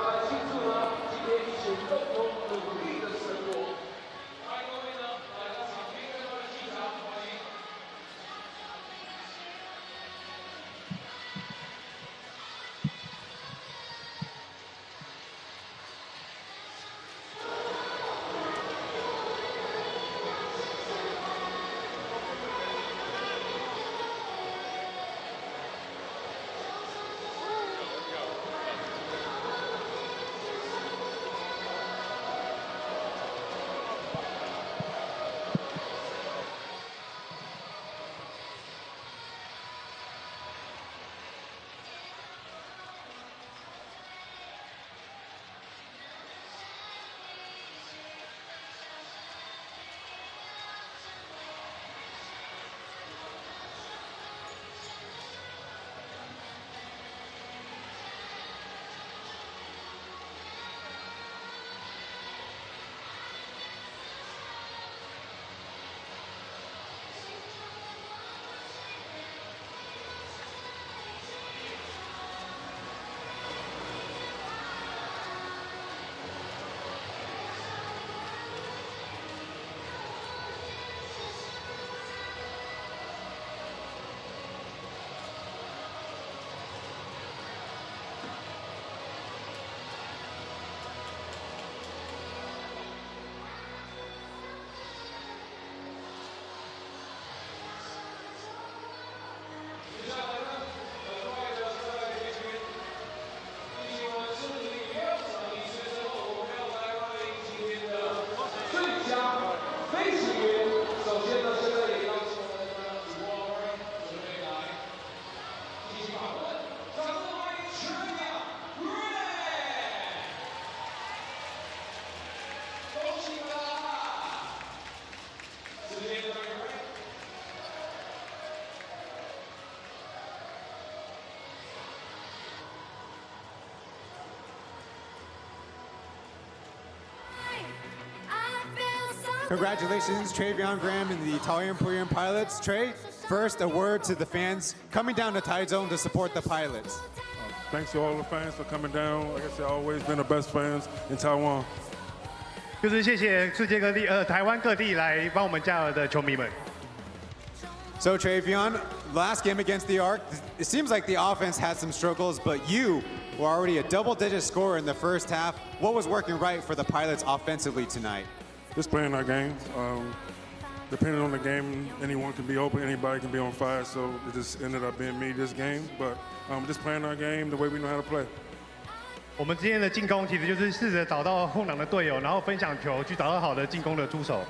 Congratulations, Travion Graham and the Taoyuan Pauian Pilots. Trey, first a word to the fans coming down to Taichung to support the Pilots. Thanks to all the fans for coming down. Like I said, always been the best fans in Taiwan. 就是谢谢世界各地台湾各地来帮我们加油的球迷们。 So Travion, last game against the Arc, it seems like the offense had some struggles, but you were already a double-digit scorer in the first half. What was working right for the Pilots offensively tonight? Just playing our game. Depending on the game, anyone can be open, anybody can be on fire. So it just ended up being me this game. But just playing our game the way we know how to play. 我们今天的进攻其实就是试着找到后场的队友，然后分享球，去找到好的进攻的出手。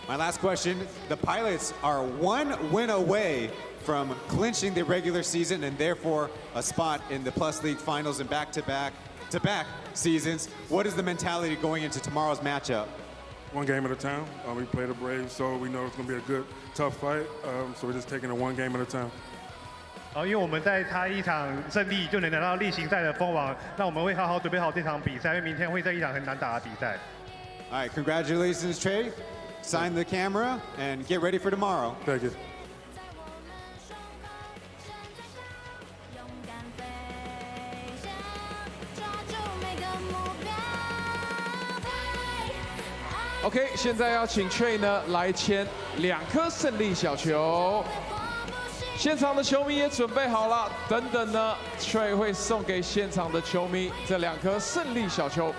My last question, the Pilots are 1 win away from clinching the regular season and therefore a spot in the Plus League finals and back-to-back seasons. What is the mentality going into tomorrow's matchup? One game at a time. We play the Braves, so we know it's going to be a good, tough fight. So we're just taking it one game at a time. 因为我们在他一场胜利就能拿到例行赛的封王，那我们会好好准备好这场比赛，因为明天会在一场很难打的比赛。All right, congratulations, Trey. Sign the camera and get ready for tomorrow. Thank you. OK， 现在要请 Chen 呢来签2颗胜利小球。现场的球迷也准备好了，等等呢 ，Chen 会送给现场的球迷这2颗胜利小球。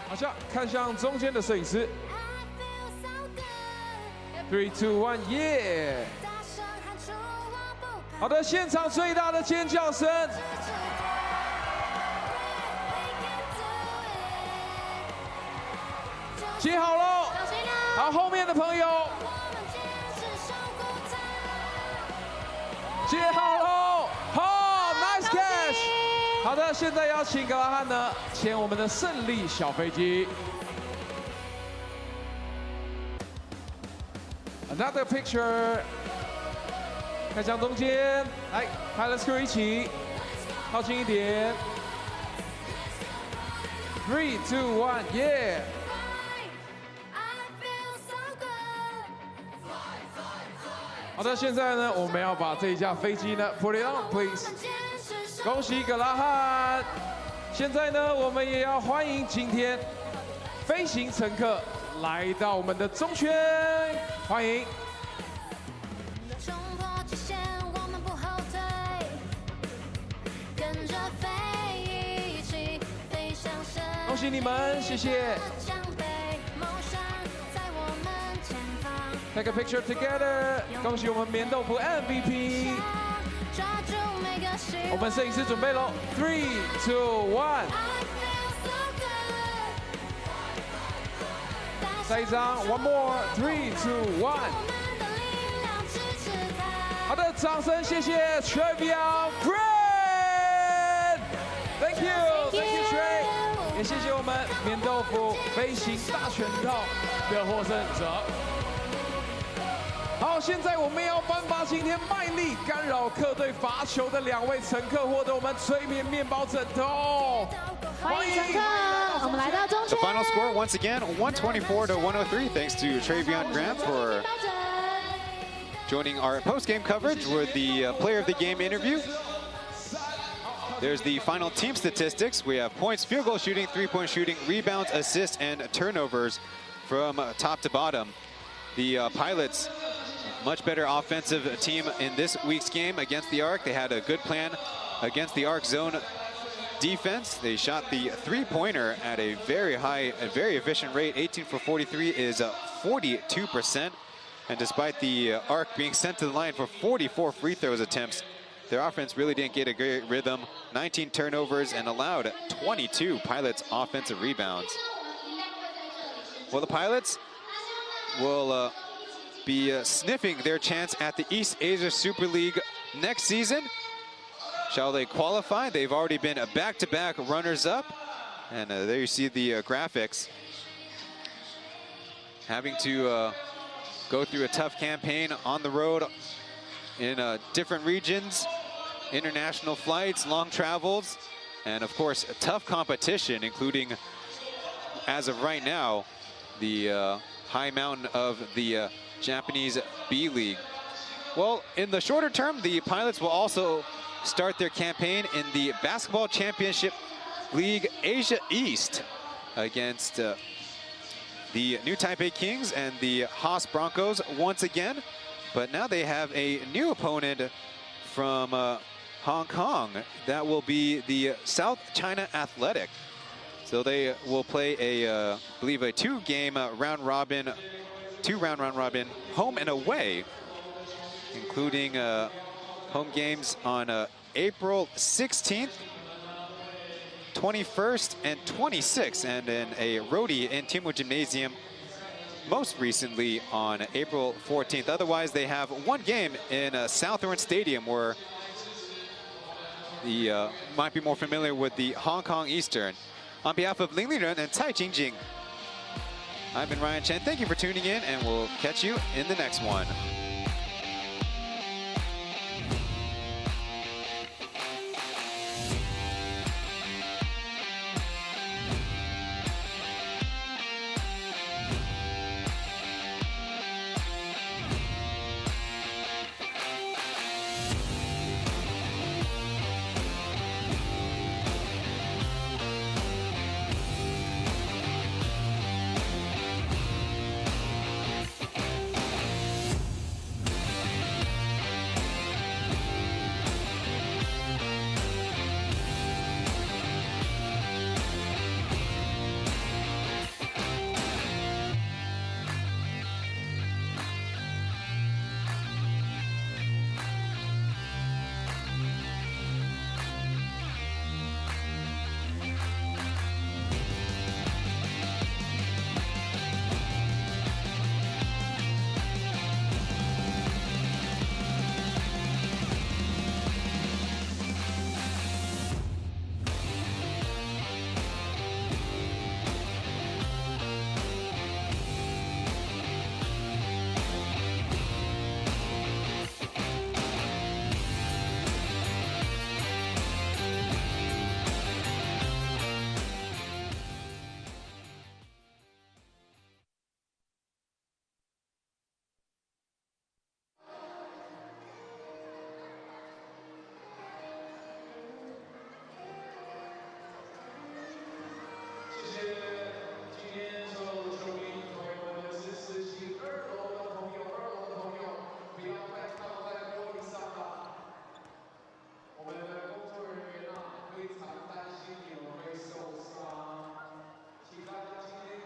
好，看向中间的摄影师。3、2、1， 耶！好的，现场最大的尖叫声。接好喽！好，后面的朋友。接好喽！好 ，nice catch。 好的，现在邀请格拉汉呢签我们的胜利小飞机。Another picture， 看向中间，来 ，Pilots crew 一起，靠近一点。3、2、1， 耶！好的，现在呢，我们要把这一架飞机呢 put it on please。 恭喜格拉汉！现在呢，我们也要欢迎今天飞行乘客来到我们的中圈，欢迎。恭喜你们，谢谢。Take a picture together， 恭喜我们棉豆腐 MVP。 我们摄影师准备喽 ，3、2、1， 再一张 ，one more，3、2、1。好的，掌声谢谢 Travion Great，Thank you，Thank you Trey， 也谢谢我们棉豆腐飞行大全套的获胜者。 好，现在我们要颁发今天卖力干扰客队罚球的2位乘客获得我们催眠面包枕头。欢迎乘客，我们来到中圈。 The final score once again 124 to 103. Thanks to Travion Grant for joining our post-game coverage with the player of the game interview. There's the final team statistics. We have points, field goal shooting, three-point shooting, rebounds, assists, and turnovers from top to bottom. The Pilots. Much better offensive team in this week's game against the Arc. They had a good plan against the Arc zone defense. They shot the three-pointer at a very high, a very efficient rate. 18 for 43 is 42%. And despite the Arc being sent to the line for 44 free throws attempts, their offense really didn't get a great rhythm. 19 turnovers and allowed 22 Pilots offensive rebounds. Well, the Pilots will be sniffing their chance at the East Asia Super League next season. Shall they qualify? They've already been back-to-back runners-up. And there you see the graphics. Having to go through a tough campaign on the road in different regions, international flights, long travels, and of course, a tough competition, including as of right now, the high mountain of the Japanese B-League. Well, in the shorter term, the Pilots will also start their campaign in the Basketball Championship League Asia East against the New Taipei Kings and the Haas Broncos once again. But now they have a new opponent from Hong Kong. That will be the South China Athletic. So they will play I believe a two-game round robin home and away, including home games on April 16th, 21st, and 26th, and then a roadie in Timur Gymnasium most recently on April 14th. Otherwise, they have one game in Southern Stadium, where the might be more familiar with the Hong Kong Eastern. On behalf of Ling Liren and Cai Jingjing, I've been Ryan Chen. Thank you for tuning in, and we'll catch you in the next one.